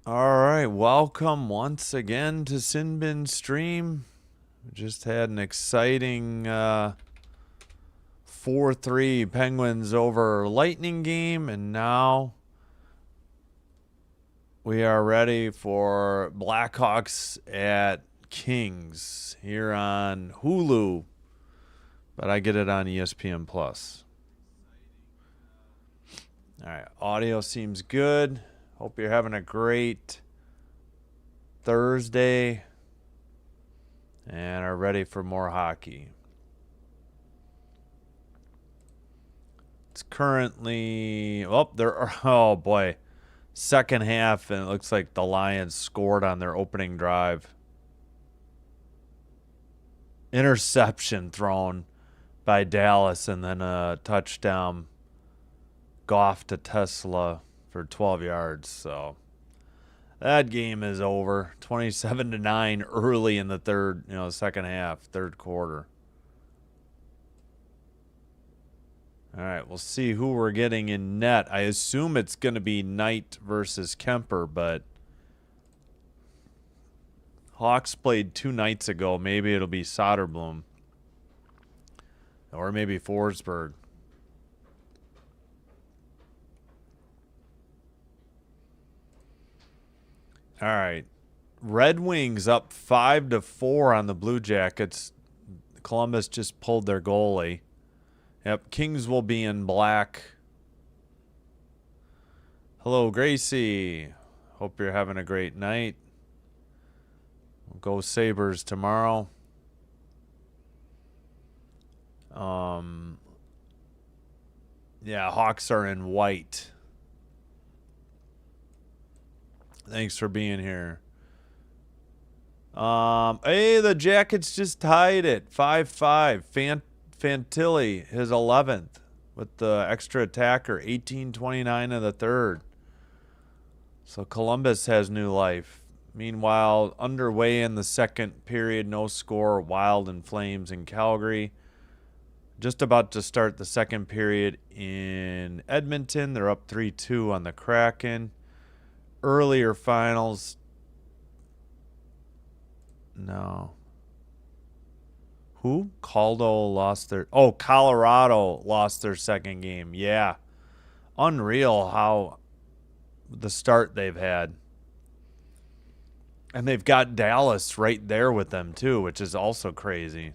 All right, welcome once again to Sinbin Stream. We just had an exciting 4-3 Penguins over Lightning game, and now we are ready for Blackhawks at Kings here on Hulu, but I get it on ESPN Plus. All right, audio seems good. Hope you're having a great Thursday and are ready for more hockey. It's currently oh boy, second half, and it looks like the Lions scored on their opening drive. Interception thrown by Dallas, and then a touchdown. Goff to Tesla for 12 yards. So that game is over. 27-9 early in the second half, third quarter. All right, we'll see who we're getting in net. I assume it's going to be Knight versus Kemper, but Hawks played 2 nights ago. Maybe it'll be Soderblom. Or maybe Forsberg. All right. Red Wings up 5-4 on the Blue Jackets. Columbus just pulled their goalie. Yep, Kings will be in black. Hello, Gracie. Hope you're having a great night. We'll go Sabres tomorrow. Yeah, Hawks are in white. Thanks for being here. Hey, the Jackets just tied it 5-5. Fantilli, his 11th with the extra attacker, 18-29 in the third. So Columbus has new life. Meanwhile, underway in the second period, no score, Wild and Flames in Calgary. Just about to start the second period in Edmonton. They're up 3-2 on the Kraken. Earlier finals. No. Who? Colorado lost their second game. Yeah. Unreal how the start they've had. And they've got Dallas right there with them too, which is also crazy.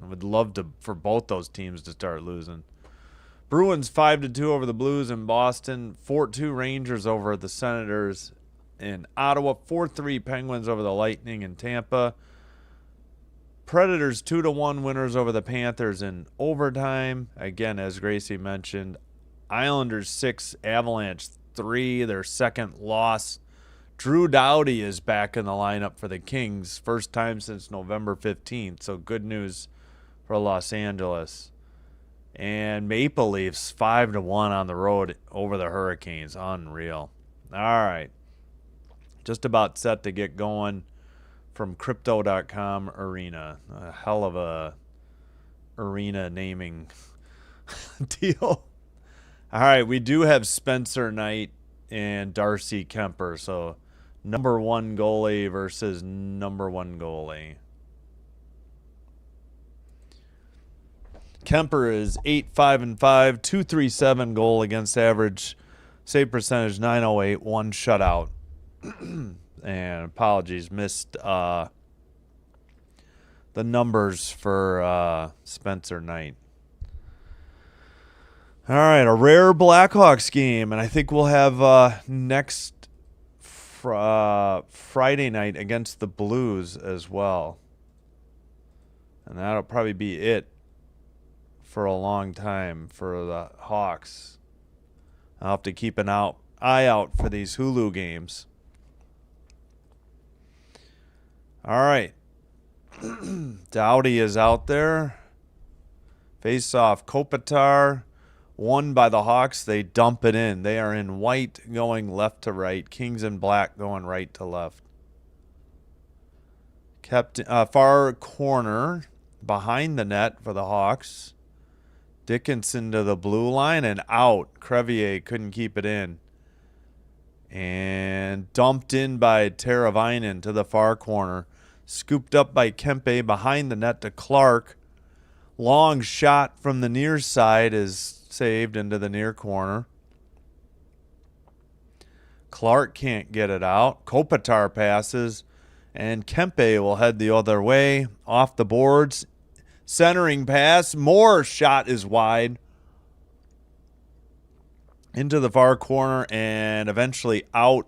I would love for both those teams to start losing. Bruins 5-2 over the Blues in Boston. 4-2 Rangers over the Senators in Ottawa. 4-3 Penguins over the Lightning in Tampa. Predators 2-1 winners over the Panthers in overtime. Again, as Gracie mentioned, Islanders 6, Avalanche 3, their second loss. Drew Doughty is back in the lineup for the Kings, first time since November 15th, so good news for Los Angeles. And Maple Leafs 5-1 on the road over the Hurricanes. Unreal. All right. Just about set to get going from Crypto.com Arena. A hell of a arena naming deal. All right. We do have Spencer Knight and Darcy Kemper. So number one goalie versus number one goalie. Kemper is 8-5-5, 2.37 goal against average, save percentage 908, one shutout. And apologies, missed the numbers for Spencer Knight. All right, a rare Blackhawks game, and I think we'll have next Friday night against the Blues as well. And that'll probably be it for a long time for the Hawks. I'll have to keep an eye out for these Hulu games. All right. Doughty is out there. Face off. Kopitar won by the Hawks. They dump it in. They are in white going left to right. Kings in black going right to left. Kept far corner behind the net for the Hawks. Dickinson to the blue line and out. Crevier couldn't keep it in. And dumped in by Teravainen to the far corner. Scooped up by Kempe behind the net to Clark. Long shot from the near side is saved into the near corner. Clark can't get it out. Kopitar passes. And Kempe will head the other way. Off the boards. Centering pass. More shot is wide. Into the far corner and eventually out.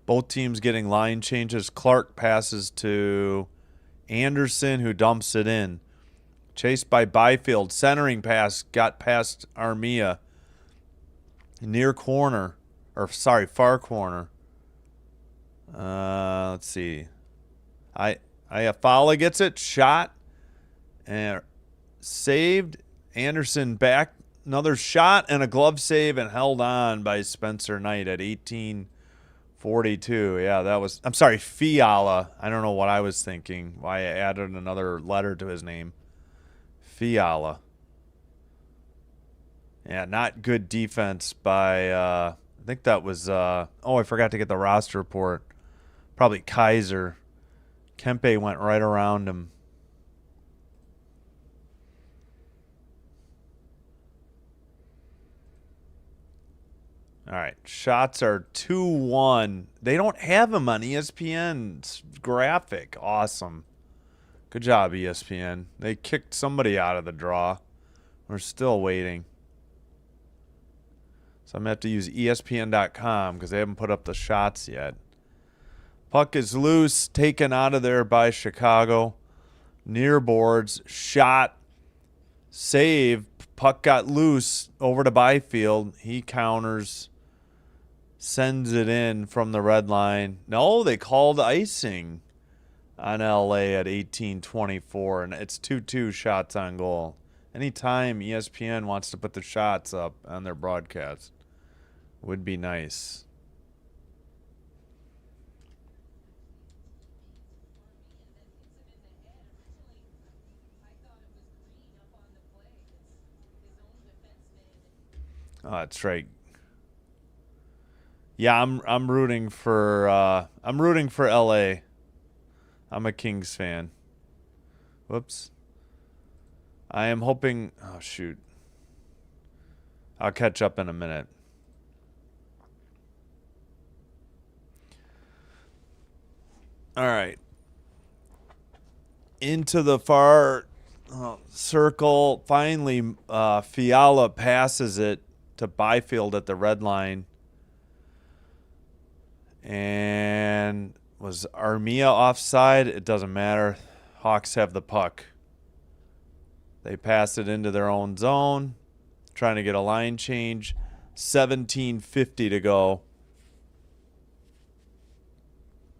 Both teams getting line changes. Clark passes to Anderson, who dumps it in. Chased by Byfield. Centering pass got past Armia. Near corner. Far corner. Let's see. Iafala gets it. Shot. And saved. Anderson back. Another shot and a glove save and held on by Spencer Knight at 18:42. Yeah, that was... I'm sorry, Fiala. I don't know what I was thinking. Why I added another letter to his name. Fiala. Yeah, not good defense by... I think that was... I forgot to get the roster report. Probably Kaiser. Kempe went right around him. All right, shots are 2-1. They don't have them on ESPN's graphic. Awesome. Good job, ESPN. They kicked somebody out of the draw. We're still waiting. So I'm going to have to use ESPN.com because they haven't put up the shots yet. Puck is loose, taken out of there by Chicago. Near boards, shot, save. Puck got loose over to Byfield. He counters. Sends it in from the red line. No, they called icing on LA at 18:24, and it's 2-2 shots on goal. Anytime ESPN wants to put the shots up on their broadcast would be nice. Oh, that's right. Yeah, I'm rooting for LA. I'm a Kings fan. Whoops. I am hoping... Oh, shoot. I'll catch up in a minute. All right. Into the far circle. Finally, Fiala passes it to Byfield at the red line. And was Armia offside? It doesn't matter. Hawks have the puck. They pass it into their own zone. Trying to get a line change. 17:50 to go.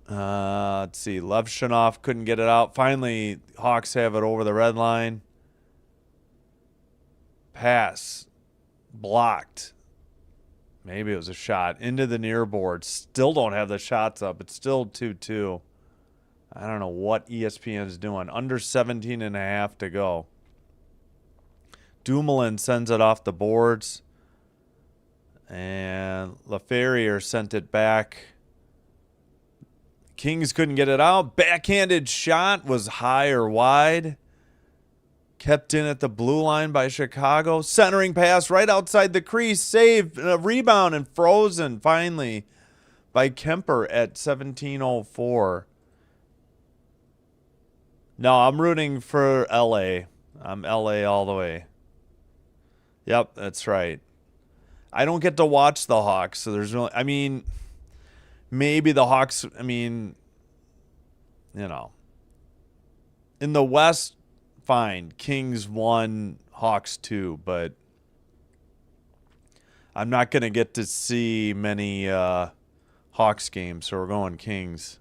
Let's see. Levshinov couldn't get it out. Finally, Hawks have it over the red line. Pass. Blocked. Maybe it was a shot into the near board. Still don't have the shots up. It's still 2-2. I don't know what ESPN is doing. Under 17.5 to go. Dumoulin sends it off the boards. And LaFerriere sent it back. Kings couldn't get it out. Backhanded shot was high or wide. Kept in at the blue line by Chicago. Centering pass right outside the crease. Save, rebound, and frozen finally by Kemper at 17:04. No, I'm rooting for LA. I'm LA all the way. Yep, that's right. I don't get to watch the Hawks, so there's really... I mean, maybe the Hawks... I mean, you know. In the West... Fine, Kings 1, Hawks 2, but I'm not going to get to see many Hawks games, so we're going Kings.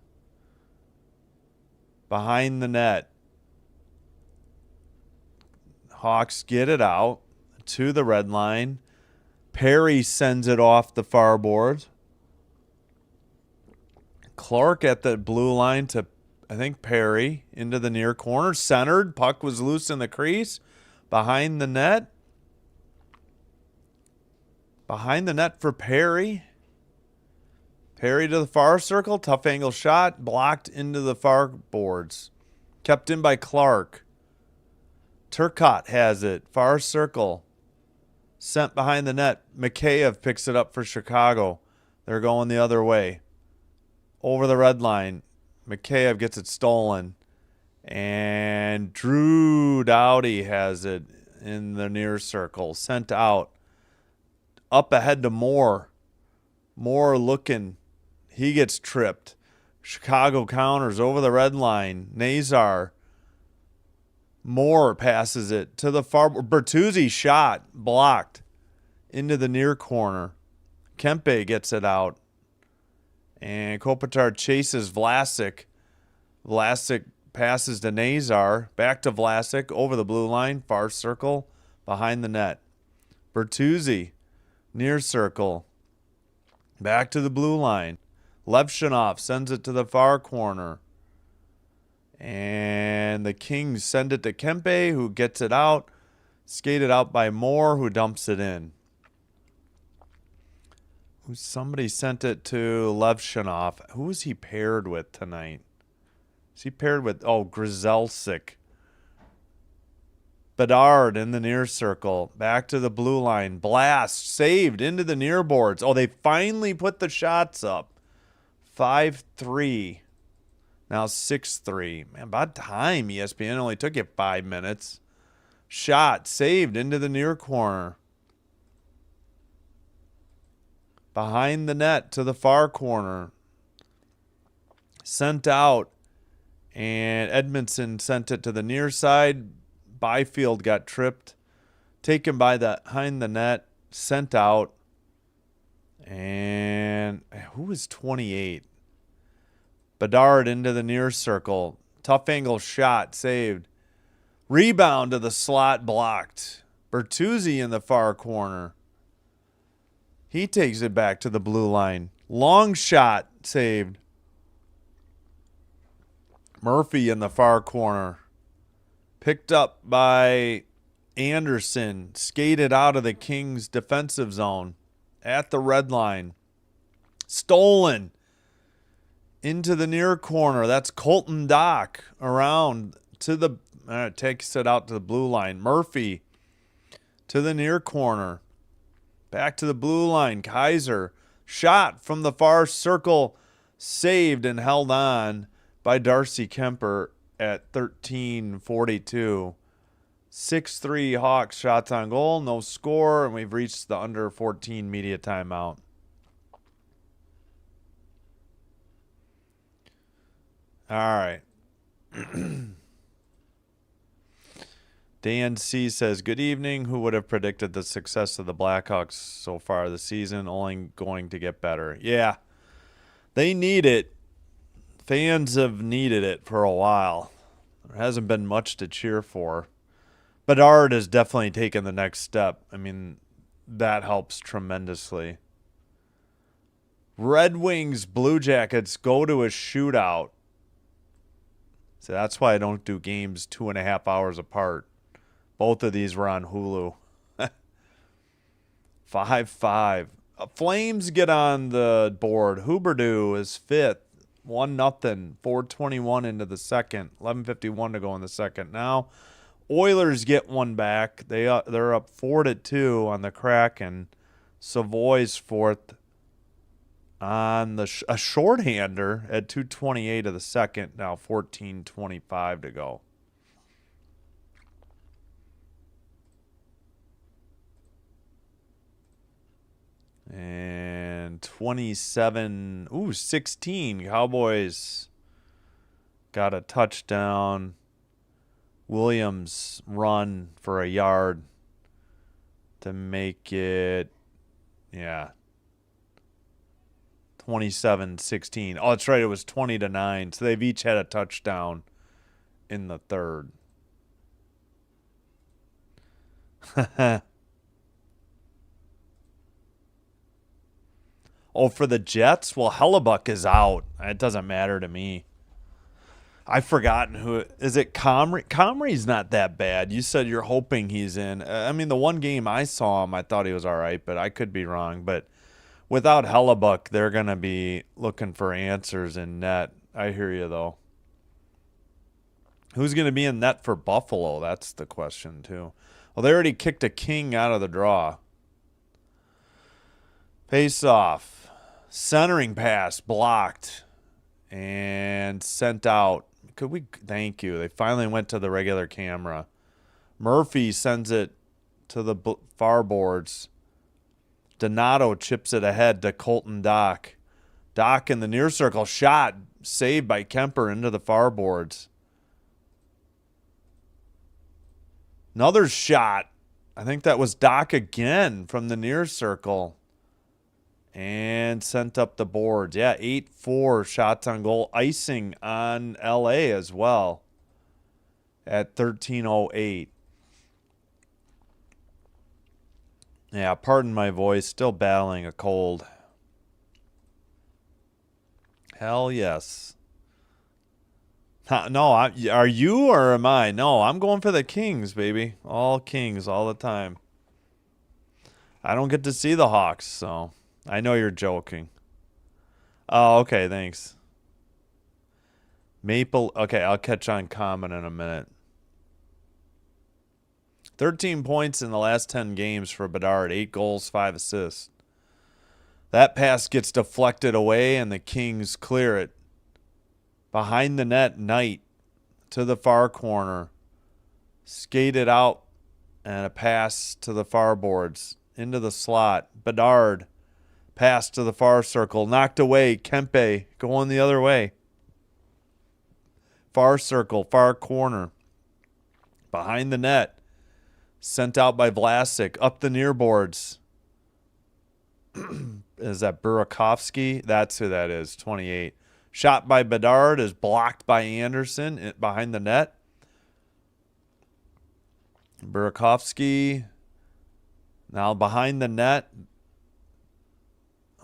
Behind the net. Hawks get it out to the red line. Perry sends it off the far board. Clark at the blue line to, I think, Perry into the near corner. Centered. Puck was loose in the crease. Behind the net. Behind the net for Perry. Perry to the far circle. Tough angle shot. Blocked into the far boards. Kept in by Clark. Turcotte has it. Far circle. Sent behind the net. Mikheyev picks it up for Chicago. They're going the other way. Over the red line. Mikheyev gets it stolen. And Drew Doughty has it in the near circle. Sent out. Up ahead to Moore. Moore looking. He gets tripped. Chicago counters over the red line. Nazar. Moore passes it to the far. Bertuzzi shot. Blocked. Into the near corner. Kempe gets it out. And Kopitar chases Vlasic. Vlasic passes to Nazar. Back to Vlasic. Over the blue line. Far circle. Behind the net. Bertuzzi. Near circle. Back to the blue line. Levshinov sends it to the far corner. And the Kings send it to Kempe, who gets it out. Skated out by Moore, who dumps it in. Somebody sent it to Levshinov. Who is he paired with tonight? Is he paired with, Grzelcyk. Bedard in the near circle. Back to the blue line. Blast. Saved into the near boards. Oh, they finally put the shots up. 5-3. Now 6-3. Man, about time, ESPN. Only took you 5 minutes. Shot. Saved into the near corner. Behind the net to the far corner. Sent out. And Edmondson sent it to the near side. Byfield got tripped. Taken behind the net. Sent out. And who is 28? Bedard into the near circle. Tough angle shot. Saved. Rebound to the slot. Blocked. Bertuzzi in the far corner. He takes it back to the blue line. Long shot. Saved. Murphy in the far corner. Picked up by Anderson. Skated out of the Kings' defensive zone. At the red line. Stolen. Into the near corner. That's Colton Dock. Around to the... takes it out to the blue line. Murphy. To the near corner. Back to the blue line. Kaiser. Shot from the far circle. Saved and held on by Darcy Kemper at 13:42. 6-3 Hawks shots on goal. No score. And we've reached the under 14 media timeout. All right. Dan C. says, good evening. Who would have predicted the success of the Blackhawks so far this season? Only going to get better. Yeah. They need it. Fans have needed it for a while. There hasn't been much to cheer for. Bedard has definitely taken the next step. I mean, that helps tremendously. Red Wings, Blue Jackets go to a shootout. So that's why I don't do games 2.5 hours apart. Both of these were on Hulu. 5-5. Flames get on the board. Huberdeau is fifth. 1-0. 4:21 into the second. 11:51 to go in the second. Now, Oilers get one back. They're up 4-2 on the Kraken. Savoy's fourth on a shorthander at 2:28 of the second. Now 14:25 to go. And 16. Cowboys got a touchdown. Williams run for a yard to make it, 27-16. Oh, that's right. It was 20-9. So they've each had a touchdown in the third. Oh, for the Jets? Well, Hellebuck is out. It doesn't matter to me. I've forgotten who. Is it Comrie? Comrie's not that bad. You said you're hoping he's in. I mean, the one game I saw him, I thought he was all right, but I could be wrong. But Without Hellebuck, they're going to be looking for answers in net. I hear you, though. Who's going to be in net for Buffalo? That's the question, too. Well, they already kicked a King out of the draw. Face off. Centering pass blocked and sent out. Could we? Thank you. They finally went to the regular camera. Murphy sends it to the far boards. Donato chips it ahead to Colton Dock. Dock in the near circle. Shot saved by Kemper into the far boards. Another shot. I think that was Dock again from the near circle. And sent up the boards. Yeah, 8-4 shots on goal. Icing on LA as well at 13:08. Yeah, pardon my voice. Still battling a cold. Hell yes. No, are you or am I? No, I'm going for the Kings, baby. All Kings all the time. I don't get to see the Hawks, so I know you're joking. Oh, okay, thanks. Maple, okay, I'll catch on Common in a minute. 13 points in the last 10 games for Bedard. 8 goals, 5 assists. That pass gets deflected away, and the Kings clear it. Behind the net, Knight to the far corner. Skated out, and a pass to the far boards. Into the slot. Bedard. Pass to the far circle. Knocked away. Kempe going the other way. Far circle. Far corner. Behind the net. Sent out by Vlasic. Up the near boards. Is that Burakovsky? That's who that is. 28. Shot by Bedard is blocked by Anderson behind the net. Burakovsky. Now behind the net.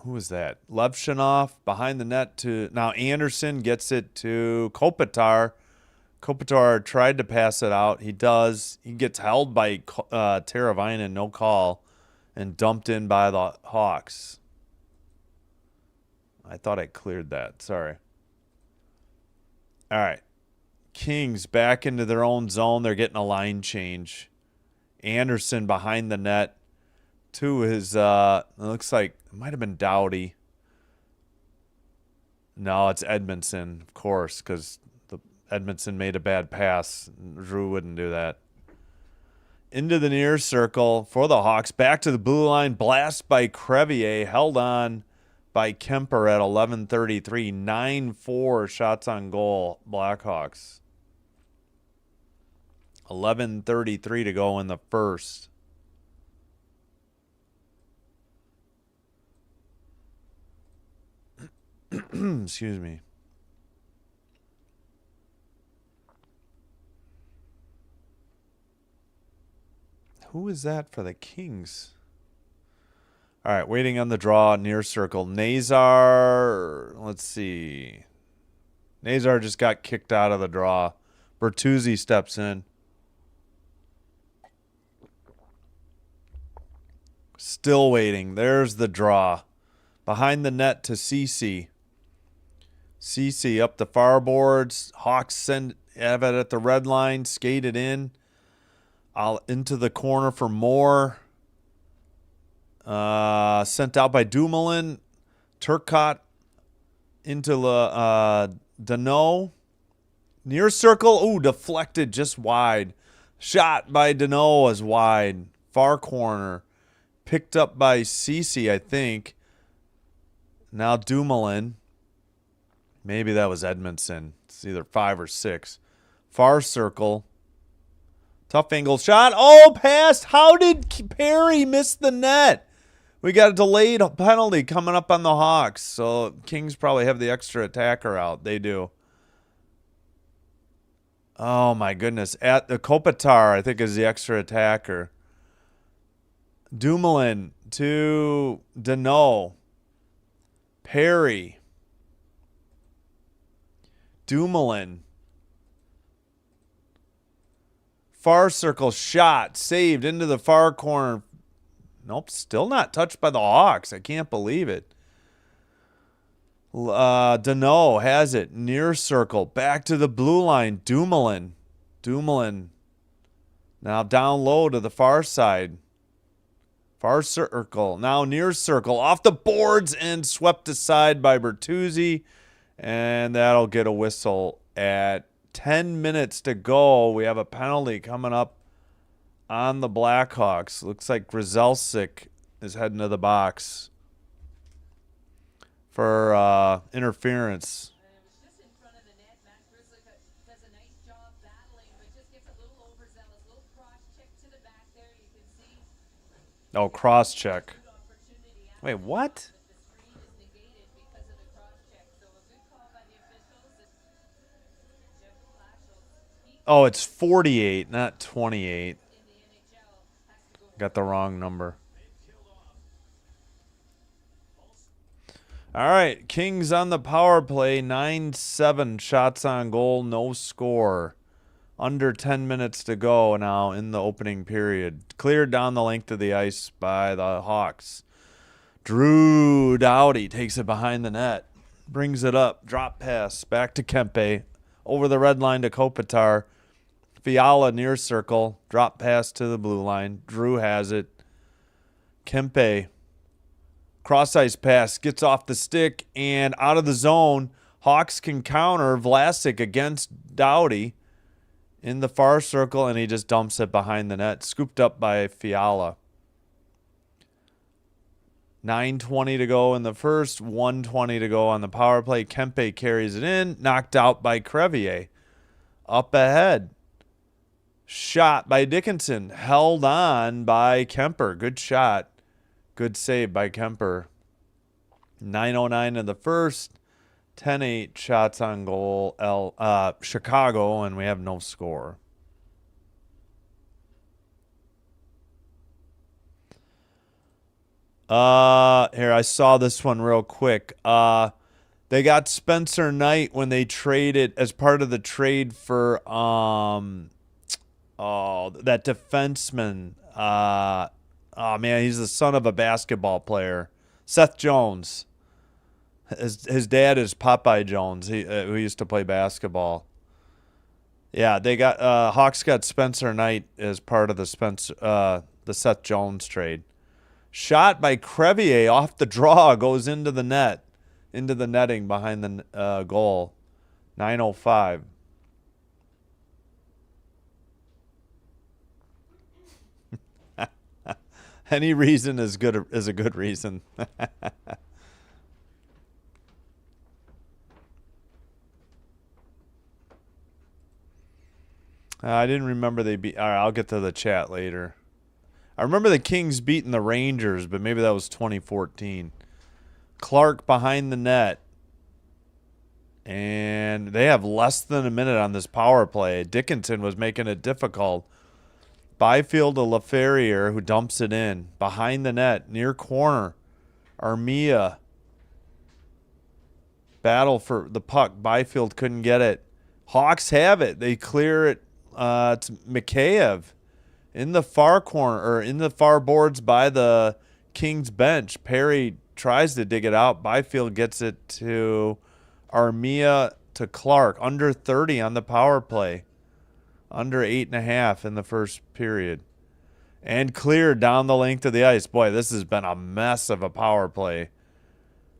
Who is that? Levshinov behind the net to now Anderson gets it to Kopitar. Kopitar tried to pass it out. He does. He gets held by Teravainen, no call, and dumped in by the Hawks. I thought I cleared that. Sorry. All right. Kings back into their own zone. They're getting a line change. Anderson behind the net to his, it looks like it might have been Doughty. No, it's Edmondson, of course, because Edmondson made a bad pass. Drew wouldn't do that. Into the near circle for the Hawks. Back to the blue line. Blast by Crevier. Held on by Kemper at 11:33. 9-4 shots on goal, Blackhawks. 11:33 to go in the first. Excuse me. Who is that for the Kings? All right, waiting on the draw, near circle. Nazar, let's see. Nazar just got kicked out of the draw. Bertuzzi steps in. Still waiting. There's the draw. Behind the net to Cece. Cece up the far boards. Hawks have it at the red line. Skated in. Into the corner for Moore. Sent out by Dumoulin. Turcotte into Danault. Near circle. Ooh, deflected just wide. Shot by Danault as wide. Far corner. Picked up by Cece, I think. Now Dumoulin. Maybe that was Edmondson. It's either 5 or 6. Far circle. Tough angle shot. Oh, passed. How did Perry miss the net? We got a delayed penalty coming up on the Hawks. So Kings probably have the extra attacker out. They do. Oh, my goodness. At the Kopitar, I think, is the extra attacker. Dumoulin to Danault. Perry. Dumoulin. Far circle shot. Saved into the far corner. Nope, still not touched by the Hawks. I can't believe it. Deneau has it. Near circle. Back to the blue line. Dumoulin. Now down low to the far side. Far circle. Now near circle. Off the boards and swept aside by Bertuzzi. And that'll get a whistle at 10 minutes to go. We have a penalty coming up on the Blackhawks. Looks like Grzelcyk is heading to the box for interference. Oh, cross check. Wait, what? Oh, it's 48, not 28. Got the wrong number. All right, Kings on the power play. 9-7 shots on goal, no score. Under 10 minutes to go now in the opening period. Cleared down the length of the ice by the Hawks. Drew Doughty takes it behind the net. Brings it up. Drop pass. Back to Kempe. Over the red line to Kopitar. Fiala near circle. Drop pass to the blue line. Drew has it. Kempe. Cross ice pass. Gets off the stick and out of the zone. Hawks can counter. Vlasic against Doughty in the far circle, and he just dumps it behind the net. Scooped up by Fiala. 9:20 to go in the first. 1:20 to go on the power play. Kempe carries it in. Knocked out by Crevier. Up ahead. Shot by Dickinson. Held on by Kemper. Good shot. Good save by Kemper. 9:09 in the first. 10-8 shots on goal. Chicago, and we have no score. Here, I saw this one real quick. They got Spencer Knight when they traded as part of the trade for that defenseman. Oh man, he's the son of a basketball player, Seth Jones. His dad is Popeye Jones. Who used to play basketball. Yeah, they got Hawks got Spencer Knight as part of the Seth Jones trade. Shot by Crevier off the draw, goes into the net, into the netting behind the goal. 9:05. Any reason is a good reason. I didn't remember they beat. All right, I'll get to the chat later. I remember the Kings beating the Rangers, but maybe that was 2014. Clark behind the net. And they have less than a minute on this power play. Dickinson was making it difficult. Byfield to LaFerriere, who dumps it in. Behind the net, near corner. Armia. Battle for the puck. Byfield couldn't get it. Hawks have it. They clear it to Mikheyev in the far corner, or in the far boards by the Kings bench. Perry tries to dig it out. Byfield gets it to Armia to Clark. Under 30 on the power play. Under 8.5 in the first period. And cleared down the length of the ice. Boy, this has been a mess of a power play.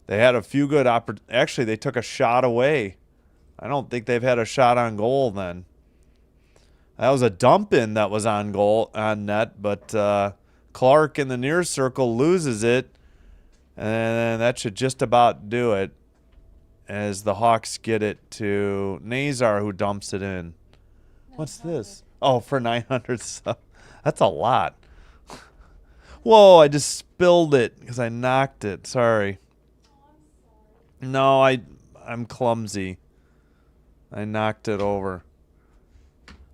They had a few good Actually, they took a shot away. I don't think they've had a shot on goal then. That was a dump in that was on goal, on net, but Clark in the near circle loses it, and that should just about do it as the Hawks get it to Nazar, who dumps it in. What's this? Oh, for 900 stuff. That's a lot. Whoa, I just spilled it because I knocked it. Sorry. No, I'm clumsy. I knocked it over.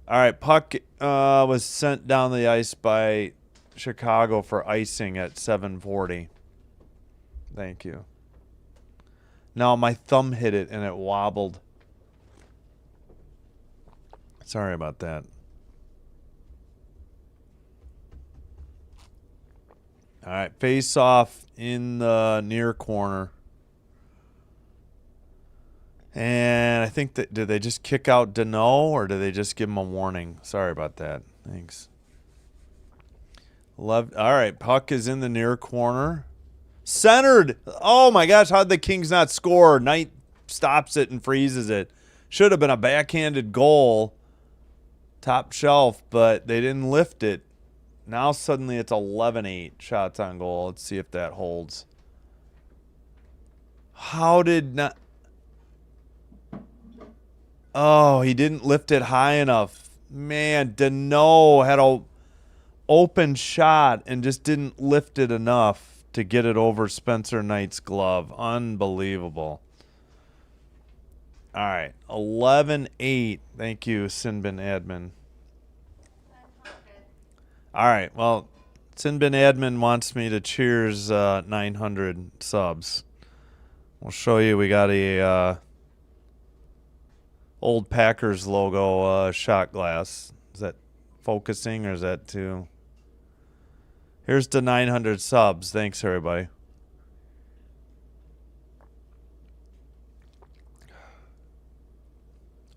All right, puck was sent down the ice by Chicago for icing at 7:40. Thank you. No, my thumb hit it and it wobbled. Sorry about that. All right, face off in the near corner. And I think that, did they just kick out Deneau or did they just give him a warning? Sorry about that. Thanks. All right, puck is in the near corner. Centered. Oh my gosh, how'd the Kings not score? Knight stops it and freezes it. Should have been a backhanded goal. Top shelf, but they didn't lift it. Now suddenly it's 11-8 shots on goal. Let's see if that holds. How did not... Oh, he didn't lift it high enough. Man, Deneau had a open shot and just didn't lift it enough to get it over Spencer Knight's glove. Unbelievable. All right, 11-8. Thank you, Sinbin Admin. All right, well, Sinbin Admin wants me to cheers 900 subs. We'll show you we got a old Packers logo shot glass. Is that focusing or is that too? Here's the 900 subs. Thanks, everybody.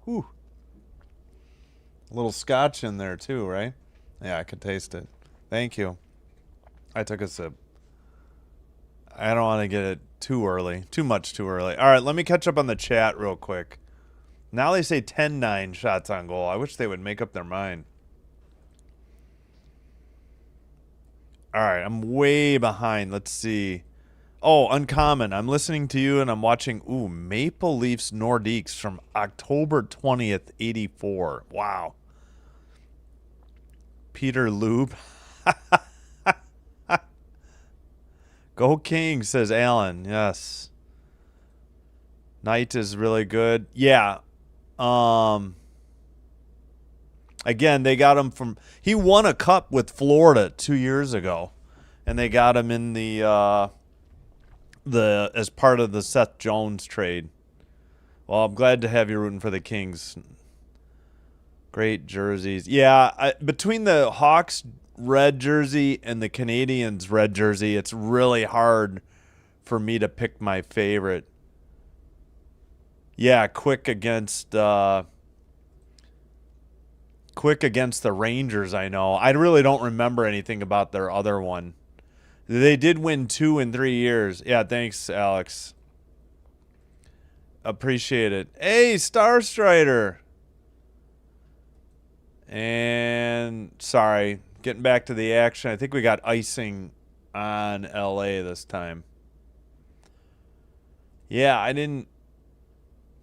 Whew. A little scotch in there too, right? Yeah, I could taste it. Thank you. I took a sip. I don't want to get it too early. Too much too early. All right, let me catch up on the chat real quick. Now they say 10-9 shots on goal. I wish they would make up their mind. All right, I'm way behind. Let's see. Oh, Uncommon. I'm listening to you and I'm watching, Maple Leafs Nordiques from October 20th, 84. Wow. Peter Lube. Go King, says Alan. Yes. Knight is really good. Yeah. Again, they got him from... He won a cup with Florida 2 years ago. And they got him in the as part of the Seth Jones trade. Well, I'm glad to have you rooting for the Kings. Great jerseys. Yeah, between the Hawks red jersey and the Canadiens red jersey, it's really hard for me to pick my favorite. Yeah, quick against the Rangers, I know. I really don't remember anything about their other one. They did win 2 in 3 years. Yeah, thanks, Alex. Appreciate it. Hey, Star Strider. And sorry, getting back to the action. I think we got icing on LA this time. Yeah, I didn't.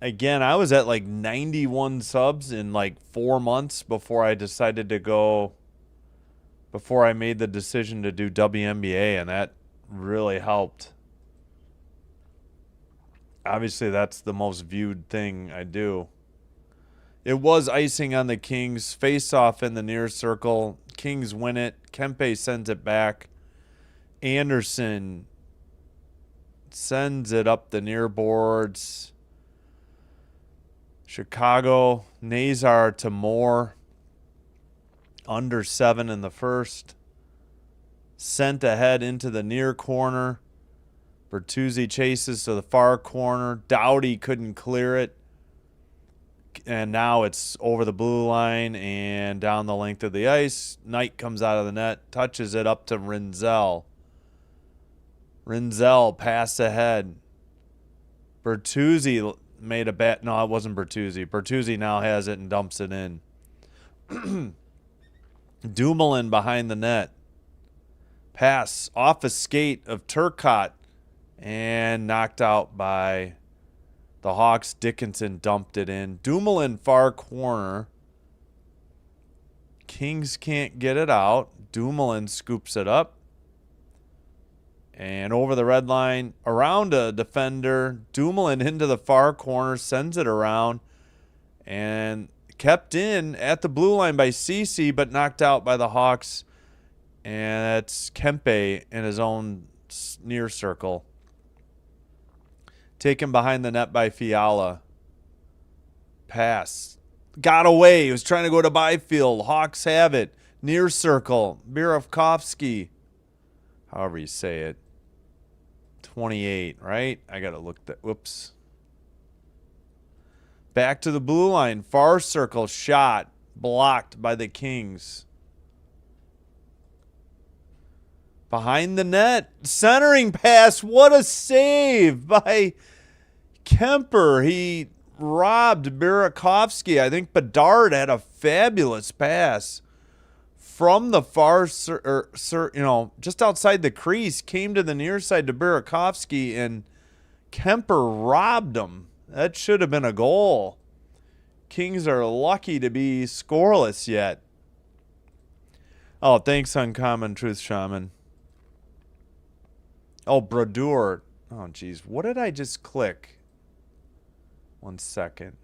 Again, I was at like 91 subs in like 4 months before I decided to go. Before I made the decision to do WNBA, and that really helped. Obviously, that's the most viewed thing I do. It was icing on the Kings. Face-off in the near circle. Kings win it. Kempe sends it back. Anderson sends it up the near boards. Chicago. Nazar to Moore. Under 7 in the first. Sent ahead into the near corner. Bertuzzi chases to the far corner. Doughty couldn't clear it. And now it's over the blue line and down the length of the ice. Knight comes out of the net. Touches it up to Rinzel. Rinzel pass ahead. Bertuzzi made a bet. No, it wasn't Bertuzzi. Bertuzzi now has it and dumps it in. Dumoulin behind the net. Pass off a skate of Turcotte and knocked out by the Hawks. Dickinson dumped it in. Dumoulin far corner. Kings can't get it out. Dumoulin scoops it up. And over the red line, around a defender. Dumoulin into the far corner, sends it around. And kept in at the blue line by Cece, but knocked out by the Hawks. And that's Kempe in his own near circle. Taken behind the net by Fiala. Pass. Got away. He was trying to go to Byfield. Hawks have it. Near circle. Burakovsky. However you say it. 28, right? I got to look that. Whoops. Back to the blue line. Far circle shot. Blocked by the Kings. Behind the net. Centering pass. What a save by Kemper. He robbed Burakovsky. I think Bedard had a fabulous pass from the far, just outside the crease, came to the near side to Burakovsky, and Kemper robbed him. That should have been a goal. Kings are lucky to be scoreless yet. Oh, thanks, Uncommon Truth Shaman. Oh, Brodeur. Oh, geez. What did I just click? 1 second.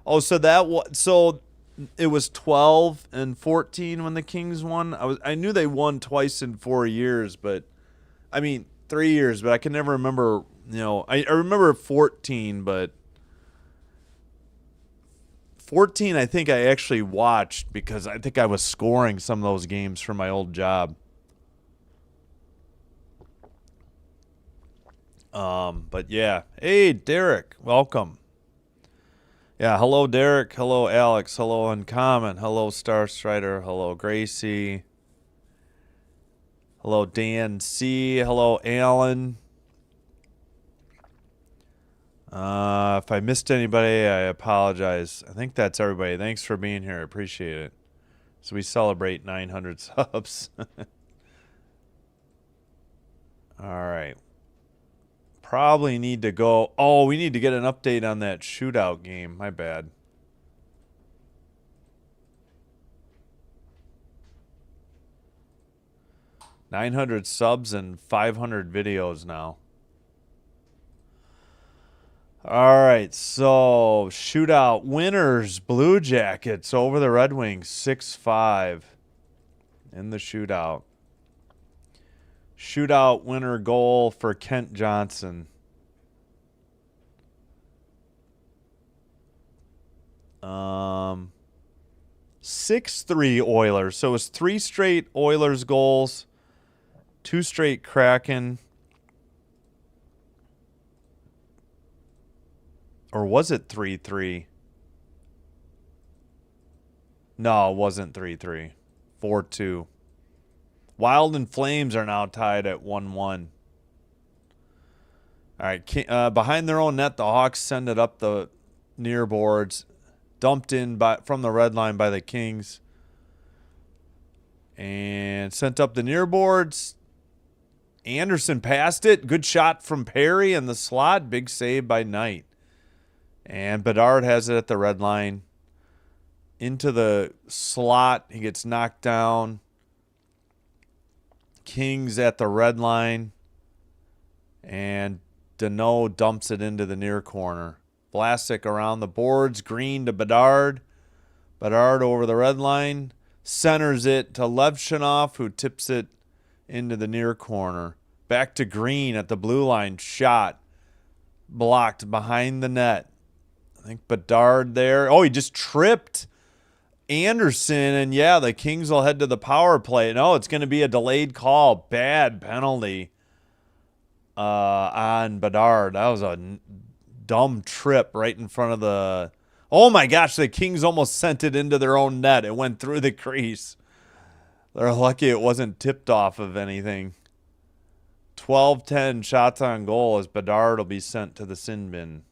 Oh, so it was 12 and 14 when the Kings won. I knew they won twice in 4 years, but 3 years, but I can never remember. I remember 14, but 14 I think I actually watched because I think I was scoring some of those games for my old job. But yeah. Hey, Derek, welcome. Yeah, hello, Derek. Hello, Alex. Hello, Uncommon. Hello, Star Strider. Hello, Gracie. Hello, Dan C. Hello, Alan. If I missed anybody, I apologize. I think that's everybody. Thanks for being here. I appreciate it. So we celebrate 900 subs. All right. Probably need to go. Oh, we need to get an update on that shootout game. My bad. $900 subs and 500 videos now. All right, so shootout winners, Blue Jackets over the Red Wings, 6-5 in the shootout. Shootout winner goal for Kent Johnson. 6-3 Oilers. So it was 3 straight Oilers goals, 2 straight Kraken. Or was it 3-3? No, it wasn't 3-3. 4-2. Wild and Flames are now tied at 1-1. All right, behind their own net, the Hawks send it up the near boards. Dumped in from the red line by the Kings. And sent up the near boards. Anderson passed it. Good shot from Perry in the slot. Big save by Knight. And Bedard has it at the red line. Into the slot. He gets knocked down. Kings at the red line. And Deneau dumps it into the near corner. Vlasic around the boards. Green to Bedard. Bedard over the red line. Centers it to Levchinov, who tips it into the near corner. Back to Green at the blue line. Shot. Blocked behind the net. I think Bedard there. Oh, he just tripped Anderson. And yeah, the Kings will head to the power play. No, it's going to be a delayed call. Bad penalty on Bedard. That was a dumb trip right in front of the... Oh my gosh, the Kings almost sent it into their own net. It went through the crease. They're lucky it wasn't tipped off of anything. 12-10 shots on goal as Bedard will be sent to the sin bin.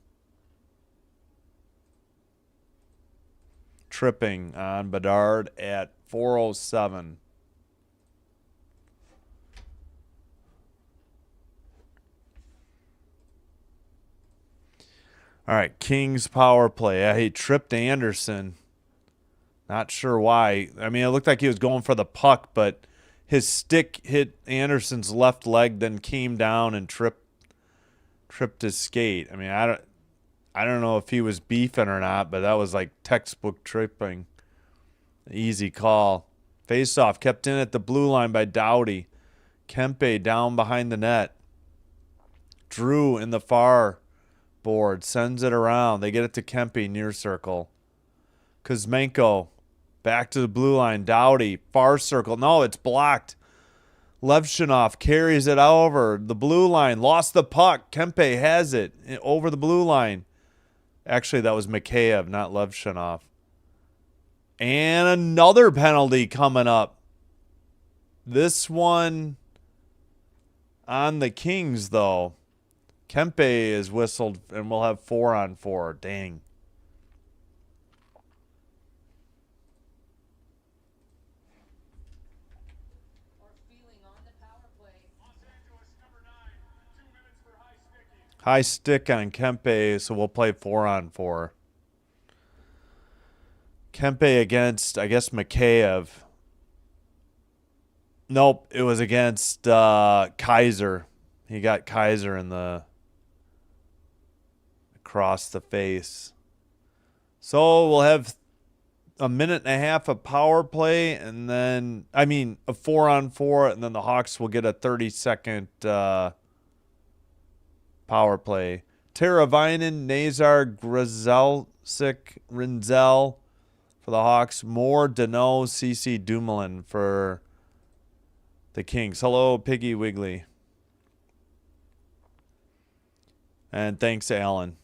Tripping on Bedard at 4:07. All right, Kings power play. Yeah, he tripped Anderson. Not sure why. I mean, it looked like he was going for the puck, but his stick hit Anderson's left leg, then came down and tripped his skate. I mean, I don't know if he was beefing or not, but that was like textbook tripping. Easy call. Face-off kept in at the blue line by Doughty. Kempe down behind the net. Drew in the far board. Sends it around. They get it to Kempe near circle. Kuzmenko back to the blue line. Doughty. Far circle. No, it's blocked. Levshunov carries it over the blue line. Lost the puck. Kempe has it over the blue line. Actually, that was Mikheyev, not Levshunov. And another penalty coming up. This one on the Kings, though. Kempe is whistled, and we'll have 4-on-4. Dang. High stick on Kempe, so we'll play 4-on-4. Kempe against, I guess, Mikheyev. Nope, it was against Kaiser. He got Kaiser in the across the face. So we'll have a minute and a half of power play, and then a 4-on-4, and then the Hawks will get a 30-second power play. Teravainen, Nazar, Grzelcyk, Rinzel for the Hawks. Moore, Deneau, CC, Dumoulin for the Kings. Hello, Piggy Wiggly. And thanks, Alan.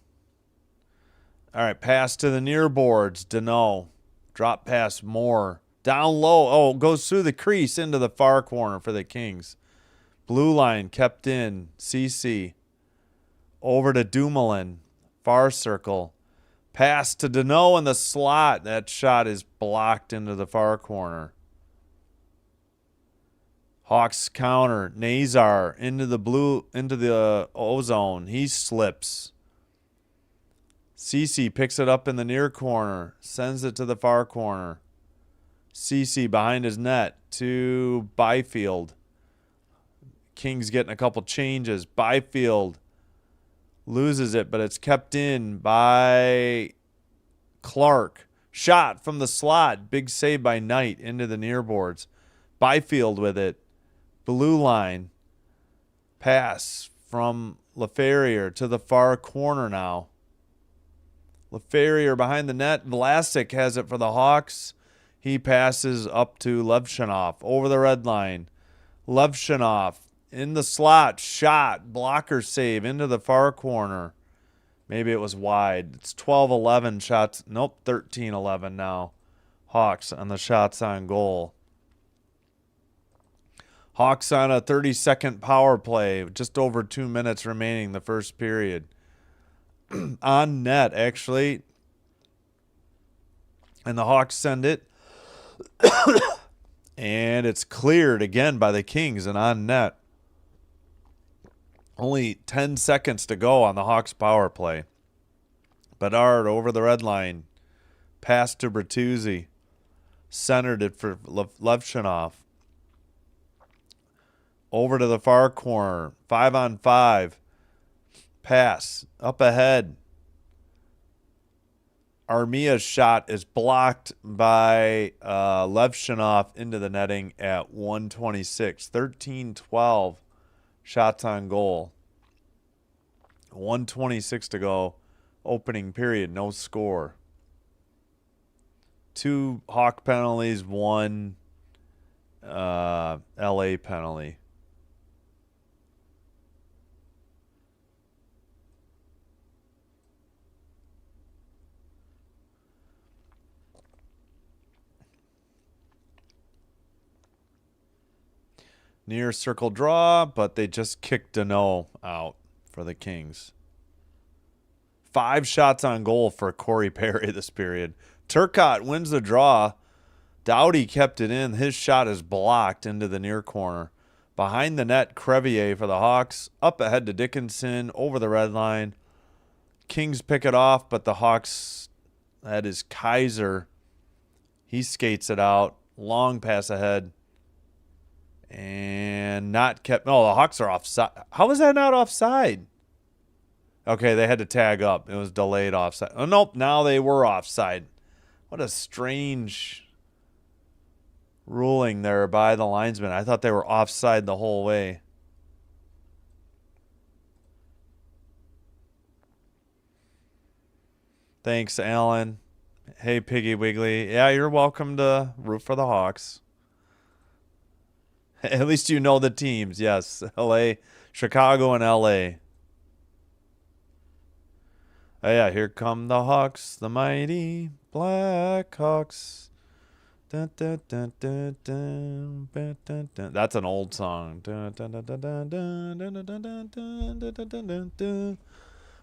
All right, pass to the near boards. Deneau. Drop pass, Moore. Down low. Oh, goes through the crease into the far corner for the Kings. Blue line kept in. CC. Over to Dumoulin. Far circle. Pass to Deneau in the slot. That shot is blocked into the far corner. Hawks counter. Nazar into the ozone. He slips. CC picks it up in the near corner. Sends it to the far corner. CC behind his net to Byfield. Kings getting a couple changes. Byfield loses it, but it's kept in by Clark. Shot from the slot. Big save by Knight into the near boards. Byfield with it. Blue line. Pass from LaFerriere to the far corner now. LaFerriere behind the net. Vlasic has it for the Hawks. He passes up to Levshunov over the red line. Levshunov in the slot. Shot. Blocker save into the far corner. Maybe it was wide. It's 12-11 shots. Nope, 13-11 now. Hawks on the shots on goal. Hawks on a 30-second power play. Just over 2 minutes remaining the first period. On net, actually. And the Hawks send it. And it's cleared again by the Kings and on net. Only 10 seconds to go on the Hawks power play. Bedard over the red line. Pass to Bertuzzi. Centered it for Levshunov. Over to the far corner. 5-on-5. Pass. Up ahead. Armia's shot is blocked by Levshunov into the netting at 1:26. 13-12 shots on goal. 1:26 to go. Opening period. No score. 2 Hawk penalties. 1 LA penalty. Near circle draw, but they just kicked Deneau out for the Kings. 5 shots on goal for Corey Perry this period. Turcotte wins the draw. Doughty kept it in. His shot is blocked into the near corner. Behind the net, Crevier for the Hawks. Up ahead to Dickinson, over the red line. Kings pick it off, but the Hawks, that is Kaiser. He skates it out. Long pass ahead. And not kept. No, the Hawks are offside. How is that not offside? Okay, they had to tag up. It was delayed offside. Oh, nope, now they were offside. What a strange ruling there by the linesman. I thought they were offside the whole way. Thanks, Alan. Hey, Piggy Wiggly. Yeah, you're welcome to root for the Hawks. At least you know the teams. Yes, L.A., Chicago, and L.A. Oh, yeah, here come the Hawks, the mighty Blackhawks. Dun, dun, dun, dun, dun, dun, dun, dun. That's an old song. Dun, dun, dun, dun, dun, dun, dun, dun, dun, dun, dun, dun, dun, dun, dun.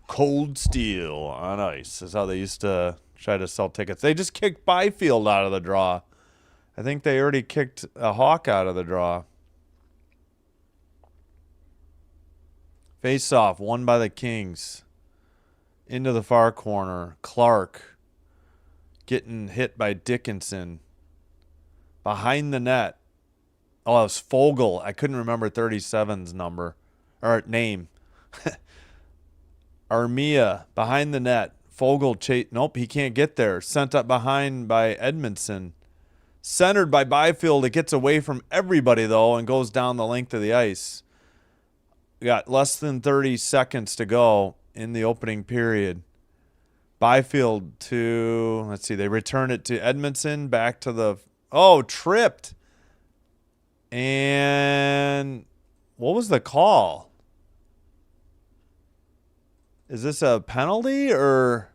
Cold Steel on Ice is how they used to try to sell tickets. They just kicked Byfield out of the draw. I think they already kicked a Hawk out of the draw. Face off, won by the Kings. Into the far corner. Clark getting hit by Dickinson. Behind the net. Oh, it was Fogle. I couldn't remember 37's number. Or name. Armia behind the net. Fogle chase. Nope, he can't get there. Sent up behind by Edmondson. Centered by Byfield. It gets away from everybody, though, and goes down the length of the ice. We got less than 30 seconds to go in the opening period. Byfield to, let's see, they return it to Edmondson. Back to the, oh, tripped. And what was the call? Is this a penalty or?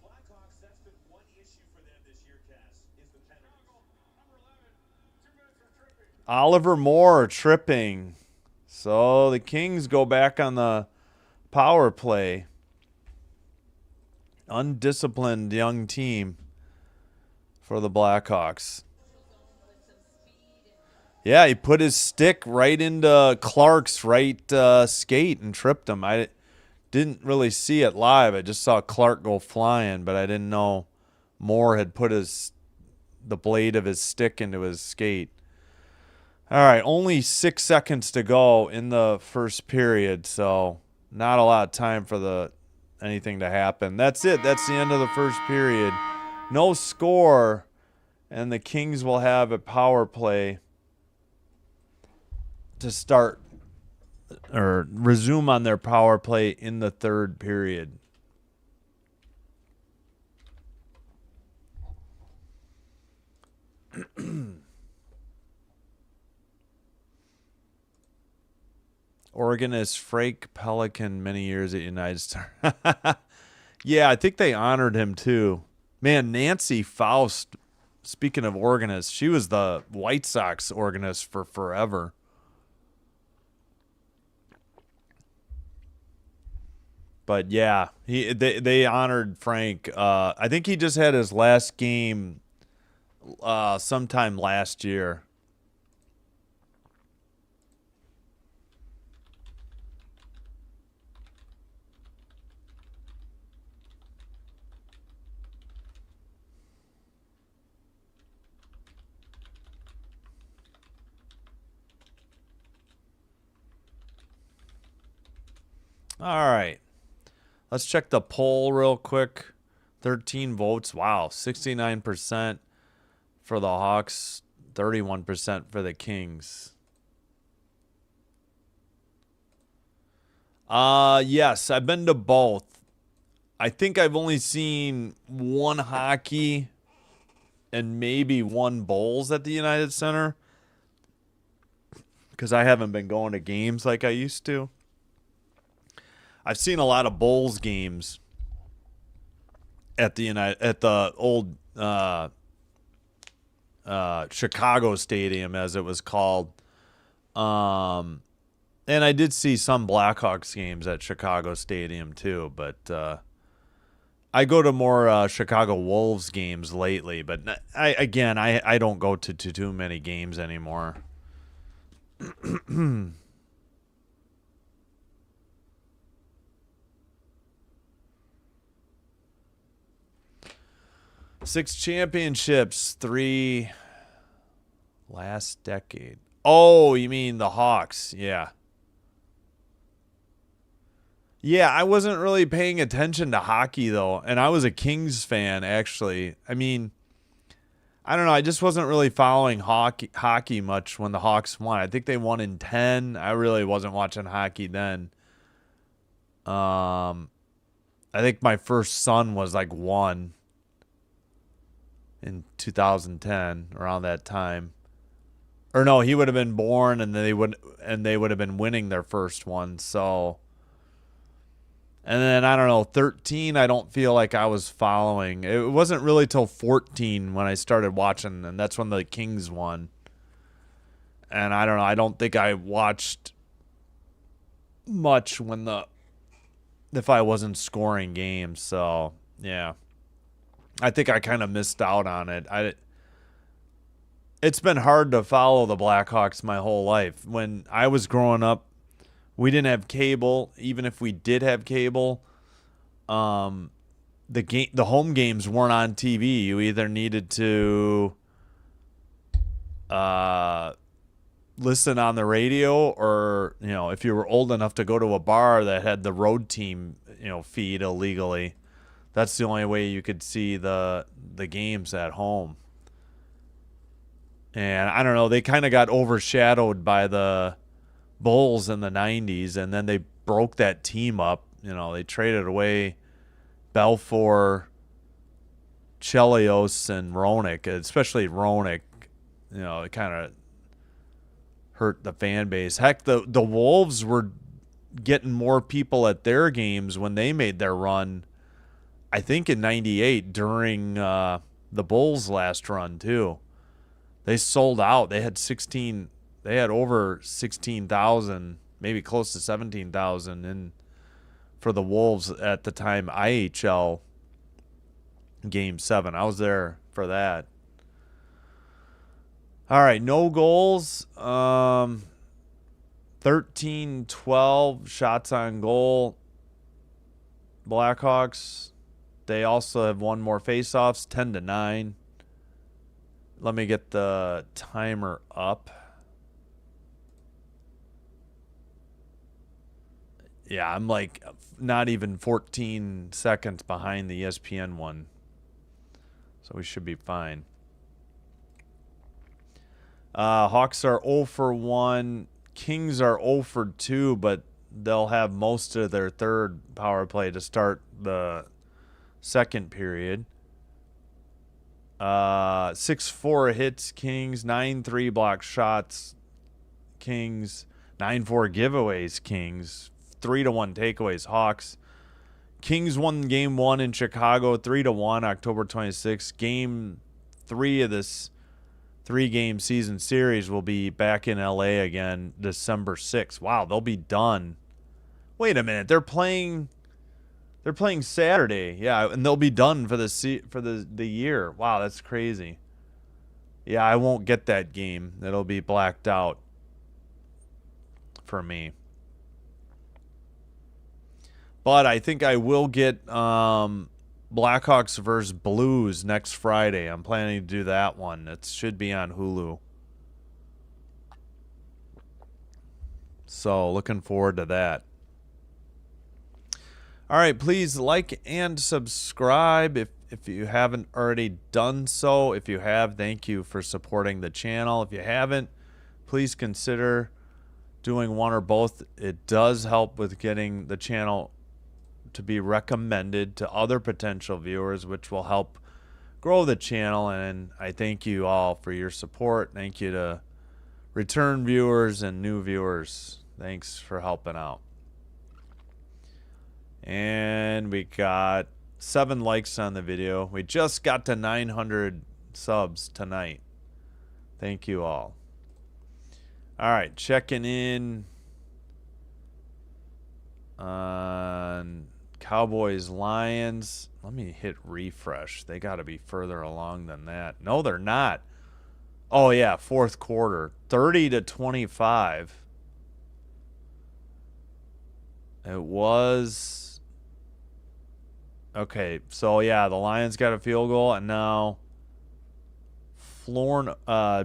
Blackhawks, that's been one issue for them this year, Cass, is the penalties. Number 11, 2 minutes for tripping. Oliver Moore tripping. So the Kings go back on the power play. Undisciplined young team for the Blackhawks. Yeah, he put his stick right into Clark's right skate and tripped him. I didn't really see it live. I just saw Clark go flying, but I didn't know Moore had put the blade of his stick into his skate. All right, only 6 seconds to go in the first period, so not a lot of time for anything to happen. That's it. That's the end of the first period. No score, and the Kings will have a power play to start or resume on their power play in the third period. Organist Frank Pelican, many years at United Star. Yeah, I think they honored him too. Man, Nancy Faust, speaking of organist, she was the White Sox organist for forever. But yeah, they honored Frank. I think he just had his last game sometime last year. All right. Let's check the poll real quick. 13 votes. Wow. 69% for the Hawks, 31% for the Kings. Yes, I've been to both. I think I've only seen one hockey and maybe one bowls at the United Center because I haven't been going to games like I used to. I've seen a lot of bowls games at the old Chicago Stadium, as it was called. And I did see some Blackhawks games at Chicago Stadium too, but I go to more Chicago Wolves games lately. But I don't go to too many games anymore. Six championships, 3 last decade. Oh, you mean the Hawks? Yeah. Yeah, I wasn't really paying attention to hockey, though. And I was a Kings fan, actually. I mean, I don't know. I just wasn't really following hockey much when the Hawks won. I think they won in 10. I really wasn't watching hockey then. I think my first son was like 1. in 2010, around that time. Or no, he would have been born, and they would have been winning their first one. So, and then I don't know, 13. I don't feel like I was following. It wasn't really till 14 when I started watching, and that's when the Kings won. And I don't know. I don't think I watched much if I wasn't scoring games. So yeah, I think I kind of missed out on it. It's been hard to follow the Blackhawks my whole life. When I was growing up, we didn't have cable. Even if we did have cable, the home games weren't on TV. You either needed to listen on the radio, or if you were old enough to go to a bar that had the road team feed illegally, that's the only way you could see the games at home. And I don't know, they kind of got overshadowed by the Bulls in the 90s, and then they broke that team up. They traded away Belfour, Chelios, and Roenick, especially Roenick. It kind of hurt the fan base. Heck, the Wolves were getting more people at their games when they made their run, I think in 98 during the Bulls' last run too. They sold out. They had over 16,000, maybe close to 17,000 in for the Wolves at the time IHL Game 7. I was there for that. All right, no goals. 13-12 shots on goal. Blackhawks. They also have one more faceoffs, 10-9. Let me get the timer up. Yeah, I'm like not even 14 seconds behind the ESPN one. So we should be fine. Hawks are 0 for 1. Kings are 0 for 2, but they'll have most of their third power play to start the second period. 6-4 hits Kings, 9-3 block shots Kings, 9-4 giveaways Kings, 3-1 takeaways Hawks. Kings won game 1 in Chicago 3-1 October 26th. Game 3 of this 3-game season series will be back in LA again December 6th. Wow, they'll be done. Wait a minute, they're playing Saturday, yeah, and they'll be done for the year. Wow, that's crazy. Yeah, I won't get that game. It'll be blacked out for me. But I think I will get Blackhawks versus Blues next Friday. I'm planning to do that one. It should be on Hulu. So looking forward to that. All right, please like and subscribe if you haven't already done so. If you have, thank you for supporting the channel. If you haven't, please consider doing one or both. It does help with getting the channel to be recommended to other potential viewers, which will help grow the channel. And I thank you all for your support. Thank you to return viewers and new viewers. Thanks for helping out. And we got 7 likes on the video. We just got to 900 subs tonight. Thank you all. All right, checking in on Cowboys Lions. Let me hit refresh. They got to be further along than that. No, they're not. Oh yeah, fourth quarter, 30-25. It was. Okay, so yeah, the Lions got a field goal, and now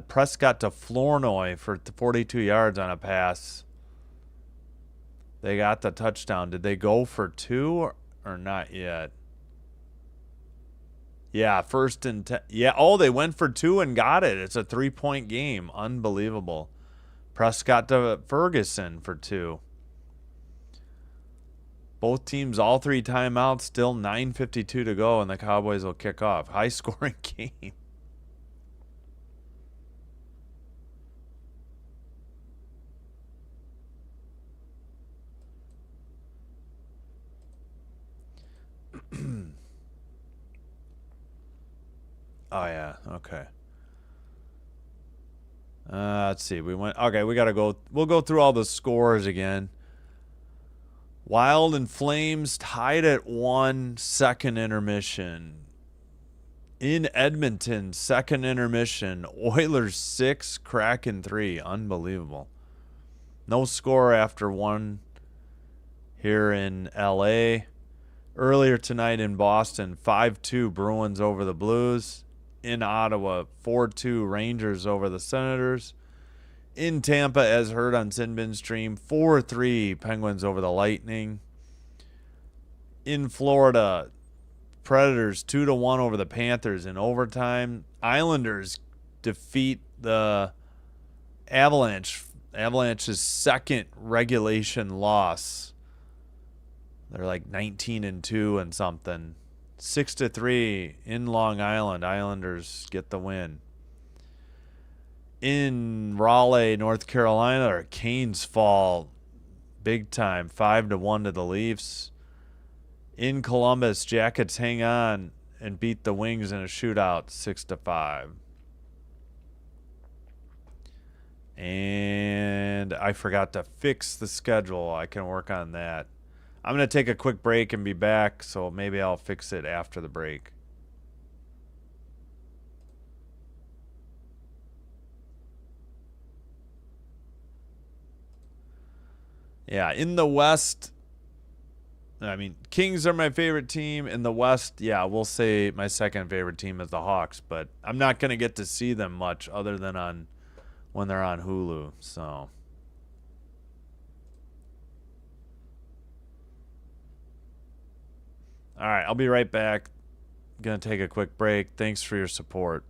Prescott to Flournoy for 42 yards on a pass. They got the touchdown. Did they go for 2 or not yet? Yeah, 1st and 10. Yeah, oh, they went for 2 and got it. It's a 3-point game. Unbelievable. Prescott to Ferguson for 2. Both teams, all 3 timeouts, still 9:52 to go, and the Cowboys will kick off. High-scoring game. Oh yeah, okay. Let's see. Okay, we gotta go. We'll go through all the scores again. Wild and Flames tied at 1, second intermission. In Edmonton, second intermission. Oilers 6, Kraken 3. Unbelievable. No score after 1 here in LA. Earlier tonight in Boston, 5-2 Bruins over the Blues. In Ottawa, 4-2 Rangers over the Senators. In Tampa, as heard on Sinbin's stream, 4-3 Penguins over the Lightning. In Florida, Predators 2-1 over the Panthers in overtime. Islanders defeat the Avalanche. Avalanche's second regulation loss. They're like 19-2 and something. 6-3 in Long Island. Islanders get the win. In Raleigh, North Carolina, Canes fall big time, 5-1 to the Leafs. In Columbus, Jackets hang on and beat the Wings in a shootout, 6-5. And I forgot to fix the schedule. I can work on that. I'm going to take a quick break and be back, so maybe I'll fix it after the break. Yeah, in the West, I mean, Kings are my favorite team. In the West, yeah, we'll say my second favorite team is the Hawks, but I'm not going to get to see them much other than when they're on Hulu, so. All right, I'll be right back. Going to take a quick break. Thanks for your support.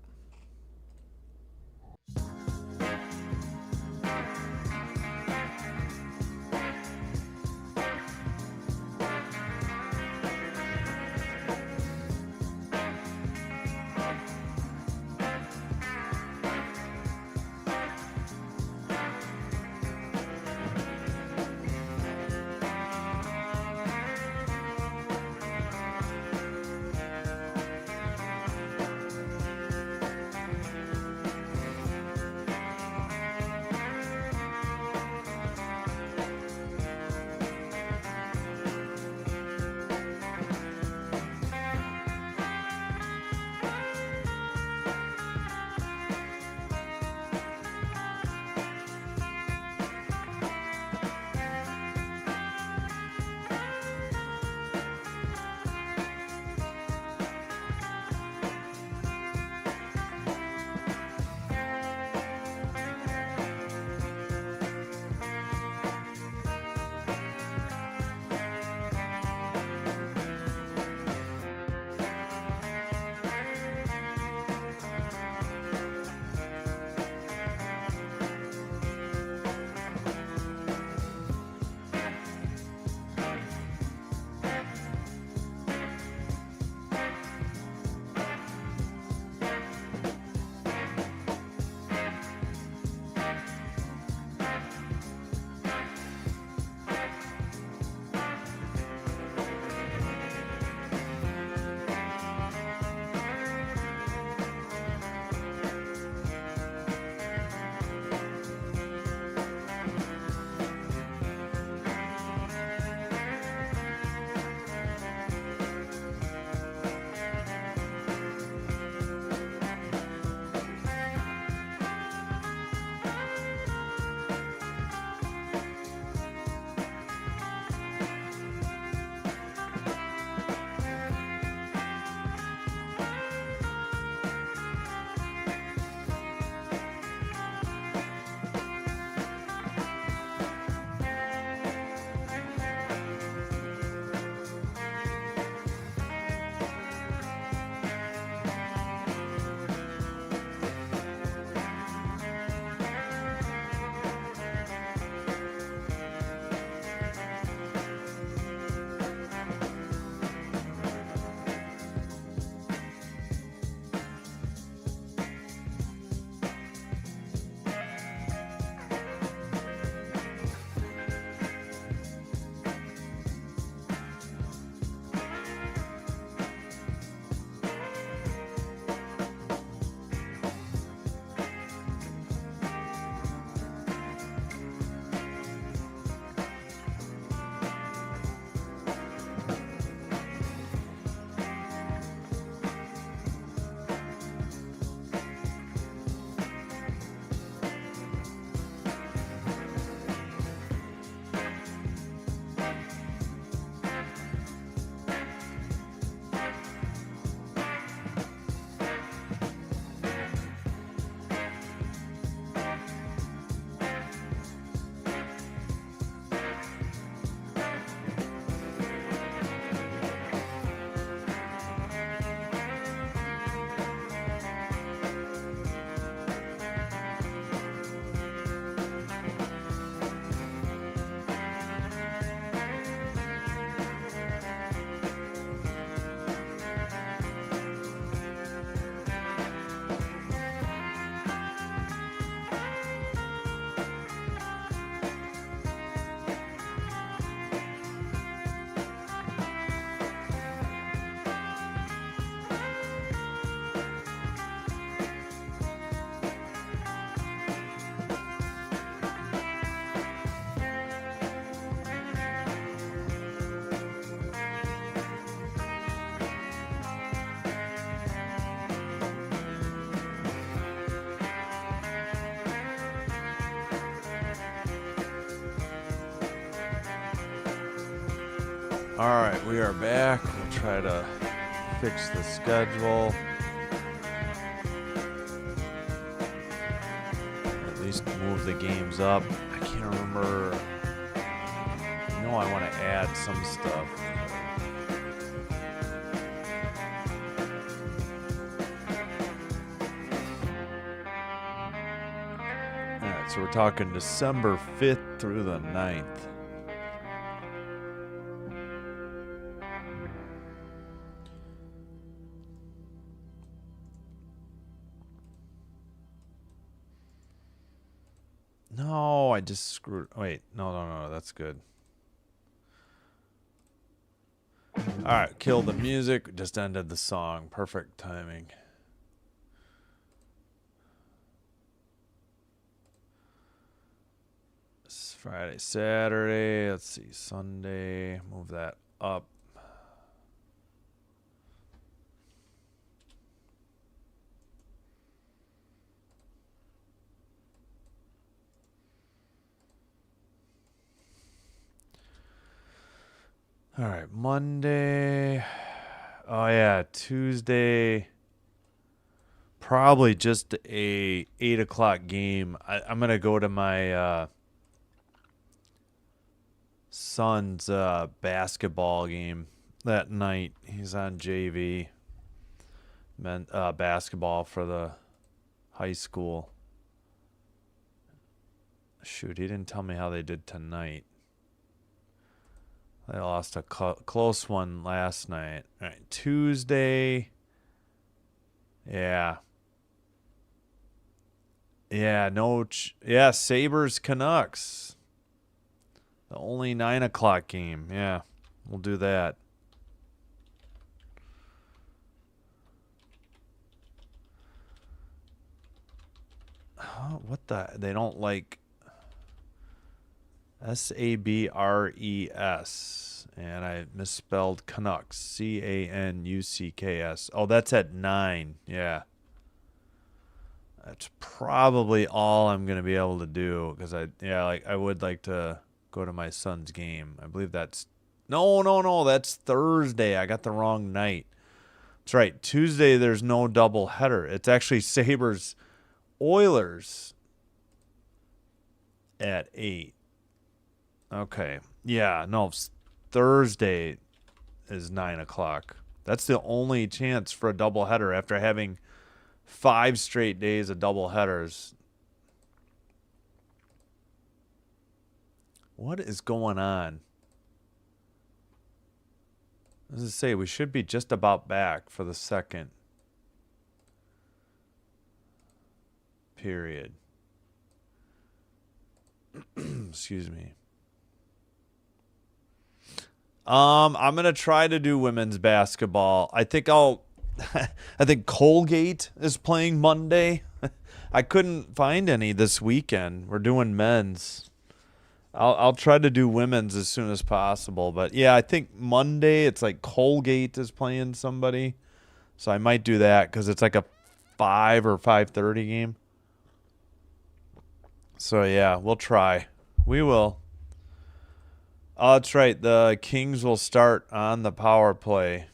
Alright, we are back. We'll try to fix the schedule. At least move the games up. I can't remember. I know I want to add some stuff. Alright, so we're talking December 5th through the 9th. No, I just screwed. Wait, no, that's good. All right, kill the music. Just ended the song. Perfect timing. It's Friday, Saturday. Let's see, Sunday. Move that up. All right, Monday. Oh yeah, Tuesday. Probably just a 8 o'clock game. I'm gonna go to my son's basketball game that night. He's on JV basketball for the high school. Shoot, he didn't tell me how they did tonight. They lost a close one last night. All right, Tuesday. Yeah. Yeah, no. Yeah, Sabres Canucks. The only 9 o'clock game. Yeah, we'll do that. What the? They don't like Sabres, and I misspelled Canucks. Canucks. Oh, that's at 9. Yeah. That's probably all I'm gonna be able to do because I would like to go to my son's game. I believe that's no, that's Thursday. I got the wrong night. That's right. Tuesday there's no double header. It's actually Sabres Oilers at 8. Okay. Yeah, no, Thursday is 9 o'clock. That's the only chance for a doubleheader after having 5 straight days of doubleheaders. What is going on? As I say, we should be just about back for the second period. Excuse me. I'm gonna try to do women's basketball. I think Colgate is playing Monday. I couldn't find any this weekend. We're doing men's. I'll try to do women's as soon as possible. But yeah, I think Monday it's like Colgate is playing somebody. So I might do that because it's like a 5 or 5:30 game. So yeah, we'll try. We will. Oh, that's right. The Kings will start on the power play.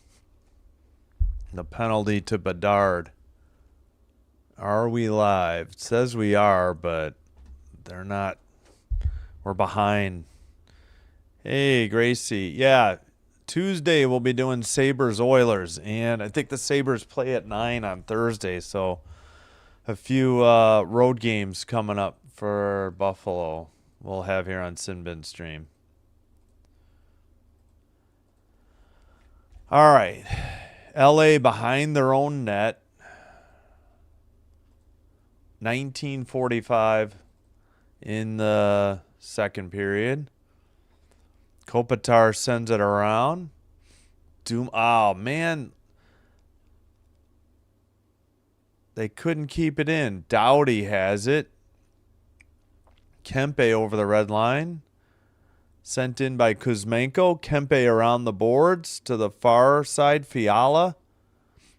The penalty to Bedard. Are we live? It says we are, but they're not. We're behind. Hey, Gracie. Yeah, Tuesday we'll be doing Sabres Oilers, and I think the Sabres play at 9 on Thursday, so a few road games coming up for Buffalo we'll have here on Sinbin Stream. All right. LA behind their own net. 19:45 in the second period. Kopitar sends it around. Oh, man. They couldn't keep it in. Doughty has it. Kempe over the red line. Sent in by Kuzmenko. Kempe around the boards to the far side. Fiala.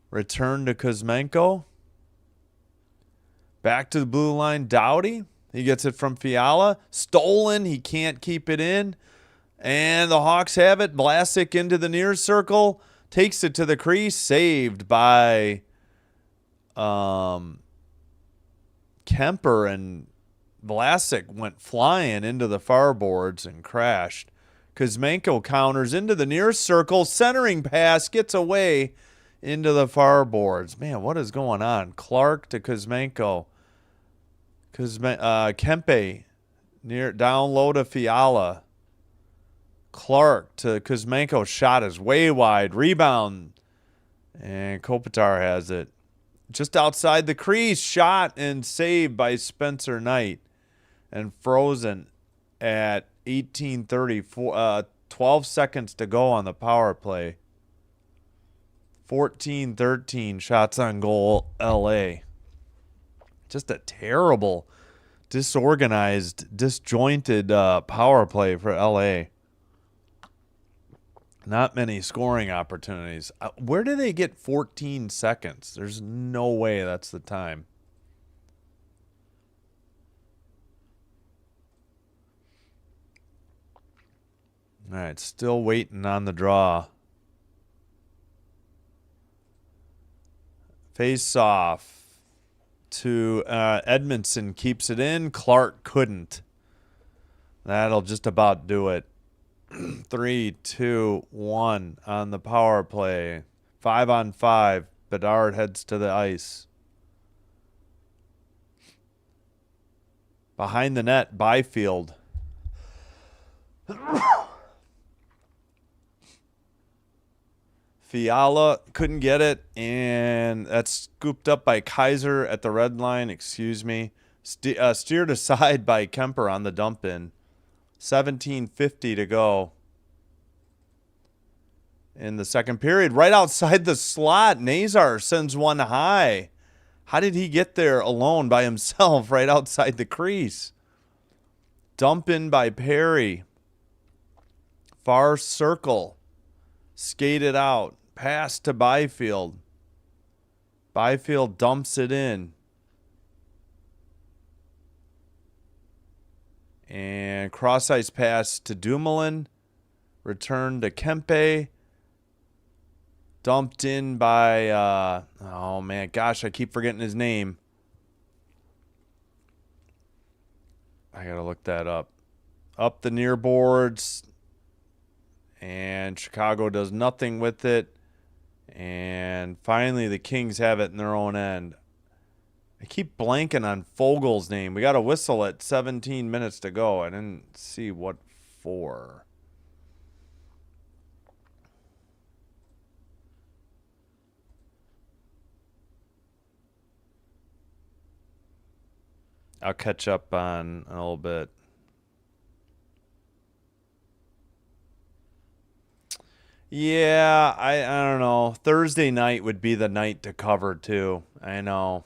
Return to Kuzmenko. Back to the blue line. Doughty. He gets it from Fiala. Stolen. He can't keep it in. And the Hawks have it. Vlasic into the near circle. Takes it to the crease. Saved by Kemper, and Vlasic went flying into the far boards and crashed. Kuzmenko counters into the near circle. Centering pass gets away into the far boards. Man, what is going on? Clark to Kuzmenko. Kempe near down low to Fiala. Clark to Kuzmenko. Shot is way wide. Rebound. And Kopitar has it. Just outside the crease. Shot and saved by Spencer Knight. And frozen at 18:34. 12 seconds to go on the power play. 14-13 shots on goal, LA. Just a terrible, disorganized, disjointed power play for LA. Not many scoring opportunities. Where do they get 14 seconds? There's no way that's the time. All right, still waiting on the draw. Face off to Edmondson, keeps it in. Clark couldn't. That'll just about do it. 3, 2, 1 on the power play. 5-on-5. Bedard heads to the ice. Behind the net, Byfield. Fiala couldn't get it, and that's scooped up by Kaiser at the red line. Excuse me. Steered aside by Kemper on the dump in. 17:50 to go in the second period. Right outside the slot, Nazar sends one high. How did he get there alone by himself right outside the crease? Dump in by Perry. Far circle. Skated out. Pass to Byfield. Byfield dumps it in. And cross ice pass to Dumoulin. Return to Kempe. Dumped in by, oh man, gosh, I keep forgetting his name. I got to look that up. Up the near boards. And Chicago does nothing with it. And finally, the Kings have it in their own end. I keep blanking on Fogel's name. We got a whistle at 17 minutes to go. I didn't see what for. I'll catch up on a little bit. Yeah, I don't know. Thursday night would be the night to cover too. I know.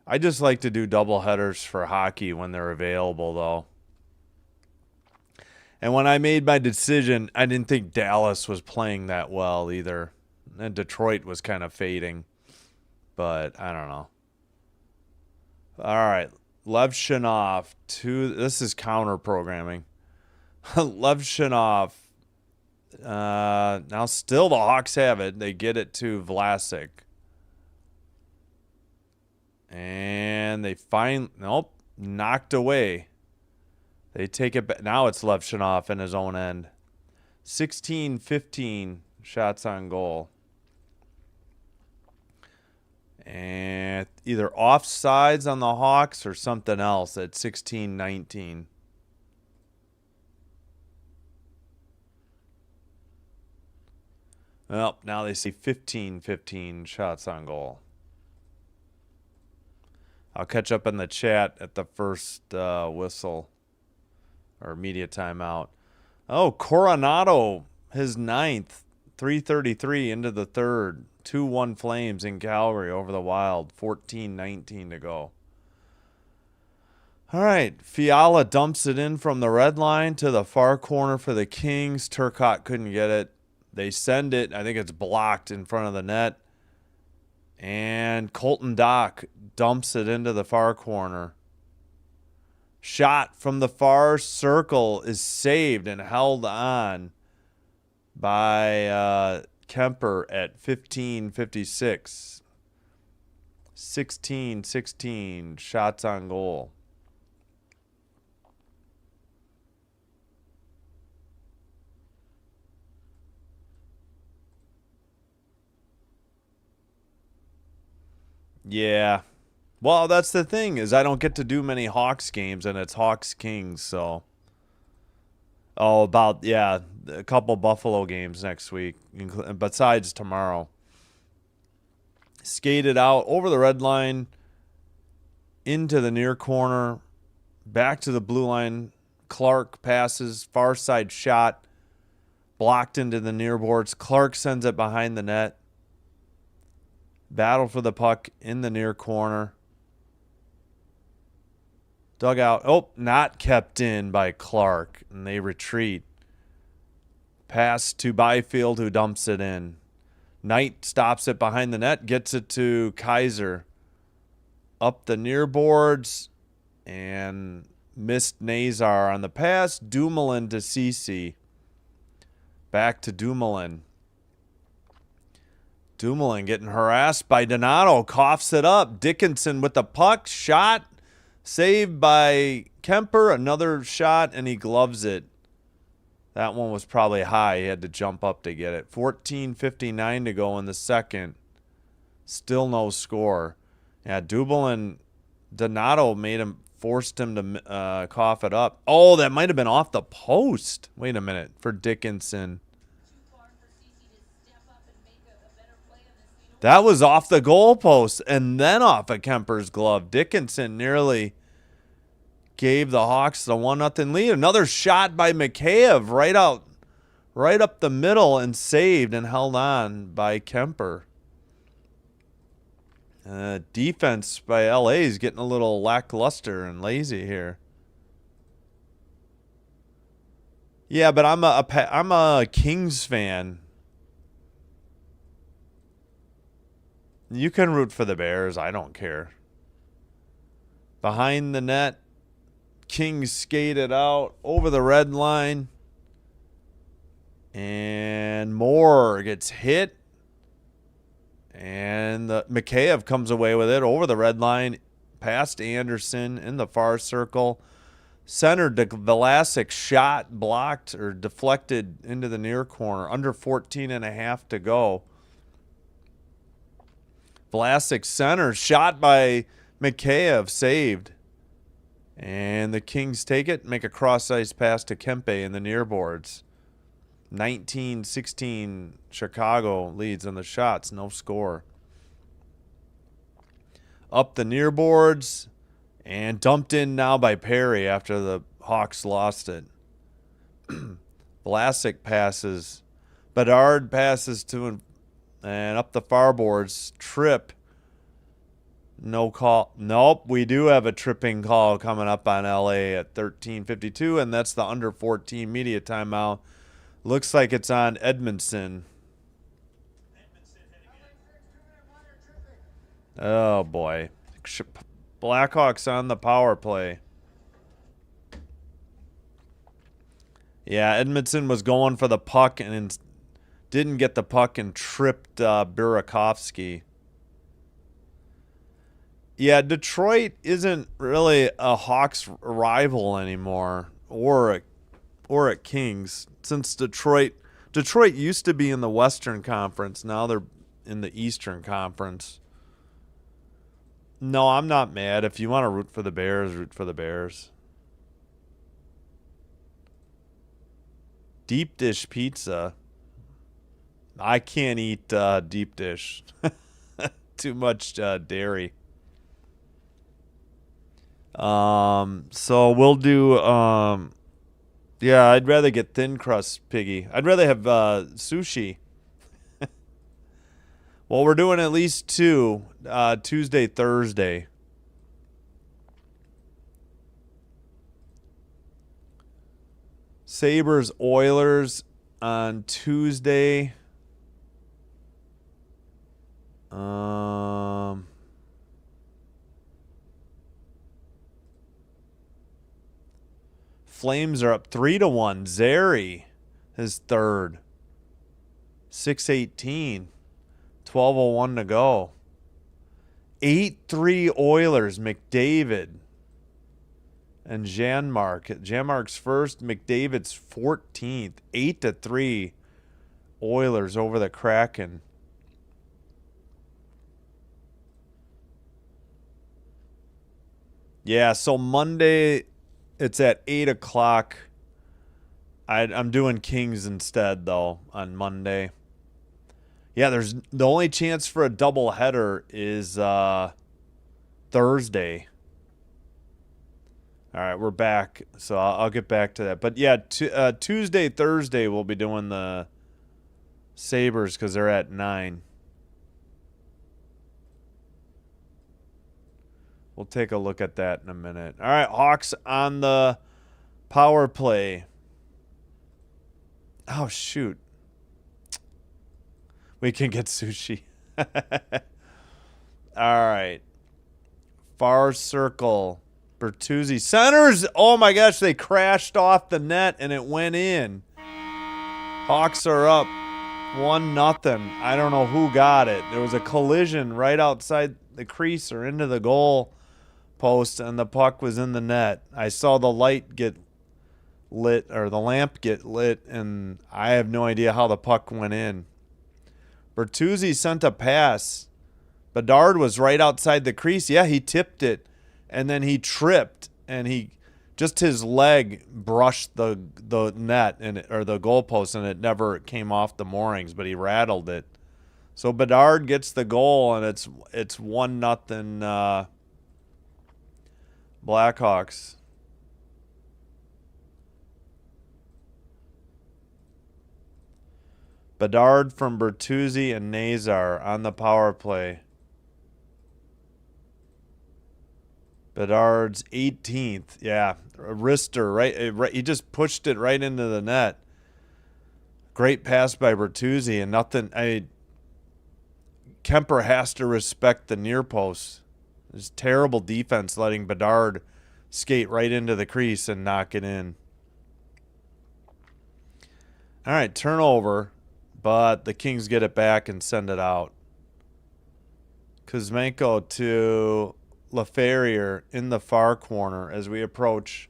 I just like to do double headers for hockey when they're available though. And when I made my decision, I didn't think Dallas was playing that well either. And Detroit was kind of fading. But I don't know. All right. Levshinov this is counter programming. Levshinov. Now still the Hawks have it. They get it to Vlasic. And they nope, knocked away. They take it back. Now it's Levshinov in his own end. 16-15 shots on goal. And either offsides on the Hawks or something else at 16-19. Well, now they see 15-15 shots on goal. I'll catch up in the chat at the first whistle or media timeout. Oh, Coronado, his ninth, 3:33 into the third. 2-1 Flames in Calgary over the Wild. 14-19 to go. All right, Fiala dumps it in from the red line to the far corner for the Kings. Turcotte couldn't get it. They send it. I think it's blocked in front of the net. And Colton Dock dumps it into the far corner. Shot from the far circle is saved and held on by Kemper at 15:56. 16-16 shots on goal. Yeah. Well, that's the thing is I don't get to do many Hawks games, and it's Hawks Kings, so. Oh, a couple Buffalo games next week, besides tomorrow. Skated out over the red line, into the near corner, back to the blue line. Clark passes, far side shot, blocked into the near boards. Clark sends it behind the net. Battle for the puck in the near corner. Dugout. Oh, not kept in by Clark, and they retreat. Pass to Byfield, who dumps it in. Knight stops it behind the net, gets it to Kaiser. Up the near boards, and missed Nazar on the pass. Dumoulin to Cece. Back to Dumoulin. Dumoulin getting harassed by Donato. Coughs it up. Dickinson with the puck. Shot. Saved by Kemper. Another shot, and he gloves it. That one was probably high. He had to jump up to get it. 14:59 to go in the second. Still no score. Yeah, Dumoulin, Donato forced him to cough it up. Oh, that might have been off the post. Wait a minute. For Dickinson. That was off the goalpost and then off of Kemper's glove. Dickinson nearly gave the Hawks the 1-0 lead. Another shot by Mikheyev right up the middle and saved and held on by Kemper. Defense by LA is getting a little lackluster and lazy here. Yeah, but I'm a Kings fan. You can root for the Bears. I don't care. Behind the net, Kings skated out over the red line. And Moore gets hit. And Mikheyev comes away with it over the red line, past Anderson in the far circle. Centered to Vlasic, shot blocked or deflected into the near corner. Under 14.5 to go. Vlasic center, shot by Mikheyev, saved. And the Kings take it, make a cross-ice pass to Kempe in the near boards. 19-16 Chicago leads on the shots, no score. Up the near boards and dumped in now by Perry after the Hawks lost it. Vlasic passes. Bedard passes to him and up the far boards. Trip. No call. Nope, we do have a tripping call coming up on LA at 13:52, and that's the under 14 media timeout. Looks like it's on Edmondson. Oh, boy. Blackhawks on the power play. Yeah, Edmondson was going for the puck and didn't get the puck and tripped Burakovsky. Yeah, Detroit isn't really a Hawks rival anymore, or at Kings, since Detroit used to be in the Western Conference. Now they're in the Eastern Conference. No, I'm not mad. If you want to root for the Bears, root for the Bears. Deep dish pizza. I can't eat deep dish. Too much dairy. So we'll do yeah, I'd rather get thin crust piggy. I'd rather have sushi. Well, we're doing at least two, Tuesday, Thursday. Sabres, Oilers on Tuesday. Flames are up 3-1. Zary, his third. 6:18. 12:01 to go. 8-3 Oilers. McDavid and Janmark. Janmark's first. McDavid's 14th. 8-3 Oilers over the Kraken. Yeah, so Monday it's at 8 o'clock. I'm doing Kings instead, though, on Monday. Yeah, there's the only chance for a doubleheader is Thursday. All right, we're back, so I'll get back to that. But yeah, Tuesday, Thursday, we'll be doing the Sabres because they're at 9. We'll take a look at that in a minute. All right, Hawks on the power play. Oh, shoot. We can get sushi. All right. Far circle. Bertuzzi. Centers. Oh, my gosh. They crashed off the net, and it went in. Hawks are up 1-0. I don't know who got it. There was a collision right outside the crease or into the goal post, and the puck was in the net. I saw the light get lit, or the lamp get lit, and I have no idea how the puck went in. Bertuzzi sent a pass. Bedard was right outside the crease. Yeah, he tipped it, and then he tripped, and his leg brushed the net or the goalpost, and it never came off the moorings, but he rattled it. So Bedard gets the goal, and it's 1-0 Blackhawks. Bedard from Bertuzzi and Nazar on the power play. Bedard's 18th. Yeah, a wrister, right? He just pushed it right into the net. Great pass by Bertuzzi, and nothing. Kemper has to respect the near post. There's terrible defense letting Bedard skate right into the crease and knock it in. All right, turnover, but the Kings get it back and send it out. Kuzmenko to LaFerriere in the far corner as we approach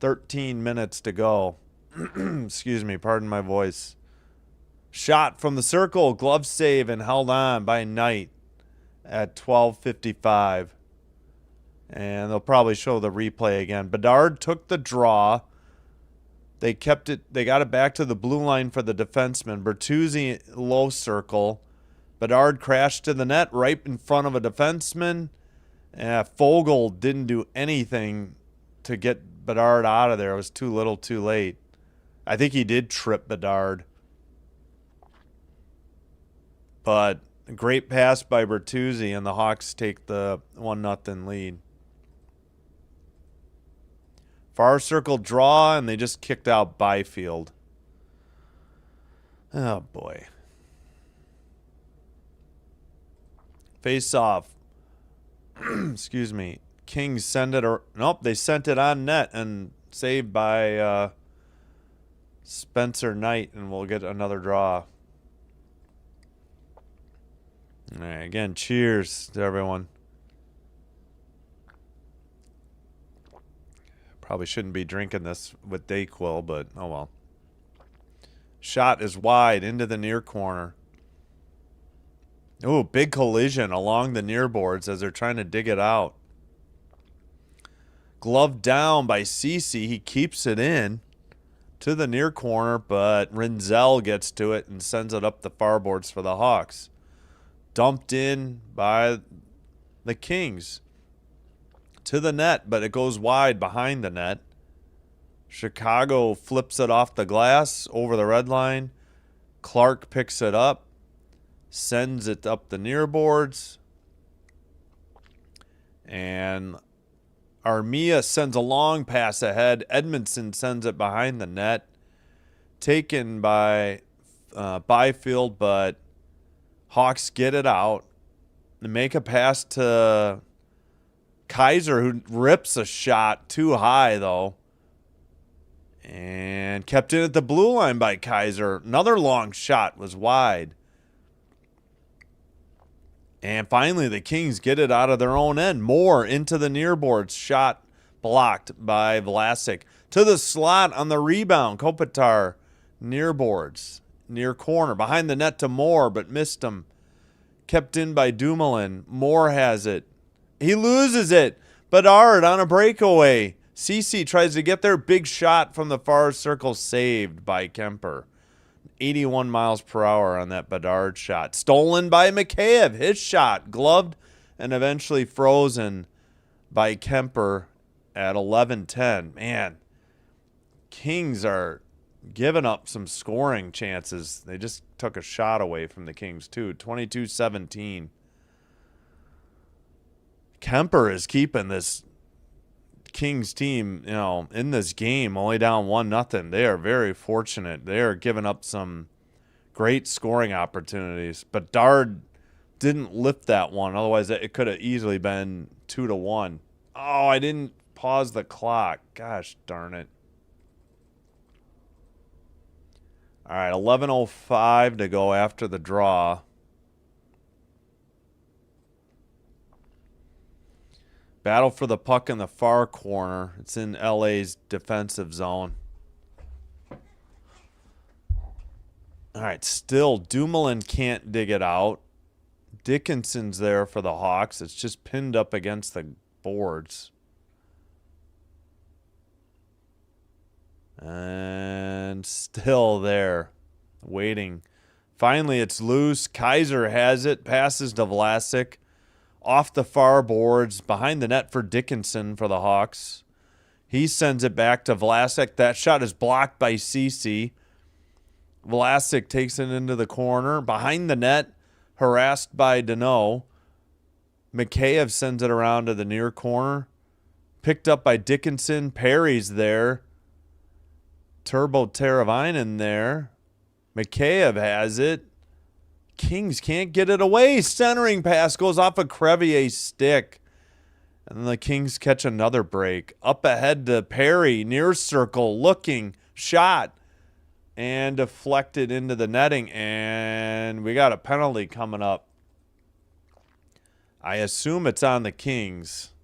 13 minutes to go. Excuse me, pardon my voice. Shot from the circle, glove save, and held on by Knight at 12:55. And they'll probably show the replay again. Bedard took the draw. They kept it. They got it back to the blue line for the defenseman. Bertuzzi low circle. Bedard crashed to the net right in front of a defenseman. Fogle didn't do anything to get Bedard out of there. It was too little, too late. I think he did trip Bedard. But a great pass by Bertuzzi, and the Hawks take the 1-0 lead. Far circle draw, and they just kicked out Byfield. Oh, boy. Face off. Excuse me. Kings send it. Nope, they sent it on net and saved by Spencer Knight, and we'll get another draw. All right, again, cheers to everyone. Probably shouldn't be drinking this with Dayquil, but oh well. Shot is wide into the near corner. Oh, big collision along the near boards as they're trying to dig it out. Glove down by Ceci. He keeps it in to the near corner, but Rinzel gets to it and sends it up the far boards for the Hawks. Dumped in by the Kings to the net, but it goes wide behind the net. Chicago flips it off the glass over the red line. Clark picks it up, sends it up the near boards, and Armia sends a long pass ahead. Edmondson sends it behind the net. Taken by Byfield, but Hawks get it out. They make a pass to Kaiser, who rips a shot too high, though. And kept in at the blue line by Kaiser. Another long shot was wide. And finally, the Kings get it out of their own end. Moore into the near boards. Shot blocked by Vlasic. To the slot on the rebound. Kopitar near boards. Near corner. Behind the net to Moore, but missed him. Kept in by Dumoulin. Moore has it. He loses it. Bedard on a breakaway. Ceci tries to get their big shot from the far circle, saved by Kemper. 81 miles per hour on that Bedard shot. Stolen by Mikheyev. His shot gloved and eventually frozen by Kemper at 11-10. Man, Kings are giving up some scoring chances. They just took a shot away from the Kings too. 22-17. Kemper is keeping this Kings team, in this game, only down 1-0. They are very fortunate. They are giving up some great scoring opportunities. But Bedard didn't lift that one. Otherwise, it could have easily been 2-1. Oh, I didn't pause the clock. Gosh darn it. All right, 11:05 to go after the draw. Battle for the puck in the far corner. It's in LA's defensive zone. All right, still Dumoulin can't dig it out. Dickinson's there for the Hawks. It's just pinned up against the boards. And still there, waiting. Finally, it's loose. Kaiser has it. Passes to Vlasic. Off the far boards, behind the net for Dickinson for the Hawks. He sends it back to Vlasic. That shot is blocked by Ceci. Vlasic takes it into the corner. Behind the net, harassed by Deneau. Mikheyev sends it around to the near corner. Picked up by Dickinson. Perry's there. Turbo Teravainen there. Mikheyev has it. Kings can't get it away. Centering pass goes off of Crevier's stick. And then the Kings catch another break. Up ahead to Perry. Near circle. Looking. Shot. And deflected into the netting. And we got a penalty coming up. I assume it's on the Kings.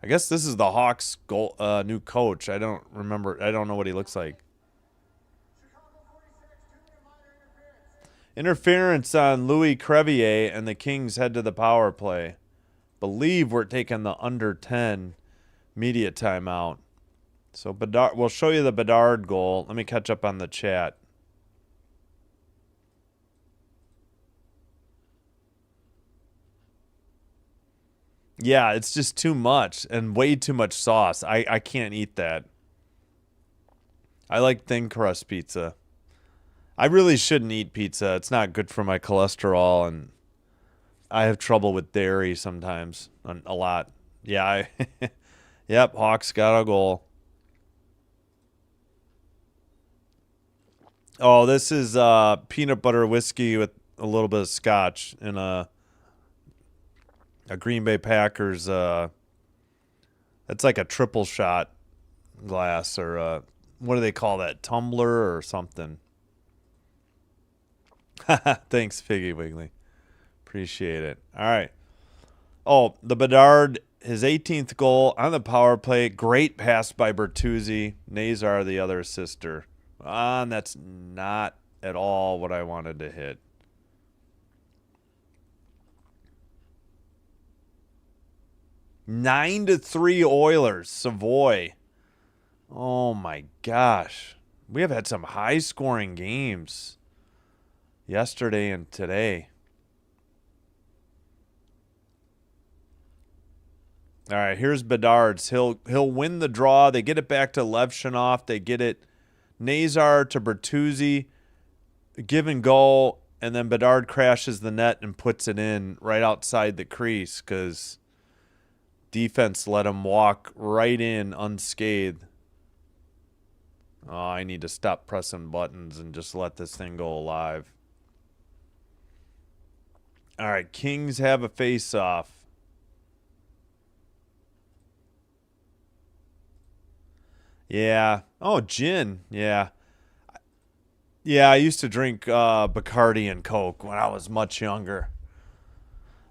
I guess this is the Hawks' new coach. I don't remember. I don't know what he looks like. Interference on Louis Crevier, and the Kings head to the power play. Believe we're taking the under 10 media timeout. So Bedard, we'll show you the Bedard goal. Let me catch up on the chat. Yeah, it's just too much and way too much sauce. I can't eat that. I like thin crust pizza. I really shouldn't eat pizza. It's not good for my cholesterol, and I have trouble with dairy sometimes, a lot. Yeah, yep, Hawks got a goal. Oh, this is peanut butter whiskey with a little bit of scotch in a Green Bay Packers. It's like a triple shot glass, or what do they call that? Tumbler or something. Thanks, Piggy Wiggly. Appreciate it. All right. Oh, the Bedard, his 18th goal on the power play. Great pass by Bertuzzi. Nazar, the other sister. And that's not at all what I wanted to hit. 9-3 Oilers. Savoy. Oh, my gosh. We have had some high-scoring games yesterday and today. All right, here's Bedard's. He'll win the draw. They get it back to Levshunov. They get it Nazar to Bertuzzi. Give and go, and then Bedard crashes the net and puts it in right outside the crease because defense let him walk right in unscathed. Oh, I need to stop pressing buttons and just let this thing go alive. All right, Kings have a face-off. Yeah. Oh, gin. Yeah. Yeah, I used to drink Bacardi and Coke when I was much younger.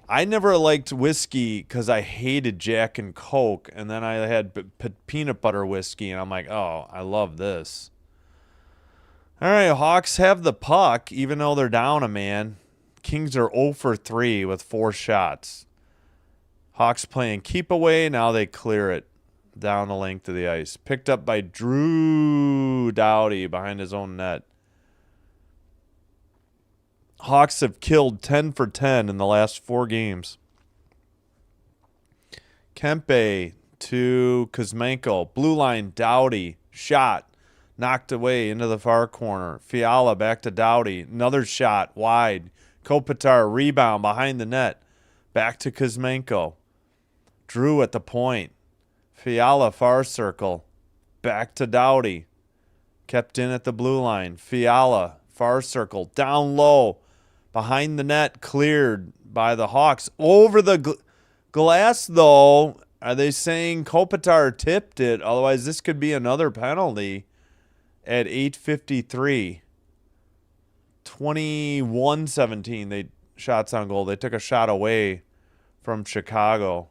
I never liked whiskey because I hated Jack and Coke, and then I had peanut butter whiskey, and I'm like, oh, I love this. All right, Hawks have the puck, even though they're down a man. Kings are 0 for 3 with 4 shots. Hawks playing keep away. Now they clear it down the length of the ice. Picked up by Drew Doughty behind his own net. Hawks have killed 10 for 10 in the last 4 games. Kempe to Kuzmenko. Blue line, Doughty. Shot. Knocked away into the far corner. Fiala back to Doughty. Another shot wide. Kopitar rebound behind the net. Back to Kuzmenko. Drew at the point. Fiala far circle. Back to Doughty. Kept in at the blue line. Fiala far circle. Down low. Behind the net. Cleared by the Hawks. Over the glass, though. Are they saying Kopitar tipped it? Otherwise, this could be another penalty at 8:53. 21-17. They shots on goal. They took a shot away from Chicago.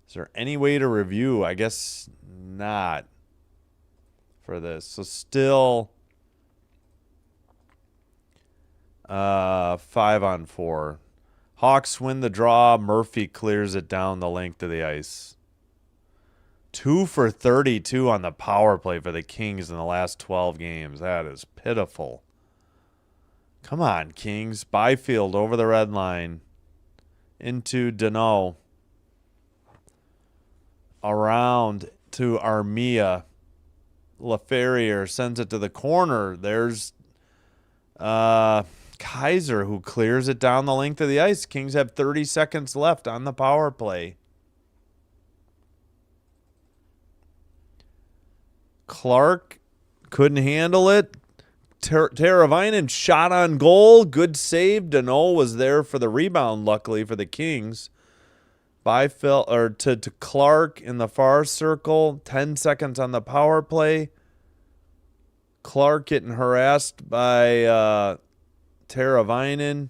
Is there any way to review? I guess not for this. So still 5-on-4. Hawks win the draw. Murphy clears it down the length of the ice. 2 for 32 on the power play for the Kings in the last 12 games. That is pitiful. Come on, Kings. Byfield over the red line. Into Deneau. Around to Armia. LaFerriere sends it to the corner. There's Kaiser, who clears it down the length of the ice. Kings have 30 seconds left on the power play. Clark couldn't handle it. Teravainen shot on goal. Good save. Deneau was there for the rebound, luckily, for the Kings. Byfield, or to Clark in the far circle. 10 seconds on the power play. Clark getting harassed by Teravainen.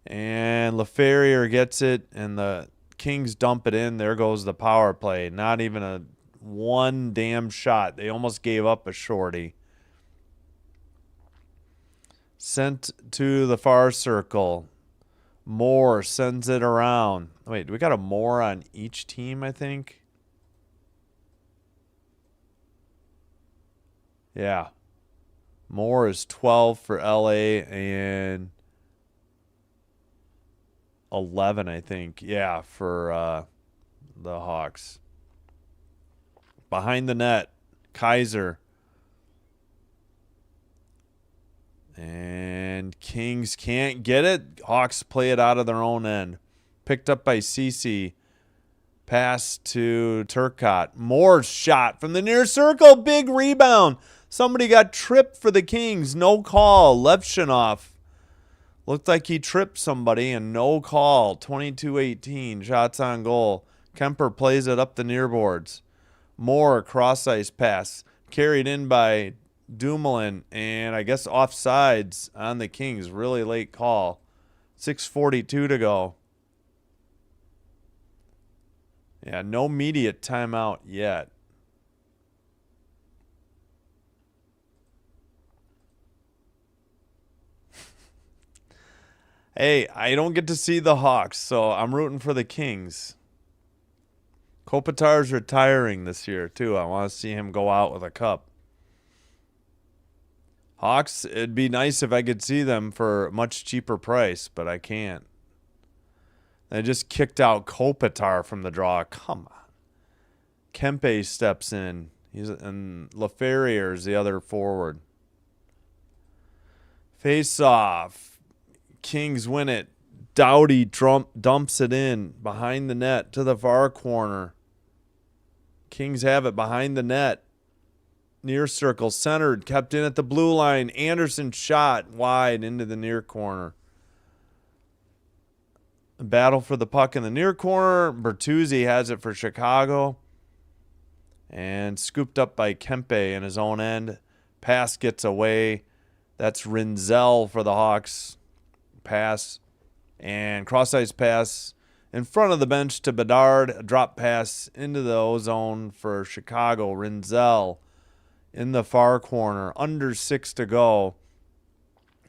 And LaFerriere gets it, and the Kings dump it in. There goes the power play. Not even a one damn shot. They almost gave up a shorty. Sent to the far circle. Moore sends it around. Wait, we got a Moore on each team, I think? Yeah. Moore is 12 for LA and 11, I think. Yeah, for the Hawks. Behind the net, Kaiser. And Kings can't get it. Hawks play it out of their own end. Picked up by Cece. Pass to Turcotte. Moore's shot from the near circle. Big rebound. Somebody got tripped for the Kings. No call. Levshunov looked like he tripped somebody and no call. 22-18. Shots on goal. Kemper plays it up the near boards. Moore cross ice pass. Carried in by Dumoulin, and I guess offsides on the Kings. Really late call. 6:42 to go. Yeah, no immediate timeout yet. Hey, I don't get to see the Hawks, so I'm rooting for the Kings. Kopitar's retiring this year, too. I want to see him go out with a cup. Hawks, it'd be nice if I could see them for a much cheaper price, but I can't. They just kicked out Kopitar from the draw. Come on. Kempe steps in. And LaFerriere is the other forward. Face off. Kings win it. Doughty dumps it in behind the net to the far corner. Kings have it behind the net. Near circle, centered, kept in at the blue line. Anderson shot wide into the near corner. A battle for the puck in the near corner. Bertuzzi has it for Chicago. And scooped up by Kempe in his own end. Pass gets away. That's Rinzel for the Hawks. Pass. And cross-ice pass in front of the bench to Bedard. A drop pass into the O-zone for Chicago. Rinzel in the far corner. Under 6 to go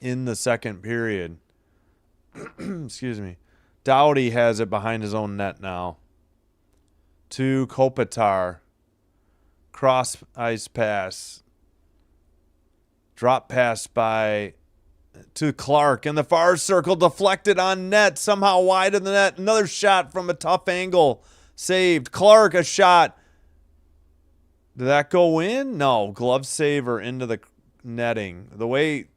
in the second period. Excuse me. Doughty has it behind his own net now. To Kopitar. Cross-ice pass. Drop pass to Clark in the far circle, deflected on net, somehow wide of the net. Another shot from a tough angle, saved. Clark, a shot. Did that go in? No, glove saver into the netting. The way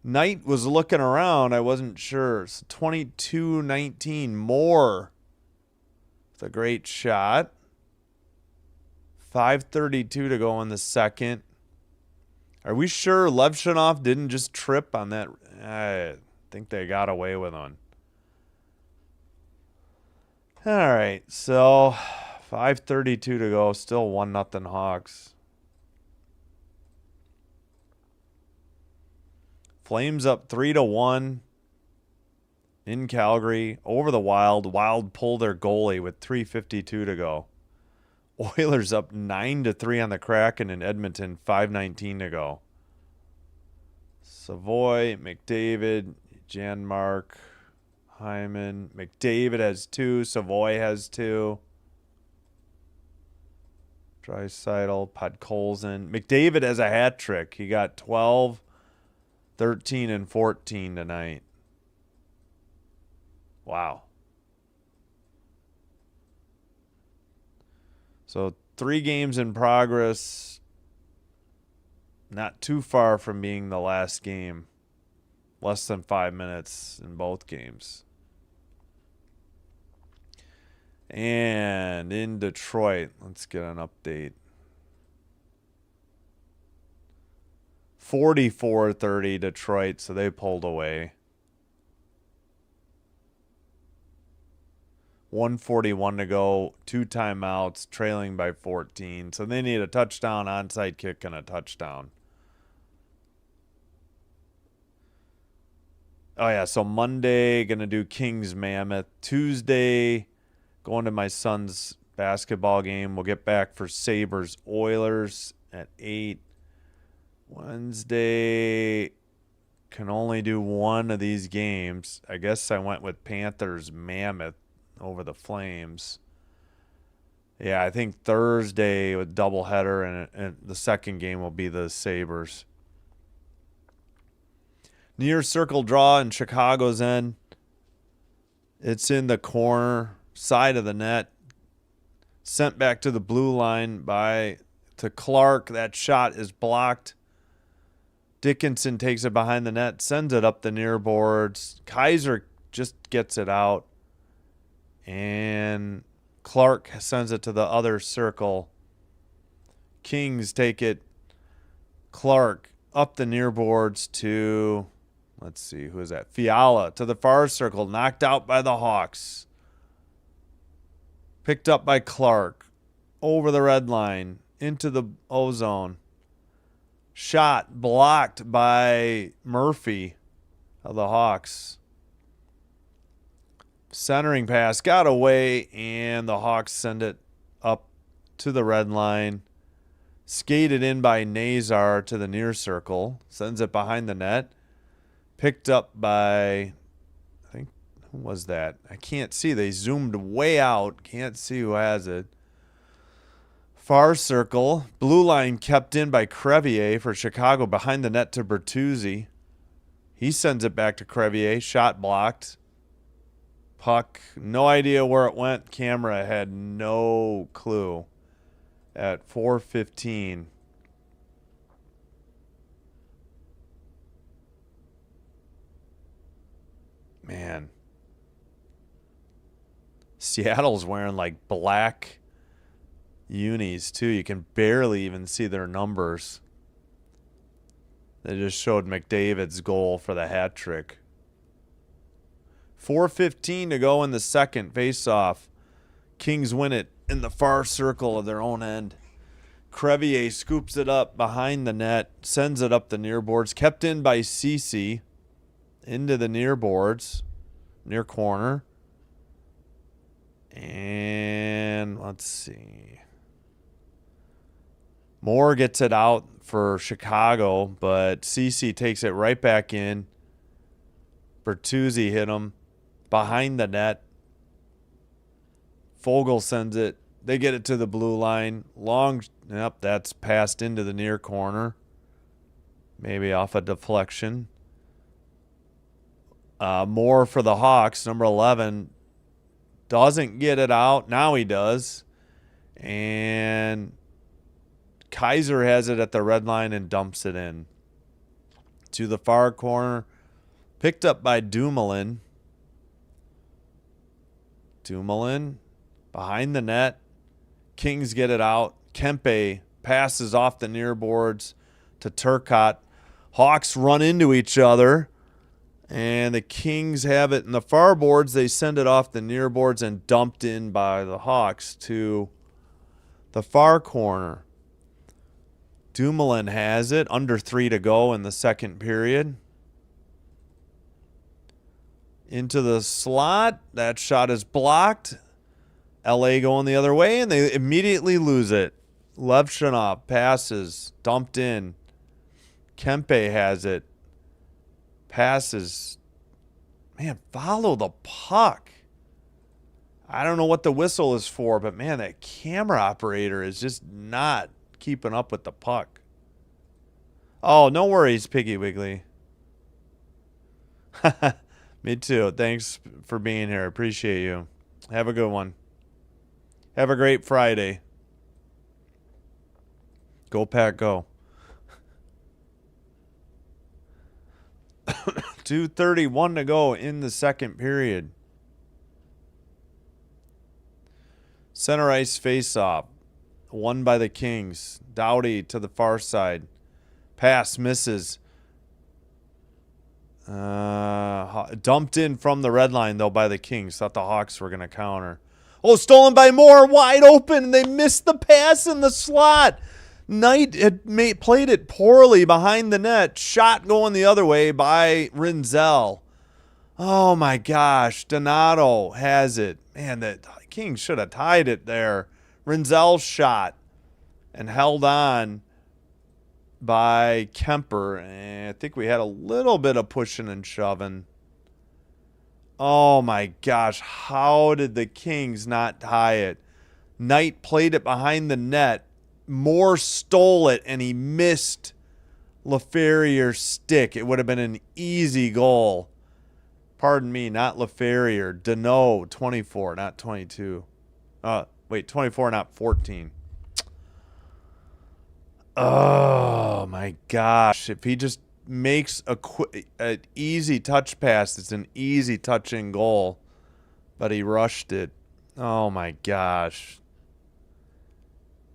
Knight was looking around, I wasn't sure. So 22-19 more. It's a great shot. 5:32 to go in the second. Are we sure Levshinov didn't just trip on that? I think they got away with one. All right, so 5:32 to go. Still 1-0 Hawks. Flames up 3-1 in Calgary over the Wild. Wild pull their goalie with 3:52 to go. Oilers up 9-3 on the Kraken in Edmonton, 5:19 to go. Savoy, McDavid, Janmark, Hyman. McDavid has 2. Savoy has 2. Draisaitl, Podkolzin. McDavid has a hat trick. He got 12, 13, and 14 tonight. Wow. So 3 games in progress. Not too far from being the last game. Less than 5 minutes in both games. And in Detroit, let's get an update. 44-30 Detroit, so they pulled away. 1:41 to go, 2 timeouts, trailing by 14. So they need a touchdown, onside kick, and a touchdown. Oh, yeah, so Monday, going to do Kings Mammoth. Tuesday, going to my son's basketball game. We'll get back for Sabres Oilers at 8. Wednesday, can only do one of these games. I guess I went with Panthers Mammoth over the Flames. Yeah, I think Thursday with doubleheader, and the second game will be the Sabres. Near circle draw in Chicago's end. It's in the corner side of the net. Sent back to the blue line to Clark. That shot is blocked. Dickinson takes it behind the net, sends it up the near boards. Kaiser just gets it out. And Clark sends it to the other circle. Kings take it. Clark up the near boards to, let's see, who is that? Fiala to the far circle, knocked out by the Hawks. Picked up by Clark. Over the red line, into the O-zone. Shot blocked by Murphy of the Hawks. Centering pass got away, and the Hawks send it up to the red line. Skated in by Nazar to the near circle. Sends it behind the net. Picked up by, I think, who was that? I can't see. They zoomed way out. Can't see who has it. Far circle. Blue line kept in by Crevier for Chicago. Behind the net to Bertuzzi. He sends it back to Crevier. Shot blocked. Puck, no idea where it went. Camera had no clue at 4:15. Man. Seattle's wearing like black unis too. You can barely even see their numbers. They just showed McDavid's goal for the hat trick. 4:15 to go in the second face-off. Kings win it in the far circle of their own end. Crevier scoops it up behind the net, sends it up the near boards, kept in by Cece into the near boards, near corner. And let's see. Moore gets it out for Chicago, but Cece takes it right back in. Bertuzzi hit him behind the net. Fogle sends it. They get it to the blue line. Long, yep, that's passed into the near corner. Maybe off a deflection. Moore for the Hawks, number 11. Doesn't get it out. Now he does. And Kaiser has it at the red line and dumps it in. To the far corner. Picked up by Dumoulin. Dumoulin behind the net. Kings get it out. Kempe passes off the near boards to Turcotte. Hawks run into each other. And the Kings have it in the far boards. They send it off the near boards and dumped in by the Hawks to the far corner. Dumoulin has it. Under 3 to go in the second period. Into the slot. That shot is blocked. LA going the other way, and they immediately lose it. Levchinov passes. Dumped in. Kempe has it. Passes. Man, follow the puck. I don't know what the whistle is for, but man, that camera operator is just not keeping up with the puck. Oh, no worries, Piggy Wiggly. Me too. Thanks for being here. Appreciate you. Have a good one. Have a great Friday. Go Pack, go. 2:31 to go in the second period. Center ice face-off. Won by the Kings. Doughty to the far side. Pass misses. Dumped in from the red line, though, by the Kings. Thought the Hawks were going to counter. Oh, stolen by Moore. Wide open. They missed the pass in the slot. Knight had played it poorly behind the net. Shot going the other way by Rinzel. Oh, my gosh. Donato has it. Man, the Kings should have tied it there. Rinzel shot and held on by Kemper. And I think we had a little bit of pushing and shoving. Oh, my gosh. How did the Kings not tie it? Knight played it behind the net. Moore stole it, and he missed LaFerrier's stick. It would have been an easy goal. Pardon me, not LaFerrier. Deneau, 24, not 22. Wait, 24, not 14. Oh, my gosh. If he just makes an easy touch pass, it's an easy touching goal. But he rushed it. Oh, my gosh.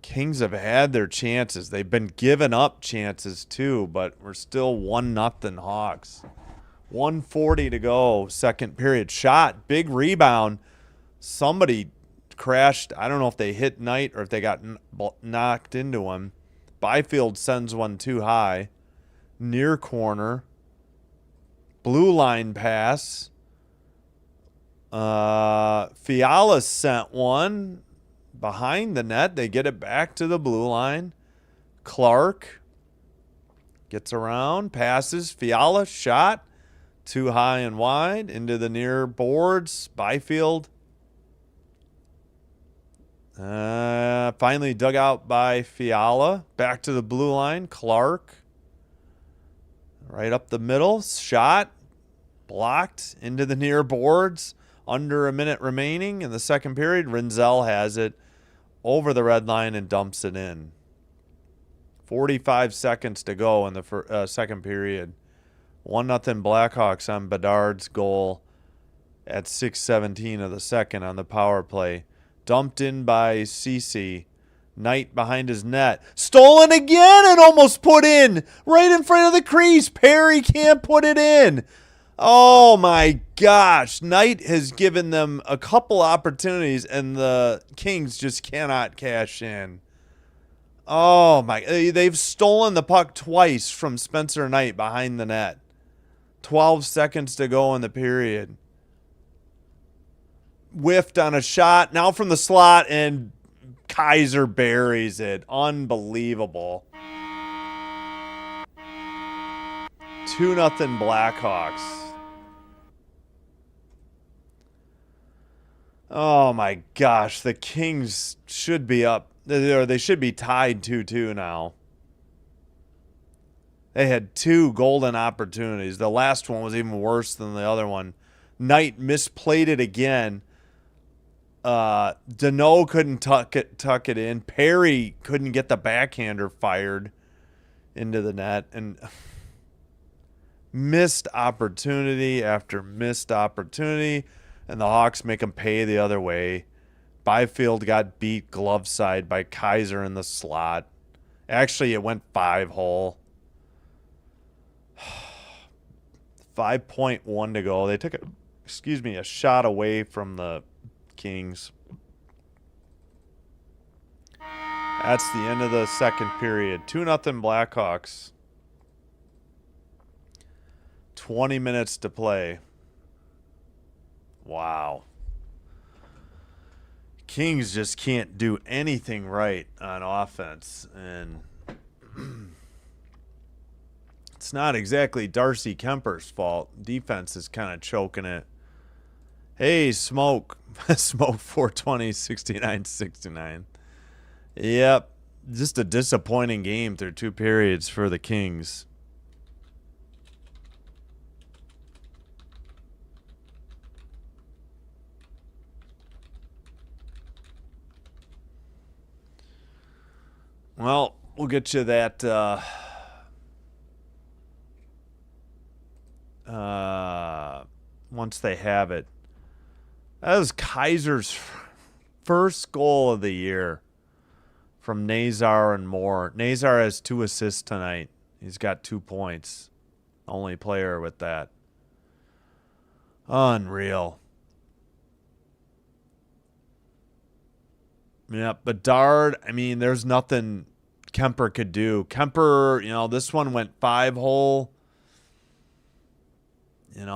Kings have had their chances. They've been giving up chances too, but we're still 1-0 Hawks. 1:40 to go, second period. Shot, big rebound. Somebody crashed. I don't know if they hit Knight or if they got knocked into him. Byfield sends one too high. Near corner. Blue line pass. Fiala sent one. Behind the net, they get it back to the blue line. Clark gets around, passes. Fiala shot too high and wide into the near boards. Byfield finally dug out by Fiala. Back to the blue line. Clark right up the middle. Shot blocked into the near boards. Under a minute remaining in the second period. Rinzel has it over the red line and dumps it in. 45 seconds to go in the second period. 1-0 Blackhawks on Bedard's goal at 6:17 of the second on the power play. Dumped in by Cece. Knight behind his net. Stolen again and almost put in. Right in front of the crease. Perry can't put it in. Oh my gosh. Knight has given them a couple opportunities and the Kings just cannot cash in. Oh my, they've stolen the puck twice from Spencer Knight behind the net. 12 seconds to go in the period. Whiffed on a shot, now from the slot, and Kaiser buries it. Unbelievable. 2-0 Blackhawks. Oh my gosh, the Kings should be up. They should be tied 2-2 now. They had 2 golden opportunities. The last one was even worse than the other one. Knight misplayed it again. Deneau couldn't tuck it in. Perry couldn't get the backhander fired into the net. And missed opportunity after missed opportunity. And the Hawks make them pay the other way. Byfield got beat glove side by Kaiser in the slot. Actually, it went 5-hole. 5.1 to go. They took a shot away from the Kings. That's the end of the second period. 2-0 Blackhawks. 20 minutes to play. Wow. Kings just can't do anything right on offense. And it's not exactly Darcy Kemper's fault. Defense is kind of choking it. Hey, Smoke. Smoke 420, 69-69. Yep. Just a disappointing game through 2 periods for the Kings. Well, we'll get you that once they have it. That was Kaiser's first goal of the year from Nazar and Moore. Nazar has 2 assists tonight. He's got 2 points. Only player with that. Unreal. Yeah, Bedard, I mean, there's nothing Kemper could do. Kemper, this one went 5-hole.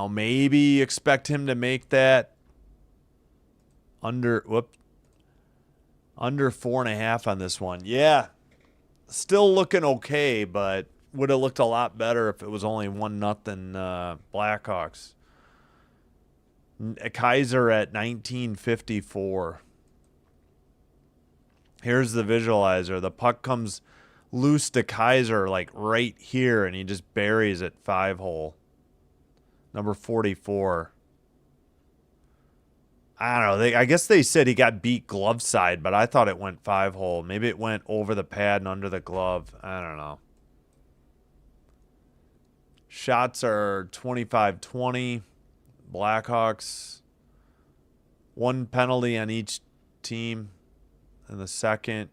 Maybe expect him to make that under 4.5 on this one. Yeah, still looking okay, but would have looked a lot better if it was only 1-0 Blackhawks. Kaiser at 1954. Here's the visualizer. The puck comes loose to Kaiser like right here, and he just buries it 5-hole. Number 44. I don't know. I guess they said he got beat glove side, but I thought it went 5-hole. Maybe it went over the pad and under the glove. I don't know. Shots are 25-20. Blackhawks. 1 penalty on each team in the second.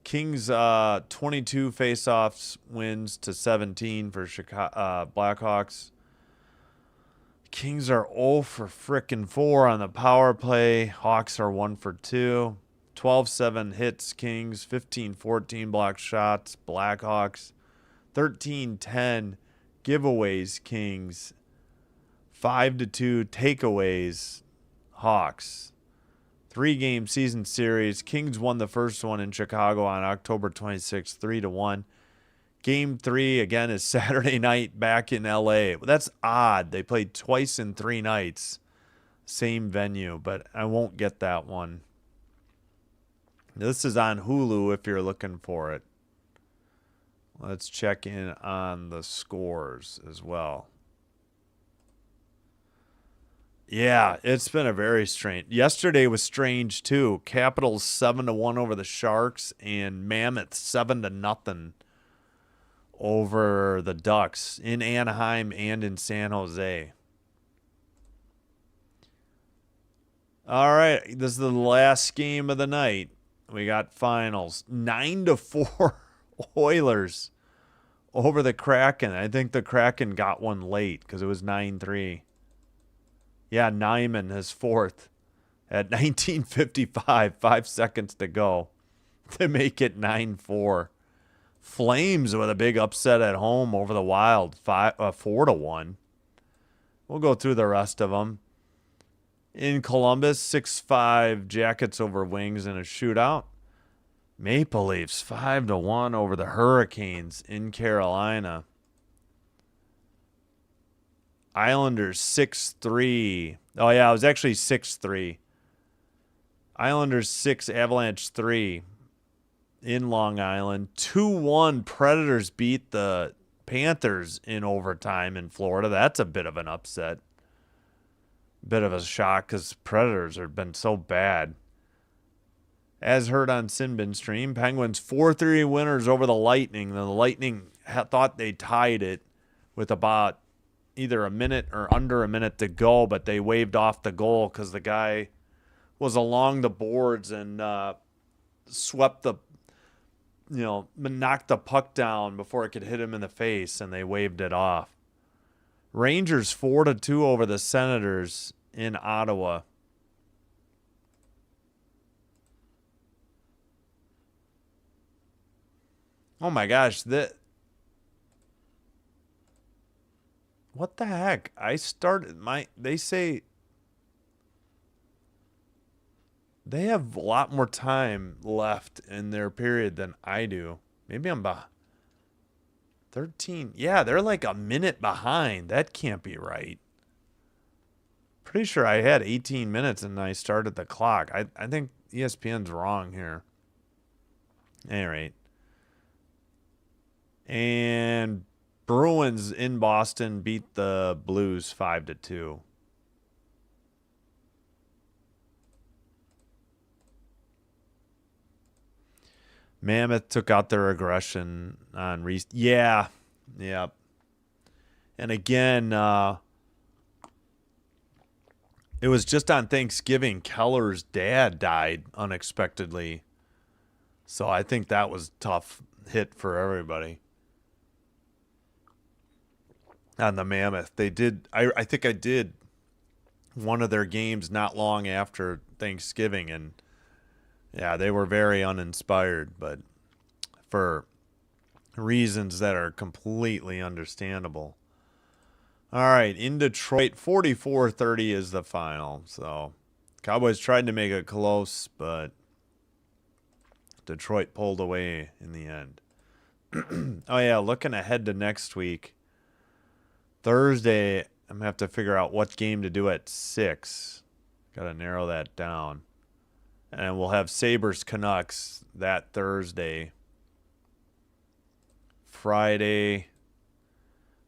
Kings 22 faceoffs wins to 17 for Chicago Blackhawks. Kings are 0 for frickin' 4 on the power play. Hawks are 1 for 2. 12-7 hits Kings. 15-14 block shots Blackhawks. 13-10 giveaways Kings. 5-2 takeaways Hawks. 3-game season series. Kings won the first one in Chicago on October 26th, 3-1. Game 3, again, is Saturday night back in L.A. That's odd. They played twice in 3 nights. Same venue, but I won't get that one. This is on Hulu if you're looking for it. Let's check in on the scores as well. Yeah, it's been a very strange. Yesterday was strange too. Capitals 7-1 over the Sharks, and Mammoth 7-0 over the Ducks in Anaheim and in San Jose. All right, this is the last game of the night. We got finals. 9-4 Oilers over the Kraken. I think the Kraken got one late because it was 9-3. Yeah, Nyman, his fourth at 19:55, 5 seconds to go to make it 9-4. Flames with a big upset at home over the Wild, 4-1. We'll go through the rest of them. In Columbus, 6-5 Jackets over Wings in a shootout. Maple Leafs 5-1 over the Hurricanes in Carolina. Islanders 6-3. Oh yeah, it was actually 6-3. Islanders 6, Avalanche 3 in Long Island. 2-1 Predators beat the Panthers in overtime in Florida. That's a bit of an upset. Bit of a shock because Predators have been so bad. As heard on Sinbin Stream, Penguins 4-3 winners over the Lightning. The Lightning thought they tied it with about either a minute or under a minute to go, but they waved off the goal because the guy was along the boards and swept the, knocked the puck down before it could hit him in the face, and they waved it off. Rangers 4-2 over the Senators in Ottawa. Oh my gosh, what the heck? They say they have a lot more time left in their period than I do. Maybe I'm 13. Yeah, they're like a minute behind. That can't be right. Pretty sure I had 18 minutes and I started the clock. I think ESPN's wrong here. At any rate. And Bruins in Boston beat the Blues 5-2. Mammoth took out their aggression on Reese. Yeah. Yep. And again, it was just on Thanksgiving. Keller's dad died unexpectedly. So I think that was a tough hit for everybody. On the Mammoth. They did, I think I did one of their games not long after Thanksgiving, and yeah, they were very uninspired, but for reasons that are completely understandable. All right, in Detroit, 44-30 is the final. So Cowboys tried to make it close, but Detroit pulled away in the end. Oh yeah, looking ahead to next week. Thursday, I'm going to have to figure out what game to do at 6. Got to narrow that down. And we'll have Sabres Canucks that Thursday. Friday.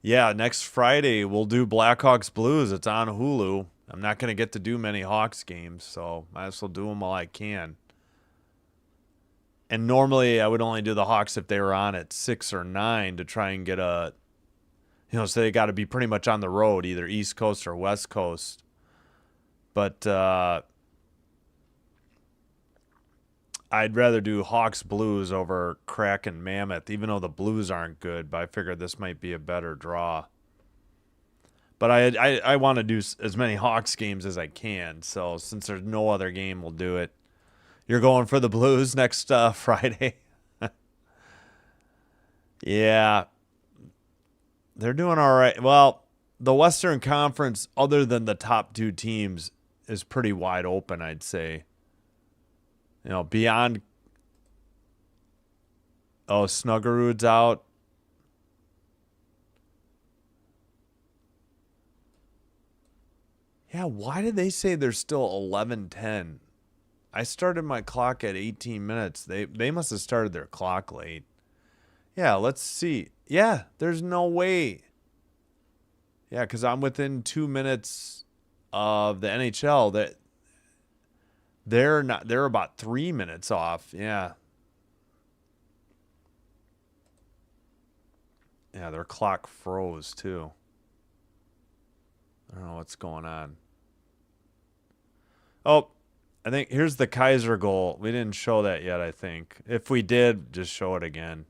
Yeah, next Friday we'll do Blackhawks Blues. It's on Hulu. I'm not going to get to do many Hawks games, so might as well do them while I can. And normally I would only do the Hawks if they were on at 6 or 9 to try and get a... so they got to be pretty much on the road, either East Coast or West Coast. But I'd rather do Hawks Blues over Kraken Mammoth, even though the Blues aren't good. But I figured this might be a better draw. But I want to do as many Hawks games as I can. So since there's no other game, we'll do it. You're going for the Blues next Friday? Yeah. They're doing all right. Well, the Western Conference, other than the top 2 teams, is pretty wide open, I'd say. Beyond... Oh, Snuggerud's out. Yeah, why did they say there's still 11:10? I started my clock at 18 minutes. They must have started their clock late. Yeah, let's see. Yeah, there's no way. Yeah, because I'm within 2 minutes of the NHL. That they're not. They're about 3 minutes off. Yeah. Yeah, their clock froze too. I don't know what's going on. Oh, I think here's the Kaiser goal. We didn't show that yet, I think. If we did, just show it again.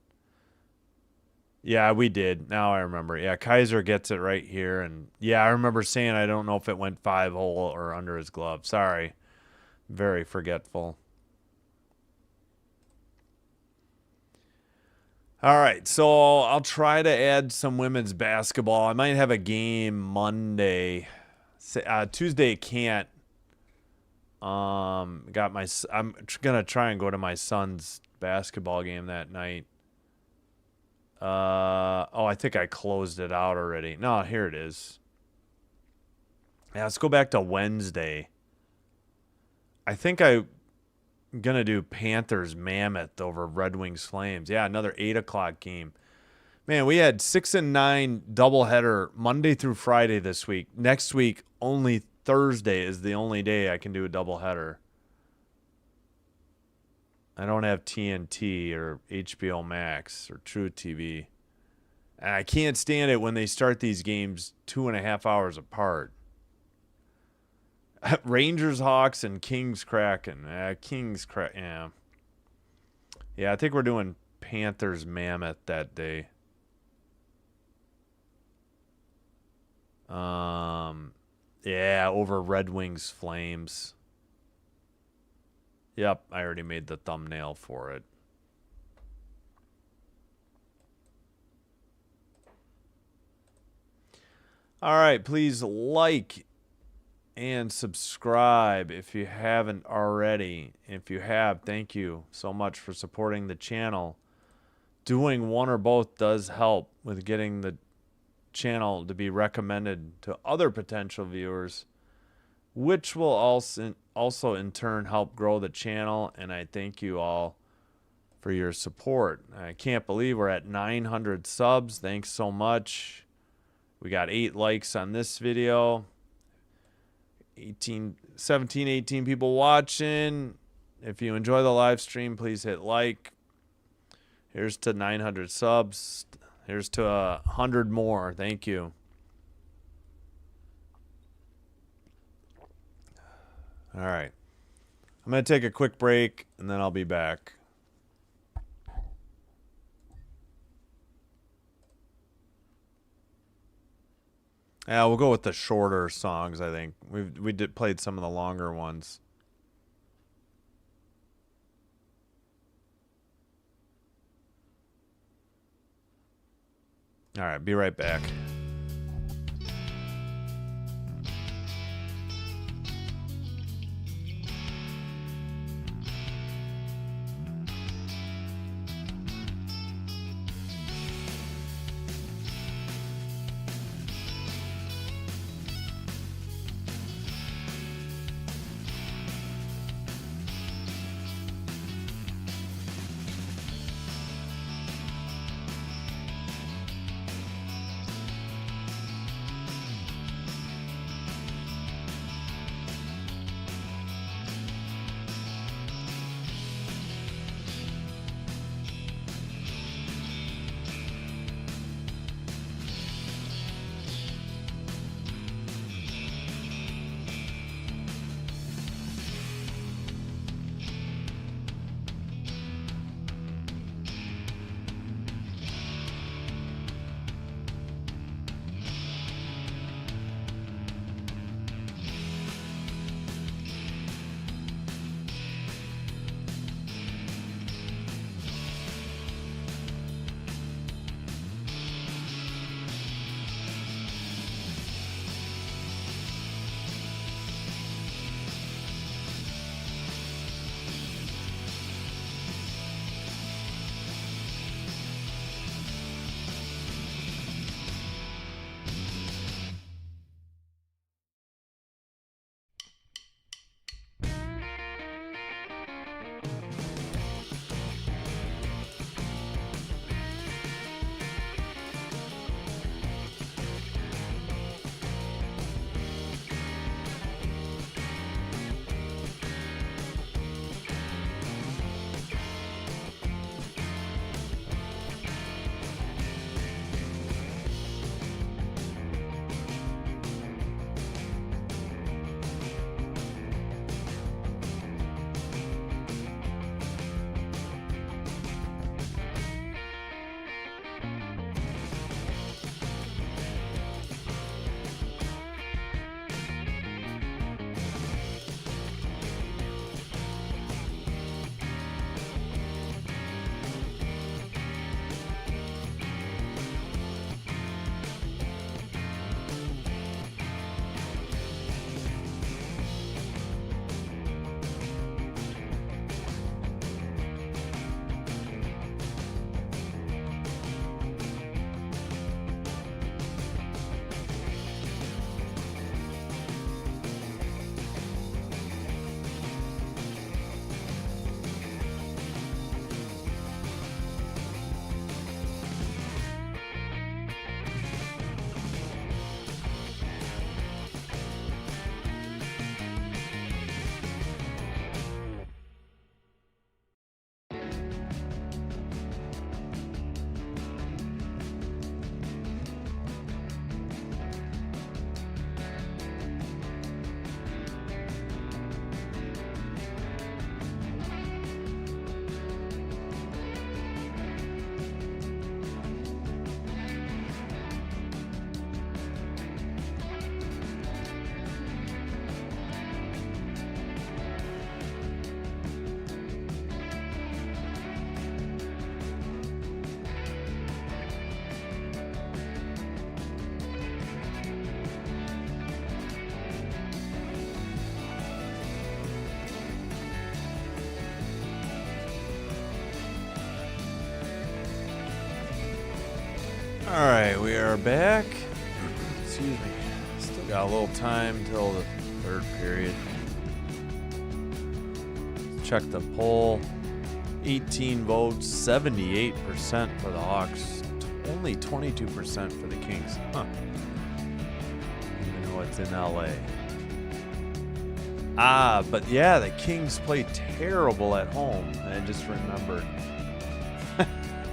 Yeah, we did. Now I remember. Yeah, Kaiser gets it right here. And yeah, I remember saying I don't know if it went 5-hole or under his glove. Sorry. Very forgetful. All right, so I'll try to add some women's basketball. I might have a game Monday. Tuesday I can't. I'm gonna try and go to my son's basketball game that night. Oh, I think I closed it out already. No, here it is. Yeah, let's go back to Wednesday. I think I'm gonna do Panthers Mammoth over Red Wings Flames. Yeah, another 8 o'clock game. Man, we had 6 and 9 doubleheader Monday through Friday this week. Next week, only Thursday is the only day I can do a doubleheader. I don't have TNT or HBO Max or True TV. And I can't stand it when they start these games 2.5 hours apart. Rangers, Hawks, and Kings Kraken. Yeah. Yeah, I think we're doing Panthers Mammoth that day. Yeah, over Red Wings Flames. Yep, I already made the thumbnail for it. All right, please like and subscribe if you haven't already. If you have, thank you so much for supporting the channel. Doing one or both does help with getting the channel to be recommended to other potential viewers, which will also in turn help grow the channel, and I thank you all for your support. I can't believe we're at 900 subs. Thanks so much. We got 8 likes on this video. 17, 18 people watching. If you enjoy the live stream, please hit like. Here's to 900 subs. Here's to 100 more. Thank you. All right. I'm going to take a quick break, and then I'll be back. Yeah, we'll go with the shorter songs, I think. We played some of the longer ones. All right, be right back. All right, we are back. Excuse me. Still got a little time till the third period. Check the poll. 18 votes, 78% for the Hawks, only 22% for the Kings. Huh. Even though it's in LA. But yeah, the Kings play terrible at home. I just remembered.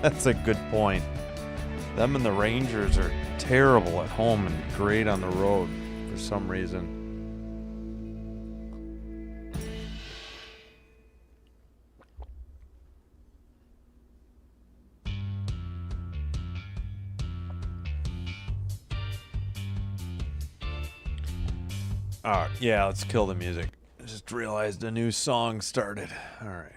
That's a good point. Them and the Rangers are terrible at home and great on the road for some reason. Alright, yeah, let's kill the music. I just realized a new song started. Alright.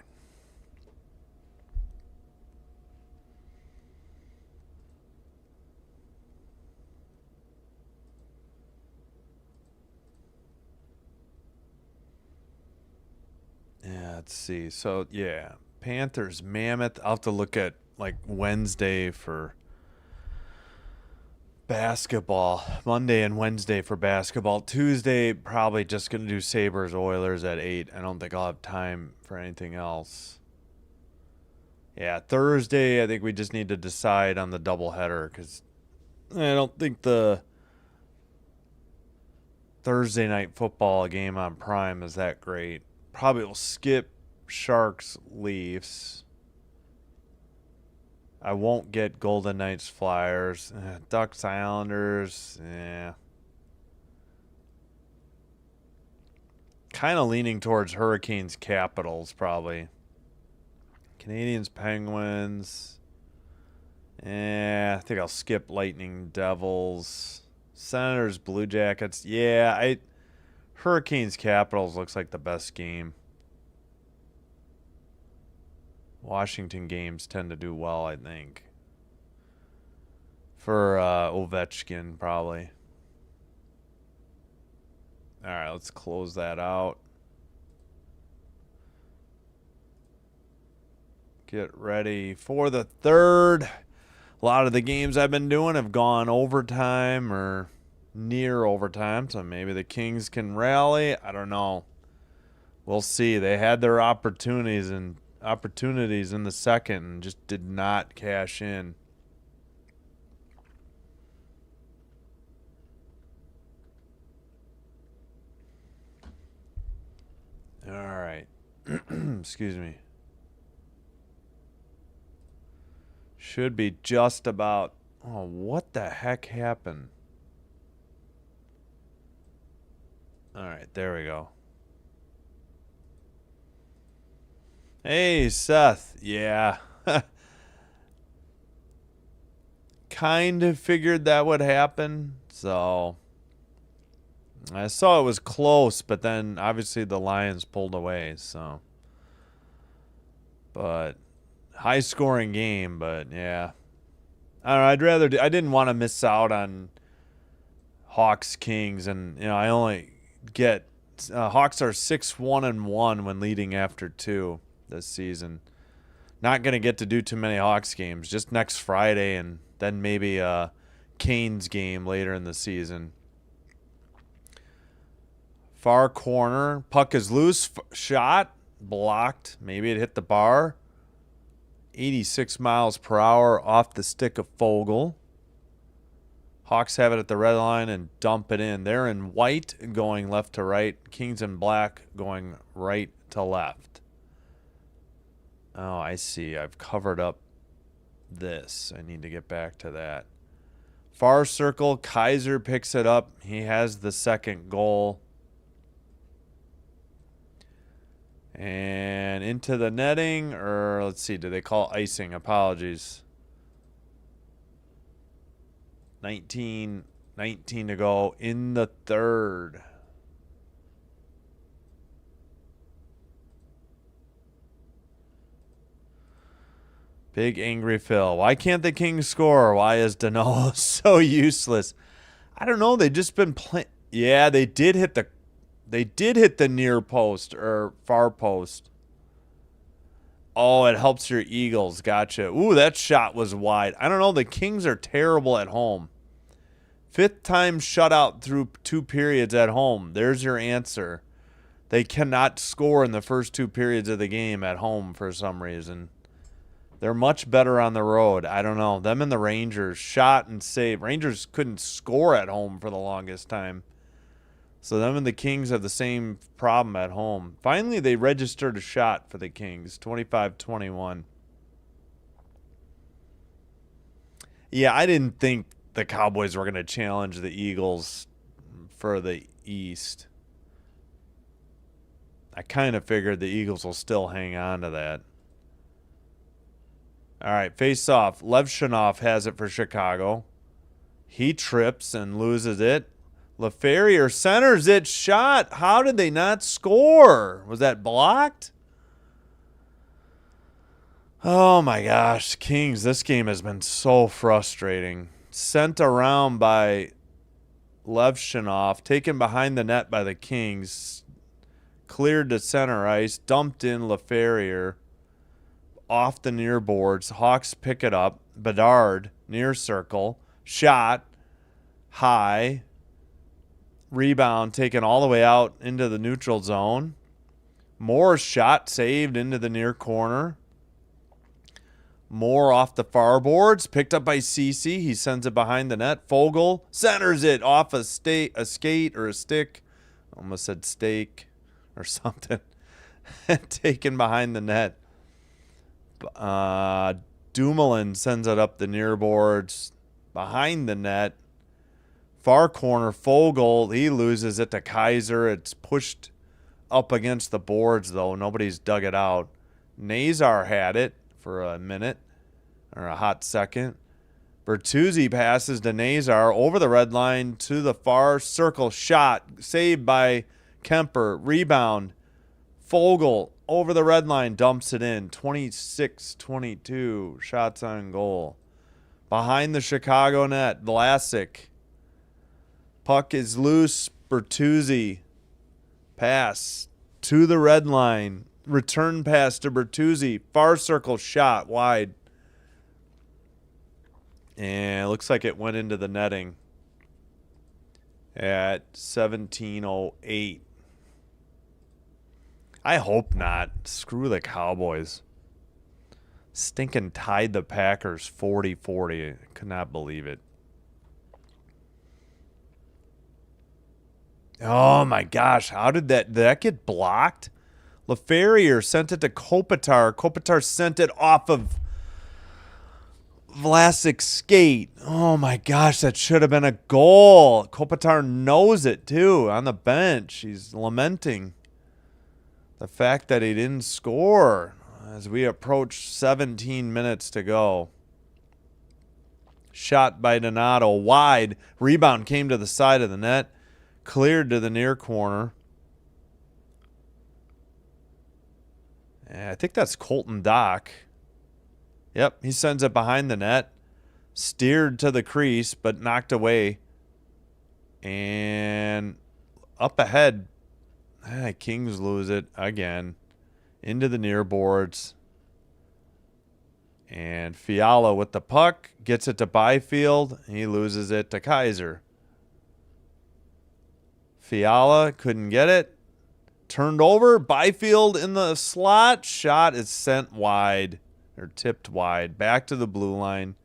Yeah, let's see. So, yeah. Panthers, Mammoth. I'll have to look at, like, Wednesday for basketball. Monday and Wednesday for basketball. Tuesday, probably just going to do Sabres, Oilers at 8. I don't think I'll have time for anything else. Yeah, Thursday, I think we just need to decide on the doubleheader because I don't think the Thursday night football game on Prime is that great. Probably will skip Sharks, Leafs. I won't get Golden Knights, Flyers. Ducks, Islanders. Yeah. Kind of leaning towards Hurricanes, Capitals, probably. Canadians, Penguins. I think I'll skip Lightning, Devils. Senators, Blue Jackets. Yeah, Hurricanes, Capitals looks like the best game. Washington games tend to do well, I think. For Ovechkin, probably. All right, let's close that out. Get ready for the third. A lot of the games I've been doing have gone overtime or near overtime, so maybe the Kings can rally. I don't know. We'll see. They had their opportunities in the second and just did not cash in. All right. Excuse me. Should be just about. Oh, what the heck happened? All right, there we go. Hey, Seth. Yeah. Kind of figured that would happen. So I saw it was close, but then obviously the Lions pulled away. So, but high scoring game, but yeah. I don't know. I didn't want to miss out on Hawks Kings, and I only get Hawks are 6-1-1 when leading after 2 this season. Not going to get to do too many Hawks games, just next Friday and then maybe a Canes game later in the season. Far corner, puck is loose, shot, blocked, maybe it hit the bar. 86 miles per hour off the stick of Fogle. Hawks have it at the red line and dump it in. They're in white going left to right. Kings in black going right to left. Oh, I see. I've covered up this. I need to get back to that. Far circle. Kaiser picks it up. He has the second goal. And into the netting, or let's see, do they call icing? Apologies. 19 to go in the third. Big angry Phil. Why can't the Kings score? Why is Danilo so useless? I don't know. They've just been playing. Yeah, they did hit the near post or far post. Oh, it helps your Eagles. Gotcha. Ooh, that shot was wide. I don't know. The Kings are terrible at home. 5th time shutout through 2 periods at home. There's your answer. They cannot score in the first 2 periods of the game at home for some reason. They're much better on the road. I don't know. Them and the Rangers shot and save. Rangers couldn't score at home for the longest time. So them and the Kings have the same problem at home. Finally, they registered a shot for the Kings, 25-21. Yeah, I didn't think the Cowboys were going to challenge the Eagles for the East. I kind of figured the Eagles will still hang on to that. All right, face off. Levshunov has it for Chicago. He trips and loses it. LaFerrier centers it. Shot. How did they not score? Was that blocked? Oh my gosh, Kings, this game has been so frustrating. Sent around by Levshunov, taken behind the net by the Kings. Cleared to center ice, dumped in LaFerrier. Off the near boards. Hawks pick it up. Bedard, near circle. Shot. High. Rebound taken all the way out into the neutral zone. More shot saved into the near corner. More off the far boards. Picked up by Cece. He sends it behind the net. Fogle centers it off a skate or a stick. Almost said steak or something. Taken behind the net. Dumoulin sends it up the near boards. Behind the net. Far corner, Fogle, he loses it to Kaiser. It's pushed up against the boards, though. Nobody's dug it out. Nazar had it for a minute, or a hot second. Bertuzzi passes to Nazar over the red line to the far circle. Shot, saved by Kemper. Rebound, Fogle over the red line, dumps it in. 26-22, shots on goal. Behind the Chicago net, Vlasic. Puck is loose. Bertuzzi. Pass to the red line. Return pass to Bertuzzi. Far circle shot wide. And it looks like it went into the netting at 17:08. I hope not. Screw the Cowboys. Stinking tied the Packers 40-40. I could not believe it. Oh my gosh, how did that get blocked? LaFerrier sent it to Kopitar. Kopitar sent it off of Vlasic's skate. Oh my gosh, that should have been a goal. Kopitar knows it too on the bench. He's lamenting the fact that he didn't score as we approach 17 minutes to go. Shot by Donato wide. Rebound came to the side of the net. Cleared to the near corner. I think that's Colton Dock. Yep, he sends it behind the net. Steered to the crease, but knocked away. And up ahead. Kings lose it again. Into the near boards. And Fiala with the puck. Gets it to Byfield. He loses it to Kaiser. Fiala couldn't get it. Turned over. Byfield in the slot. Shot is sent wide. Or tipped wide. Back to the blue line.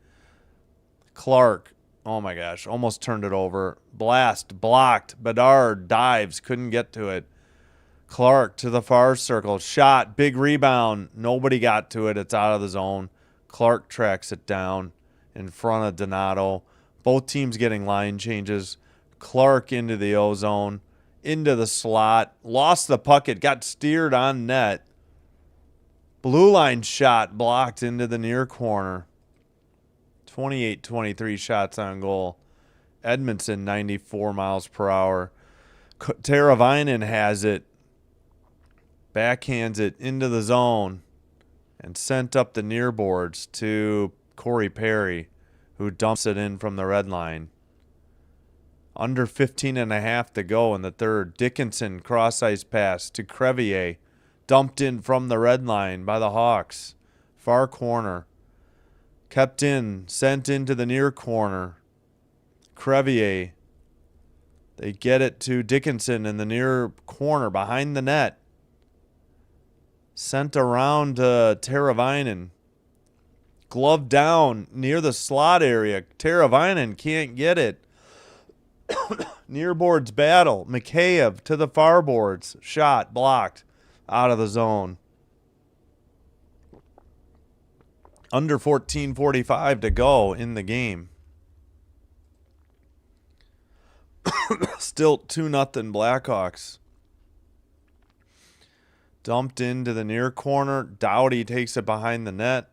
Clark. Oh my gosh. Almost turned it over. Blast. Blocked. Bedard dives. Couldn't get to it. Clark to the far circle. Shot. Big rebound. Nobody got to it. It's out of the zone. Clark tracks it down in front of Donato. Both teams getting line changes. Clark into the O-zone, into the slot, lost the puck. It got steered on net. Blue line shot blocked into the near corner. 28-23 shots on goal. Edmondson, 94 miles per hour. Teravainen has it. Backhands it into the zone and sent up the near boards to Corey Perry, who dumps it in from the red line. Under 15 and a half to go in the third. Dickinson cross-ice pass to Crevier. Dumped in from the red line by the Hawks. Far corner. Kept in. Sent into the near corner. Crevier. They get it to Dickinson in the near corner behind the net. Sent around to Teravainen. Glove down near the slot area. Teravainen can't get it. Near boards battle. Mikheyev to the far boards. Shot blocked out of the zone. Under 14:45 to go in the game. Still 2-0 Blackhawks. Dumped into the near corner. Doughty takes it behind the net.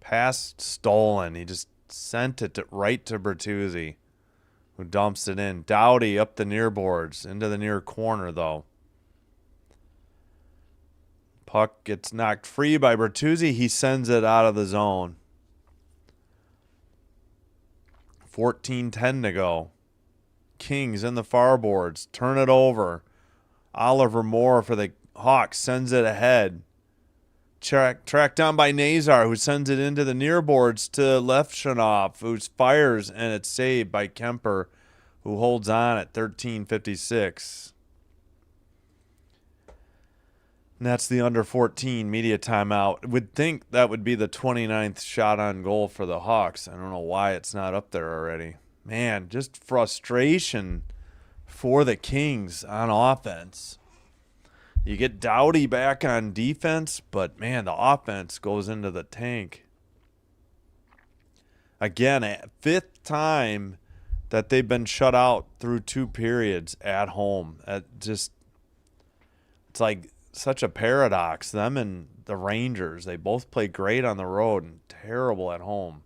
Pass stolen. He just sent it right to Bertuzzi, who dumps it in. Doughty up the near boards. Into the near corner, though. Puck gets knocked free by Bertuzzi. He sends it out of the zone. 14:10 to go. Kings in the far boards. Turn it over. Oliver Moore for the Hawks sends it ahead. Tracked down by Nazar, who sends it into the near boards to Levshunov, who fires, and it's saved by Kemper, who holds on at 13:56. And that's the under 14 media timeout. Would think that would be the 29th shot on goal for the Hawks. I don't know why it's not up there already. Man, just frustration for the Kings on offense. You get Doughty back on defense, but man, the offense goes into the tank. Again, a fifth time that they've been shut out through 2 periods at home. It's like such a paradox. Them and the Rangers, they both play great on the road and terrible at home.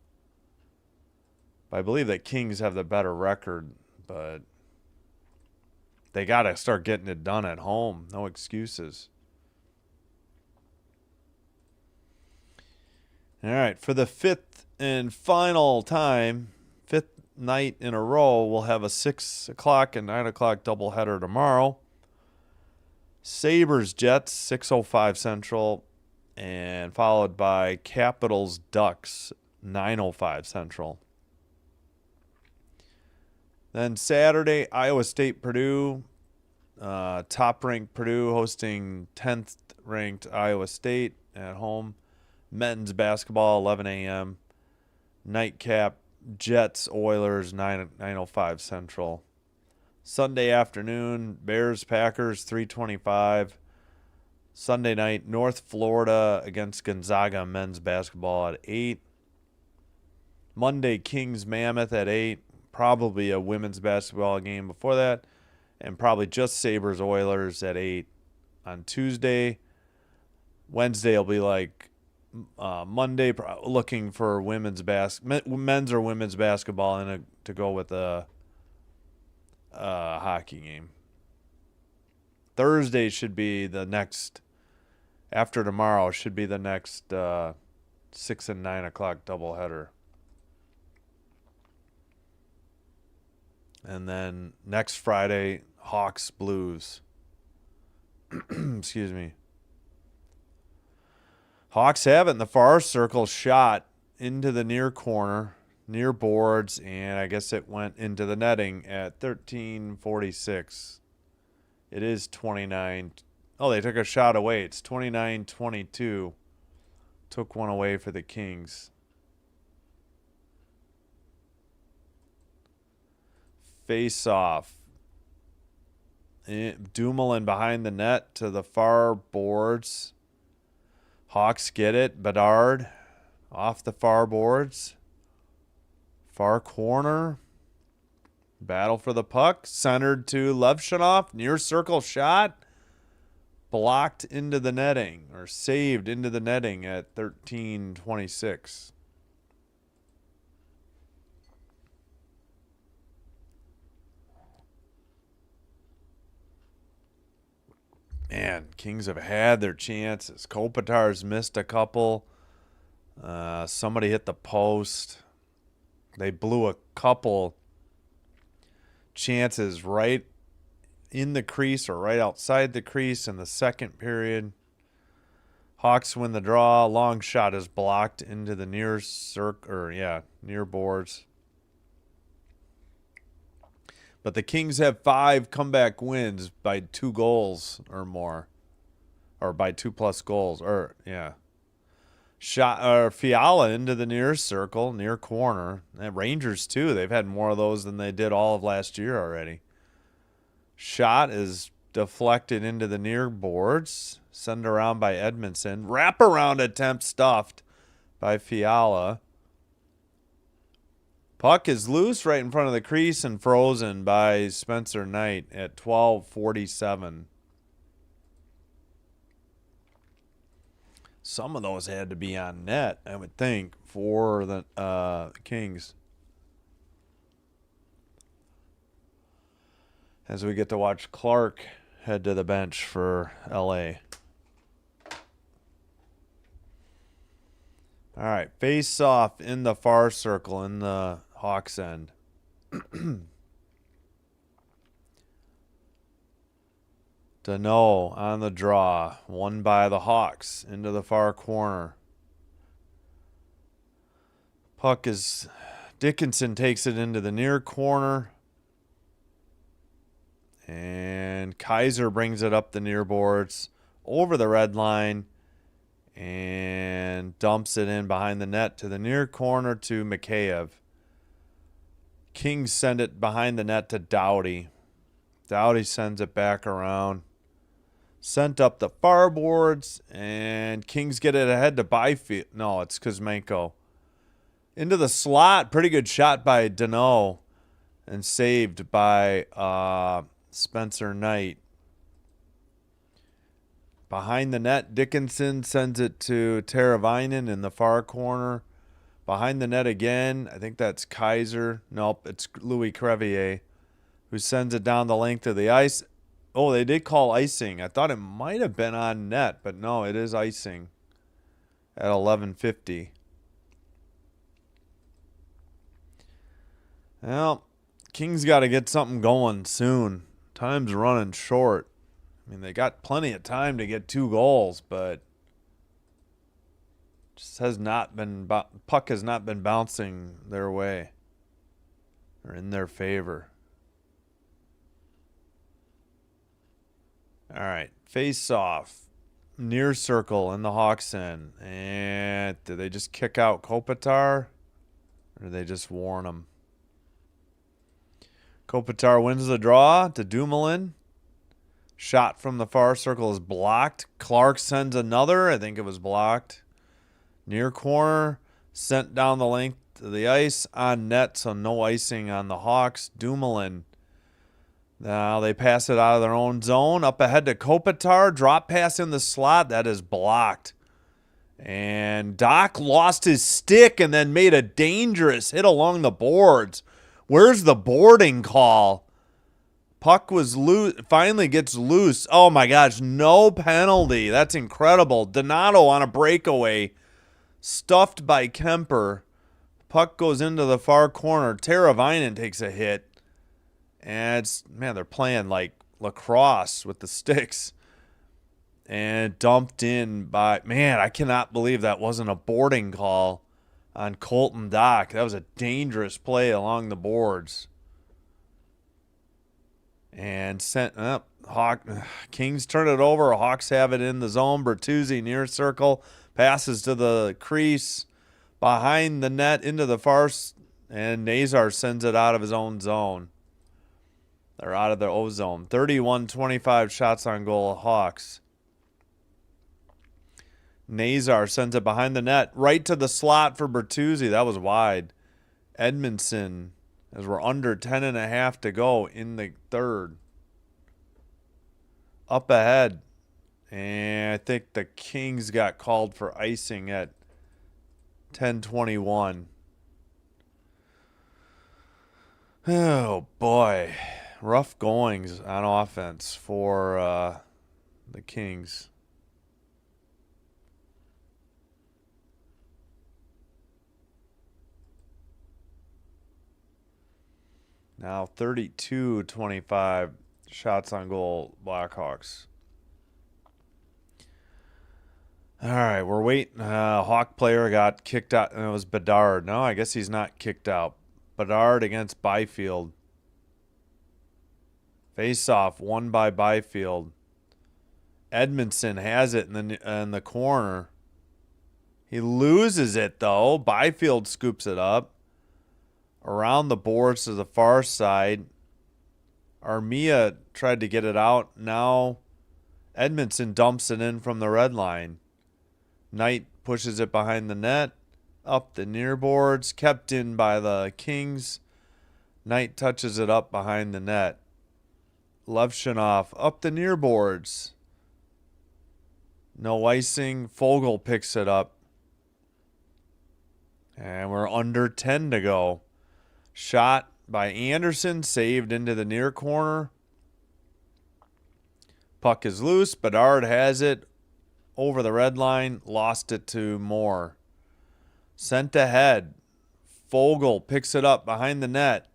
But I believe that Kings have the better record, but they got to start getting it done at home. No excuses. All right, for the 5th and final time, 5th night in a row, we'll have a 6 o'clock and 9 o'clock doubleheader tomorrow. Sabres Jets, 6:05 Central, and followed by Capitals Ducks, 9:05 Central. Then Saturday, Iowa State Purdue, top-ranked Purdue hosting 10th-ranked Iowa State at home. Men's basketball, 11 a.m. Nightcap, Jets Oilers, 9:05 Central. Sunday afternoon, Bears Packers, 3:25. Sunday night, North Florida against Gonzaga men's basketball at 8. Monday, Kings Mammoth at 8. Probably a women's basketball game before that. And probably just Sabres Oilers at 8 on Tuesday. Wednesday will be like Monday, looking for men's or women's basketball and to go with a hockey game. Thursday should be the next, after tomorrow, should be the next 6 and 9 o'clock doubleheader. And then next Friday, Hawks Blues. Excuse me. Hawks have it in the far circle, shot into the near corner, near boards, and I guess it went into the netting at 13:46. It is 29. Oh, they took a shot away. It's 29-22. Took one away for the Kings. Face off. Dumoulin behind the net to the far boards. Hawks get it. Bedard off the far boards. Far corner. Battle for the puck. Centered to Levshunov. Near circle shot. Blocked into the netting, or saved into the netting at 13:26. Man, Kings have had their chances. Kopitar's missed a couple. Somebody hit the post. They blew a couple chances right in the crease or right outside the crease in the second period. Hawks win the draw. Long shot is blocked into the near circle, or near boards. But the Kings have 5 comeback wins by 2 goals or more, or by 2+ goals, or Shot Fiala into the near circle, near corner. And Rangers too. They've had more of those than they did all of last year already. Shot is deflected into the near boards. Sent around by Edmondson. Wraparound attempt stuffed by Fiala. Puck is loose right in front of the crease and frozen by Spencer Knight at 12:47. Some of those had to be on net, I would think, for the Kings. As we get to watch Clark head to the bench for LA. All right, face off in the far circle in the Hawks end. Deneau on the draw, won by the Hawks into the far corner. Puck is Dickinson takes it into the near corner. And Kaiser brings it up the near boards over the red line and dumps it in behind the net to the near corner to Mikheyev. Kings send it behind the net to Doughty. Doughty sends it back around. Sent up the far boards, and Kings get it ahead to Byfield. No, it's Kuzmenko. Into the slot. Pretty good shot by Deneau and saved by Spencer Knight. Behind the net, Dickinson sends it to Teravainen in the far corner. Behind the net again, I think that's Kaiser. Nope, it's Louis Crevier who sends it down the length of the ice. Oh, they did call icing. I thought it might have been on net, but no, it is icing at 11:50. Well, Kings got to get something going soon. Time's running short. I mean, they got plenty of time to get 2 goals, but just has not been puck has not been bouncing their way or in their favor. All right, face off, near circle in the Hawks end, and did they just kick out Kopitar, or did they just warn him? Kopitar wins the draw to Dumoulin. Shot from the far circle is blocked. Clark sends another. I think it was blocked. Near corner, sent down the length of the ice on net, so no icing on the Hawks. Dumoulin. Now they pass it out of their own zone. Up ahead to Kopitar. Drop pass in the slot. That is blocked. And Doc lost his stick and then made a dangerous hit along the boards. Where's the boarding call? Puck was loose. Finally gets loose. Oh my gosh, no penalty. That's incredible. Donato on a breakaway. Stuffed by Kemper. Puck goes into the far corner. Teravainen takes a hit. And they're playing like lacrosse with the sticks. And dumped in by, I cannot believe that wasn't a boarding call on Colton Dock. That was a dangerous play along the boards. And sent up. Kings turn it over. Hawks have it in the zone. Bertuzzi near circle. Passes to the crease. Behind the net into the far. And Nazar sends it out of his own zone. They're out of their O zone. 31-25 shots on goal, Hawks. Nazar sends it behind the net. Right to the slot for Bertuzzi. That was wide. Edmondson, as we're under 10.5 to go in the third. Up ahead. And I think the Kings got called for icing at 10:21. Oh, boy. Rough goings on offense for the Kings. Now 32-25 Shots on goal, Blackhawks. All right, we're waiting. Hawk player got kicked out, and it was Bedard. No, I guess he's not kicked out. Bedard against Byfield. Face-off won by Byfield. Edmondson has it in the corner. He loses it, though. Byfield scoops it up. Around the boards to the far side. Armia tried to get it out. Now Edmondson dumps it in from the red line. Knight pushes it behind the net. Up the near boards. Kept in by the Kings. Knight touches it up behind the net. Levshunov up the near boards. No icing. Fogle picks it up. And we're under 10 to go. Shot by Anderson, saved into the near corner. Puck is loose. Bedard has it over the red line. Lost it to Moore. Sent ahead. Fogle picks it up behind the net.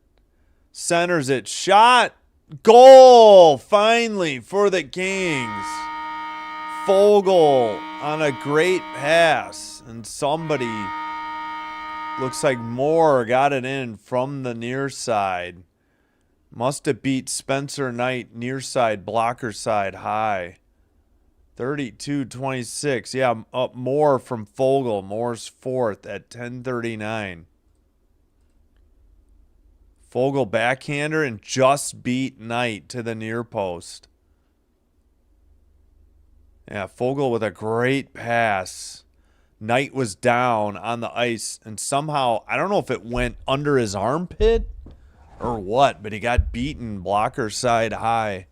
Centers it. Shot. Goal! Finally for the Kings. Fogle on a great pass. And somebody, looks like Moore, got it in from the near side. Must have beat Spencer Knight near side, blocker side high. 32-26. Yeah, up Moore from Fogle. Moore's fourth at 10:39. Fogle backhander and just beat Knight to the near post. Yeah, Fogle with a great pass. Knight was down on the ice, and somehow, I don't know if it went under his armpit or what, but he got beaten blocker side high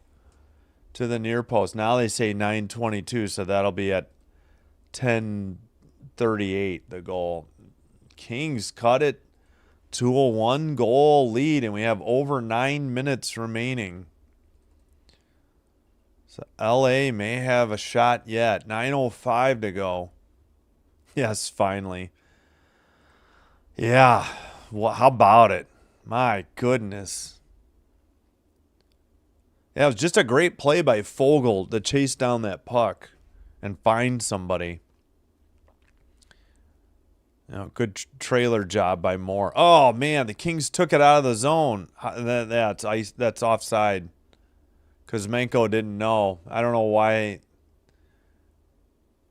to the near post. Now they say 9:22, so that'll be at 10:38, the goal. Kings cut it to a 1-goal lead, and we have over 9 minutes remaining. So LA may have a shot yet. 9:05 to go. Yes, finally. Yeah. Well, how about it? My goodness. Yeah, it was just a great play by Fogle to chase down that puck and find somebody. You know, good trailer job by Moore. Oh, man, the Kings took it out of the zone. That's offside. Kuzmenko didn't know. I don't know why.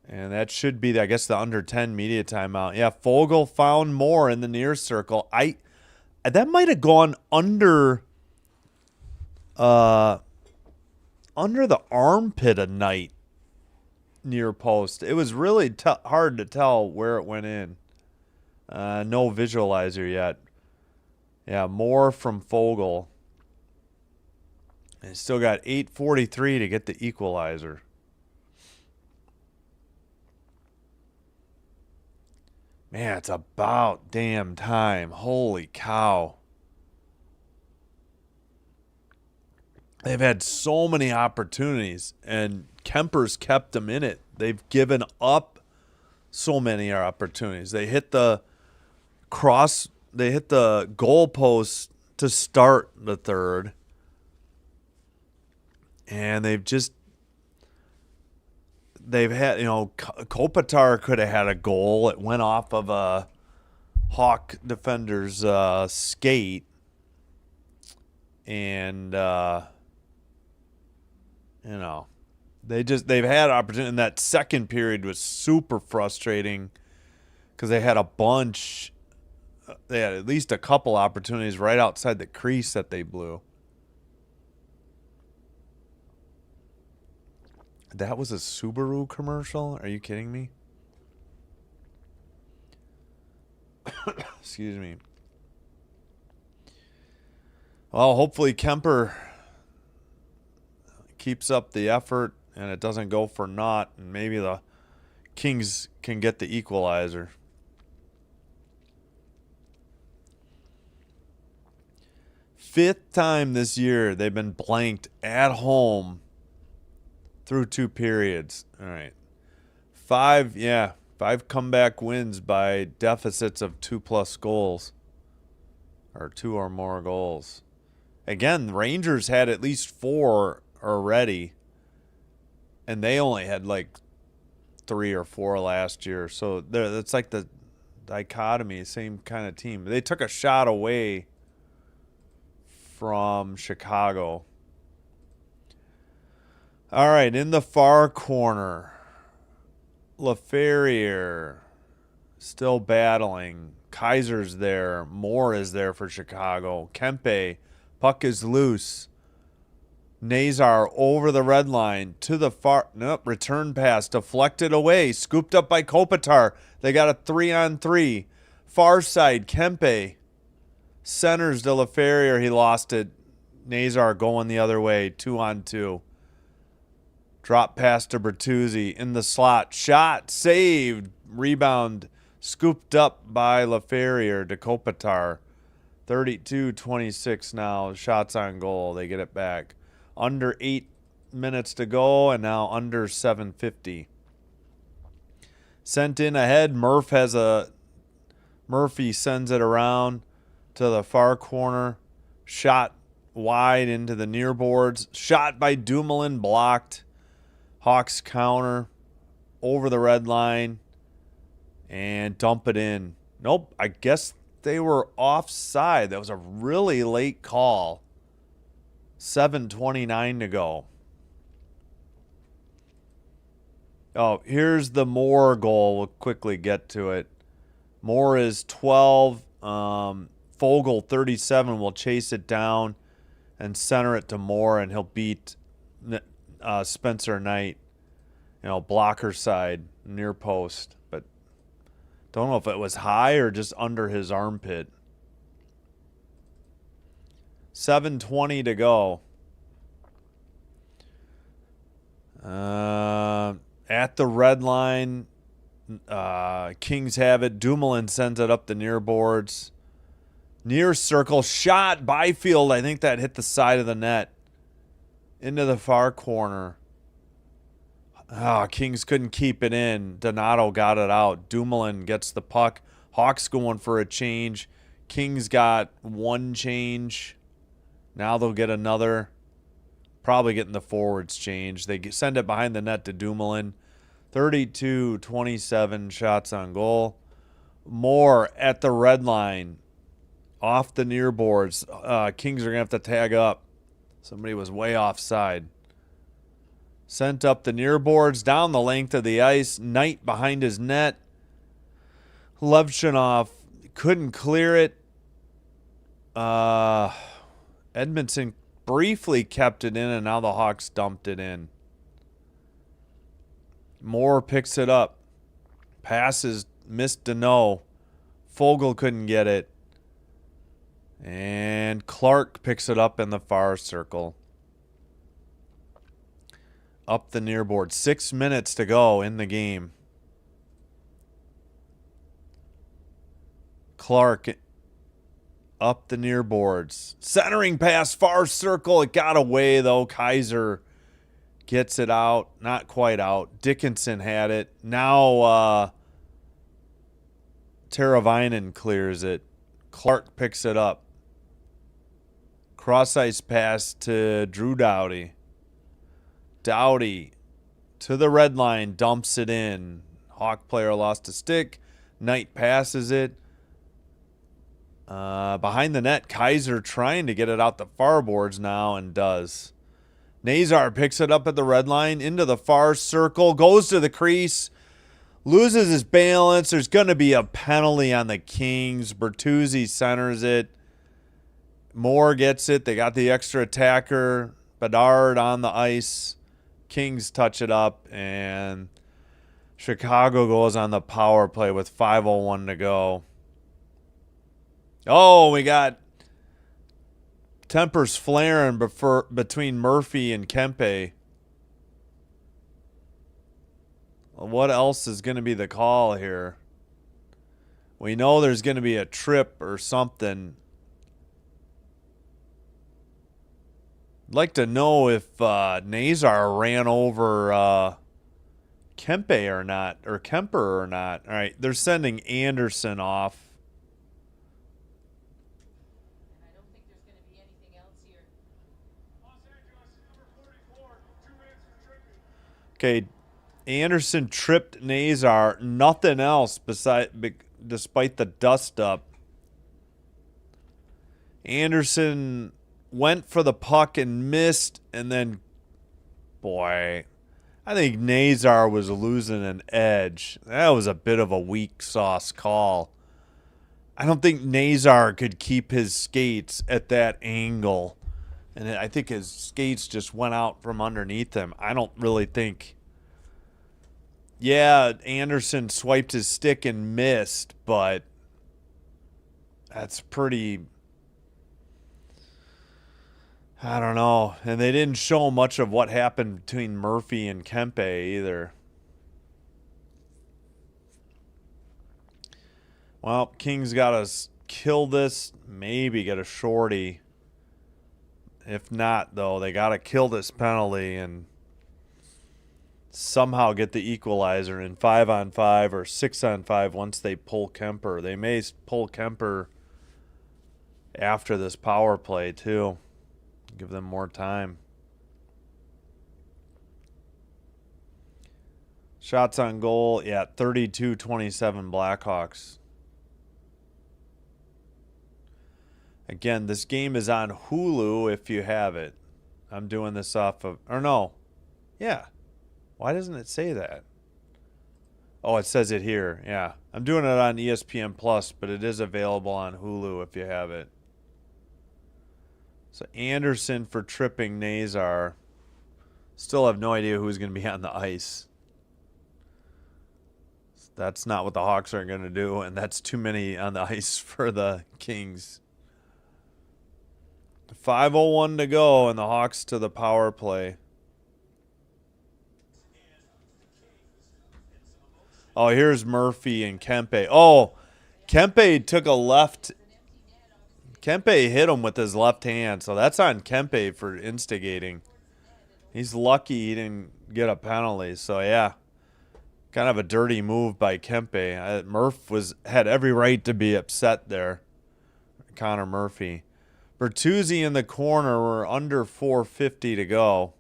And that should be, I guess, the under 10 media timeout. Yeah, Fogle found Moore in the near circle. That might have gone under the armpit of Knight near post. It was really hard to tell where it went in. No visualizer yet. Yeah, Moore from Fogle. And still got 8:43 to get the equalizer. Man, it's about damn time. Holy cow. They've had so many opportunities, and Kemper's kept them in it. They've given up so many opportunities. They hit the goal post to start the third. And they've had, Kopitar could have had a goal. It went off of a Hawk defender's skate. And, they've had opportunity. And that second period was super frustrating because they had a bunch. They had at least a couple opportunities right outside the crease that they blew. That was a Subaru commercial? Are you kidding me? Excuse me. Well, hopefully Kemper keeps up the effort and it doesn't go for naught, and maybe the Kings can get the equalizer. Fifth time this year they've been blanked at home through two periods. All right. Five comeback wins by deficits of 2+ goals. Or 2 or more goals. Again, the Rangers had at least 4 already, and they only had like 3 or 4 last year. So that's like the dichotomy, same kind of team. They took a shot away from Chicago. All right, in the far corner, LaFerriere still battling. Kaiser's there. Moore is there for Chicago. Kempe, puck is loose. Nazar over the red line to the far. Nope, return pass deflected away. Scooped up by Kopitar. They got a 3-on-3. Far side, Kempe. Centers to LaFerriere. He lost it. Nazar going the other way. 2-on-2. Drop pass to Bertuzzi in the slot. Shot saved. Rebound scooped up by LaFerriere to Kopitar. 32-26 now. Shots on goal. They get it back. Under 8 minutes to go, and now under 7:50. Sent in ahead. Murphy sends it around to the far corner. Shot wide into the near boards. Shot by Dumoulin, blocked. Hawks counter over the red line and dump it in. Nope, I guess they were offside. That was a really late call. 7:29 to go. Oh, here's the Moore goal. We'll quickly get to it. Moore is 12. Fogle, 37, will chase it down and center it to Moore, and he'll beat Spencer Knight. Blocker side, near post. But don't know if it was high or just under his armpit. 7:20 to go. At the red line, Kings have it. Dumoulin sends it up the near boards. Near circle, shot. Byfield, I think that hit the side of the net. Into the far corner. Kings couldn't keep it in. Donato got it out. Dumoulin gets the puck. Hawks going for a change. Kings got one change. Now they'll get another. Probably getting the forwards change. They send it behind the net to Dumoulin. 32-27 shots on goal. Moore at the red line. Off the near boards. Kings are going to have to tag up. Somebody was way offside. Sent up the near boards, down the length of the ice. Knight behind his net. Levchinov couldn't clear it. Edmondson briefly kept it in, and now the Hawks dumped it in. Moore picks it up. Passes, missed Deneau. Fogle couldn't get it. And Clark picks it up in the far circle. Up the near board. 6 minutes to go in the game. Clark up the near boards. Centering pass, far circle. It got away, though. Kaiser gets it out. Not quite out. Dickinson had it. Now Teravainen clears it. Clark picks it up. Cross-ice pass to Drew Doughty. Doughty to the red line, dumps it in. Hawk player lost a stick. Knight passes it. Behind the net, Kaiser trying to get it out the far boards now, and does. Nazar picks it up at the red line, into the far circle, goes to the crease, loses his balance. There's going to be a penalty on the Kings. Bertuzzi centers it. Moore gets it. They got the extra attacker. Bedard on the ice. Kings touch it up, and Chicago goes on the power play with 5:01 to go. Oh, we got tempers flaring between Murphy and Kempe. What else is going to be the call here? We know there's going to be a trip or something. I'd like to know if Nazar ran over Kempe or not, or Kemper or not. All right, they're sending Anderson off. I don't think there's going to be anything else here. Okay, Anderson tripped Nazar. Nothing else despite the dust up. Anderson went for the puck and missed, and then, boy, I think Nazar was losing an edge. That was a bit of a weak sauce call. I don't think Nazar could keep his skates at that angle. And I think his skates just went out from underneath him. I don't really think. Yeah, Anderson swiped his stick and missed, but that's pretty. I don't know. And they didn't show much of what happened between Murphy and Kempe either. Well, Kings got to kill this, maybe get a shorty. If not, though, they got to kill this penalty and somehow get the equalizer in 5-on-5 or 6-on-5 once they pull Kemper. They may pull Kemper after this power play, too. Give them more time. Shots on goal, yeah, 32-27 Blackhawks. Again, this game is on Hulu if you have it. I'm doing this off of, or no. Yeah. Why doesn't it say that? Oh, it says it here. Yeah. I'm doing it on ESPN Plus, but it is available on Hulu if you have it. So Anderson for tripping Nazar. Still have no idea who's going to be on the ice. That's not what the Hawks are going to do, and that's too many on the ice for the Kings. 5:01 to go, and the Hawks to the power play. Oh, here's Murphy and Kempe. Oh, Kempe took a left. Kempe hit him with his left hand, so that's on Kempe for instigating. He's lucky he didn't get a penalty. So, yeah, kind of a dirty move by Kempe. Murph had every right to be upset there. Connor Murphy. Bertuzzi in the corner. We're under 4:50 to go.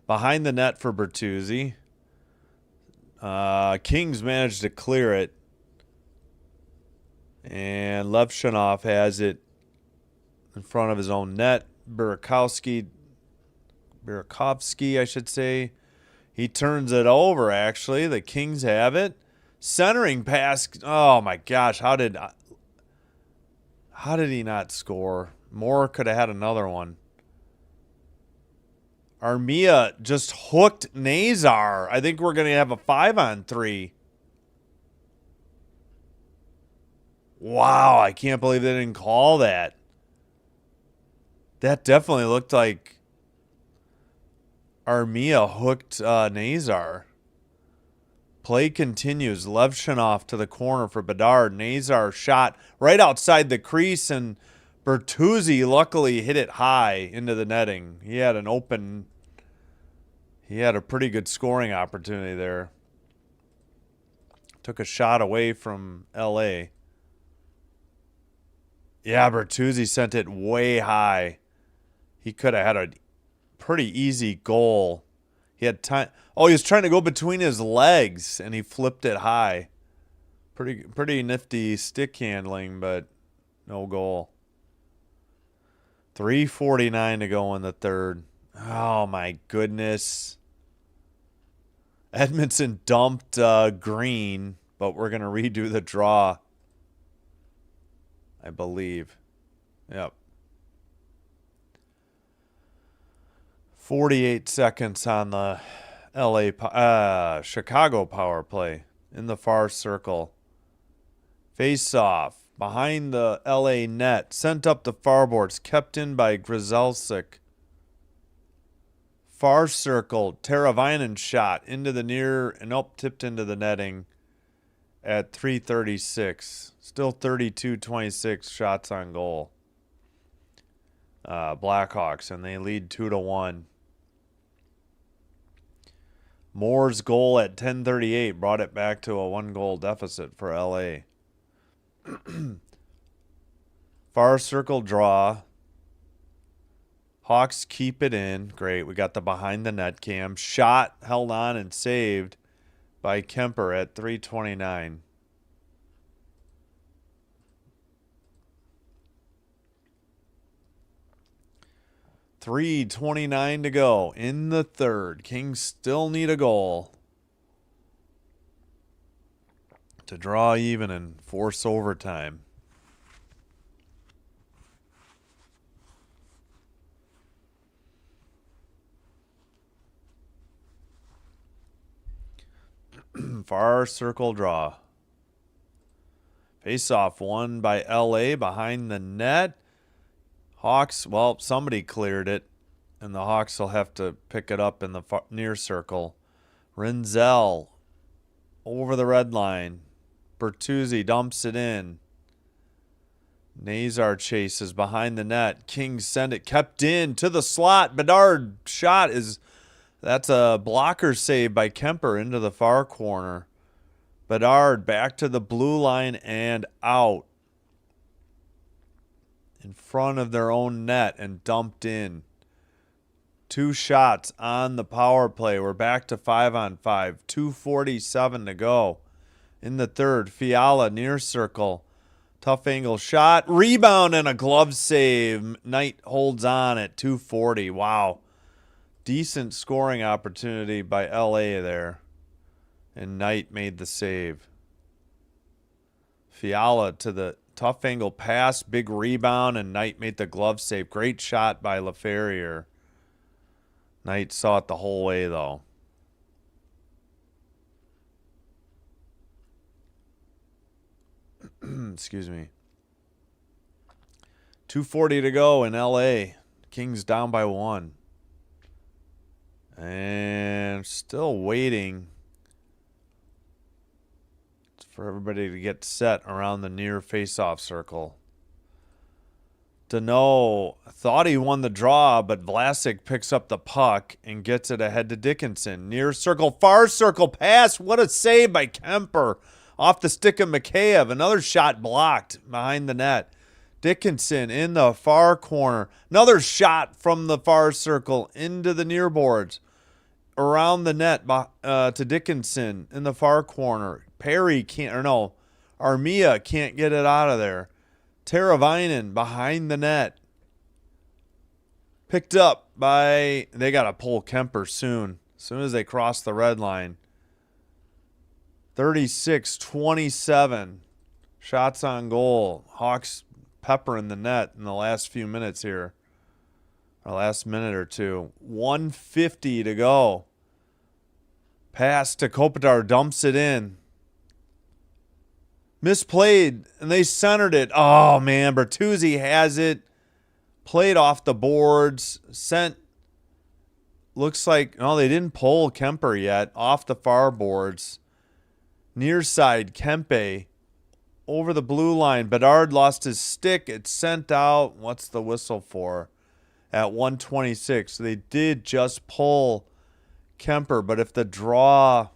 Behind the net for Bertuzzi. Kings managed to clear it. And Levshunov has it in front of his own net. Burakovsky, I should say. He turns it over, actually. The Kings have it. Centering pass. Oh, my gosh. How did he not score? Moore could have had another one. Armia just hooked Nazar. I think we're going to have a 5-on-3. Wow, I can't believe they didn't call that. That definitely looked like Armia hooked Nazar. Play continues. Levshunov to the corner for Bedard. Nazar shot right outside the crease, and Bertuzzi luckily hit it high into the netting. He had a pretty good scoring opportunity there. Took a shot away from L.A. Yeah, Bertuzzi sent it way high. He could have had a pretty easy goal. He had time. Oh, he was trying to go between his legs, and he flipped it high. Pretty nifty stick handling, but no goal. 3:49 to go in the third. Oh, my goodness. Edmondson dumped Green, but we're going to redo the draw, I believe. Yep. 48 seconds on the Chicago power play in the far circle. Face off behind the LA net. Sent up the far boards. Kept in by Grzelcyk. Far circle. Teravainen shot into the near and tipped into the netting at 3:36. Still 32-26 shots on goal. Blackhawks, and they lead 2-1. Moore's goal at 10:38 brought it back to a 1-goal deficit for LA. Far circle draw. Hawks keep it in. Great. We got the behind the net cam. Shot held on and saved by Kemper at 3:29. .329 to go in the third. Kings still need a goal to draw even and force overtime. Far circle draw. Face-off won by LA behind the net. Hawks, well, somebody cleared it, and the Hawks will have to pick it up in the near circle. Renzel over the red line. Bertuzzi dumps it in. Nazar chases behind the net. Kings send it, kept in to the slot. Bedard shot is, that's a blocker save by Kemper into the far corner. Bedard back to the blue line and out. In front of their own net and dumped in. 2 shots on the power play. We're back to 5-on-5. 2:47 to go. In the third, Fiala near circle. Tough angle shot. Rebound and a glove save. Knight holds on at 2:40. Wow. Decent scoring opportunity by LA there. And Knight made the save. Fiala to the tough angle pass, big rebound, and Knight made the glove save. Great shot by LaFerriere. Knight saw it the whole way, though. Excuse me. 2:40 to go in LA. Kings down by 1. And still waiting for everybody to get set around the near face-off circle. Deneau thought he won the draw, but Vlasic picks up the puck and gets it ahead to Dickinson. Near circle, far circle pass. What a save by Kemper. Off the stick of Mikheyev. Another shot blocked behind the net. Dickinson in the far corner. Another shot from the far circle into the near boards. Around the net to Dickinson in the far corner. Perry can't, or no, Armia can't get it out of there. Teravainen behind the net. Picked up by, they got to pull Kemper soon. As soon as they cross the red line. 36-27. Shots on goal. Hawks peppering the net in the last few minutes here. Our last minute or two. 1:50 to go. Pass to Kopitar, dumps it in. Misplayed, and they centered it. Oh, man, Bertuzzi has it. Played off the boards. Sent, looks like, no, they didn't pull Kemper yet. Off the far boards. Near side, Kempe. Over the blue line. Bedard lost his stick. It's sent out. What's the whistle for? At 1:26. They did just pull Kemper, but if the draw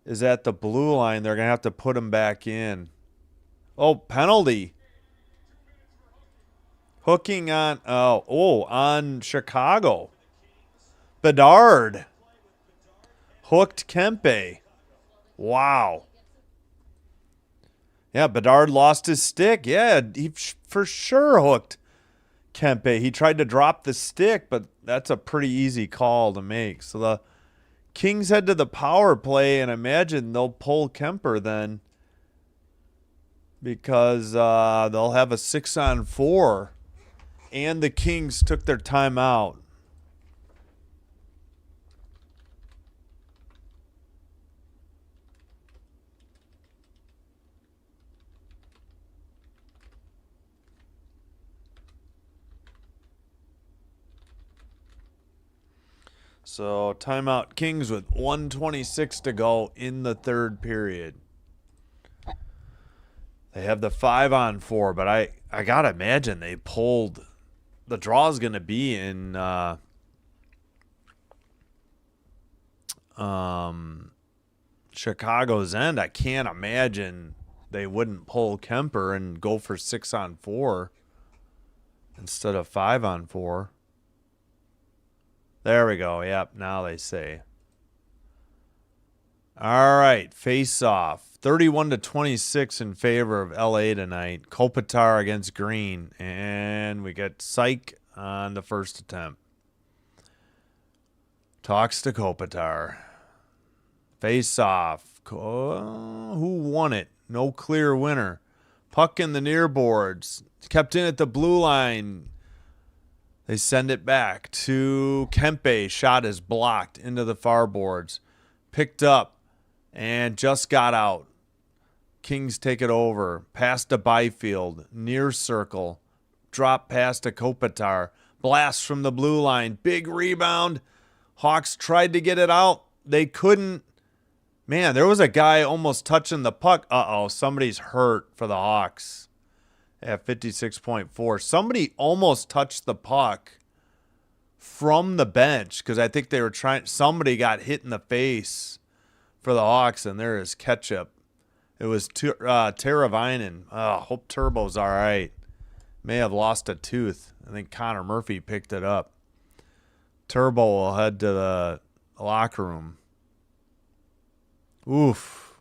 is at the blue line, they're going to have to put him back in. Oh, penalty. Hooking on, on Chicago. Bedard hooked Kempe. Wow. Yeah, Bedard lost his stick. Yeah, he for sure hooked Kempe. He tried to drop the stick, but that's a pretty easy call to make. So the Kings head to the power play, and imagine they'll pull Kemper then because they'll have a 6-on-4, and the Kings took their timeout. So timeout Kings with 1:26 to go in the third period. They have the 5-on-4, but I got to imagine they pulled. The draw is going to be in Chicago's end. I can't imagine they wouldn't pull Kemper and go for 6-on-4 instead of 5-on-4. There we go. Yep, now they say. All right, face off. 31-26 in favor of LA tonight. Kopitar against Green. And we get Psych on the first attempt. Talks to Kopitar. Face off. Who won it? No clear winner. Puck in the near boards. Kept in at the blue line. They send it back to Kempe. Shot is blocked into the far boards. Picked up and just got out. Kings take it over. Pass to Byfield. Near circle. Drop pass to Kopitar. Blast from the blue line. Big rebound. Hawks tried to get it out. They couldn't. Man, there was a guy almost touching the puck. Uh-oh, somebody's hurt for the Hawks at 56.4. Somebody almost touched the puck from the bench because I think they were trying. Somebody got hit in the face for the Hawks, and there is ketchup. It was Teravainen. Hope Turbo's all right. May have lost a tooth. I think Connor Murphy picked it up. Turbo will head to the locker room. Oof.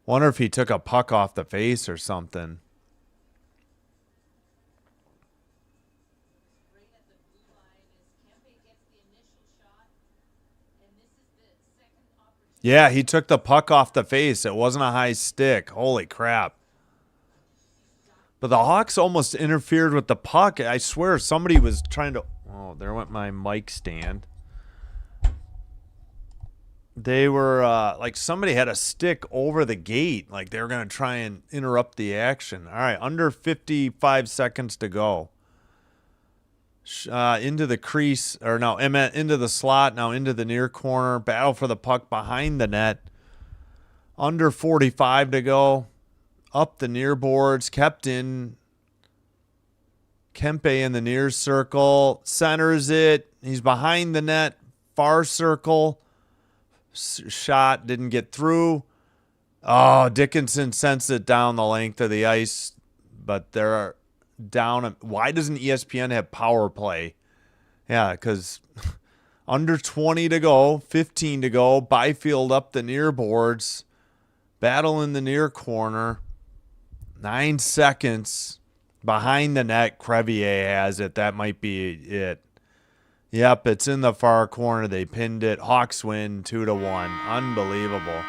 Wonder if he took a puck off the face or something. Yeah, he took the puck off the face. It wasn't a high stick. Holy crap. But the Hawks almost interfered with the puck. I swear somebody was trying to... Oh, there went my mic stand. They were like somebody had a stick over the gate. Like they were going to try and interrupt the action. All right, under 55 seconds to go. Into the crease, or no, into the slot, now into the near corner. Battle for the puck behind the net. Under 45 to go. Up the near boards, kept in. Kempe in the near circle, centers it. He's behind the net, far circle. Shot didn't get through. Oh, Dickinson sends it down the length of the ice, but they're down. Why doesn't ESPN have power play? Yeah, because under 20 to go, 15 to go. Byfield up the near boards. Battle in the near corner. 9 seconds. Behind the net, Crevier has it. That might be it. Yep, it's in the far corner. They pinned it. Hawks win 2-1. Unbelievable.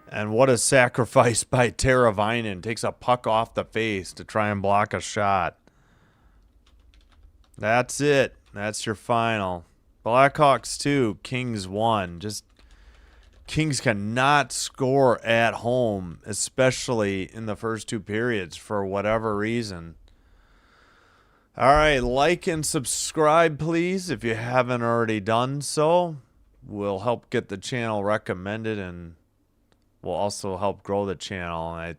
And what a sacrifice by Teravainen. Takes a puck off the face to try and block a shot. That's it. That's your final. Blackhawks 2, Kings 1. Just Kings cannot score at home, especially in the first two periods for whatever reason. All right, like and subscribe, please, if you haven't already done so. Will help get the channel recommended and will also help grow the channel. And I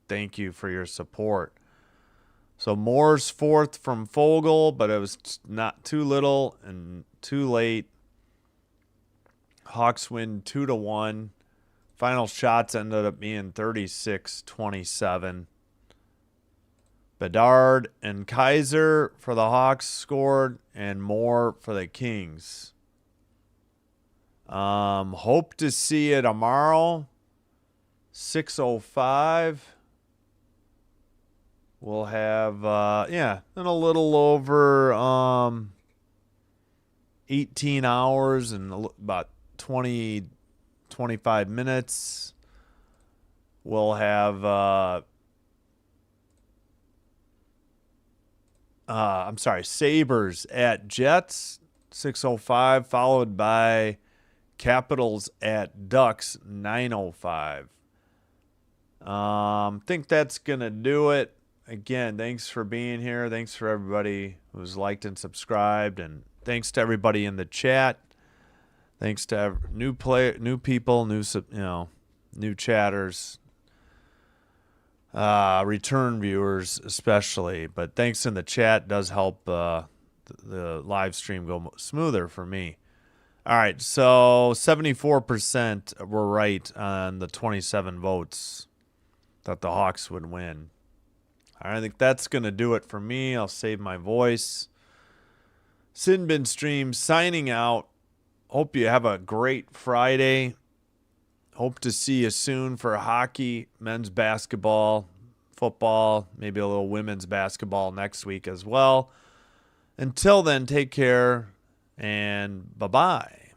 thank you for your support. So Moore's fourth from Fogle, but it was not too little and too late. Hawks win 2-1. Final shots ended up being 36-27. Bedard and Kaiser for the Hawks scored, and Moore for the Kings. Hope to see you tomorrow. 6:05. We'll have in a little over 18 hours and about 25 minutes. We'll have Sabres at Jets 6:05, followed by Capitals at Ducks 9:05. Think that's gonna do it. Again, thanks for being here. Thanks for everybody who's liked and subscribed, and thanks to everybody in the chat. Thanks to new people, new chatters, return viewers especially. But thanks in the chat does help the live stream go smoother for me. All right, so 74% were right on the 27 votes that the Hawks would win. I think that's going to do it for me. I'll save my voice. Sinbin Stream signing out. Hope you have a great Friday. Hope to see you soon for hockey, men's basketball, football, maybe a little women's basketball next week as well. Until then, take care and bye-bye.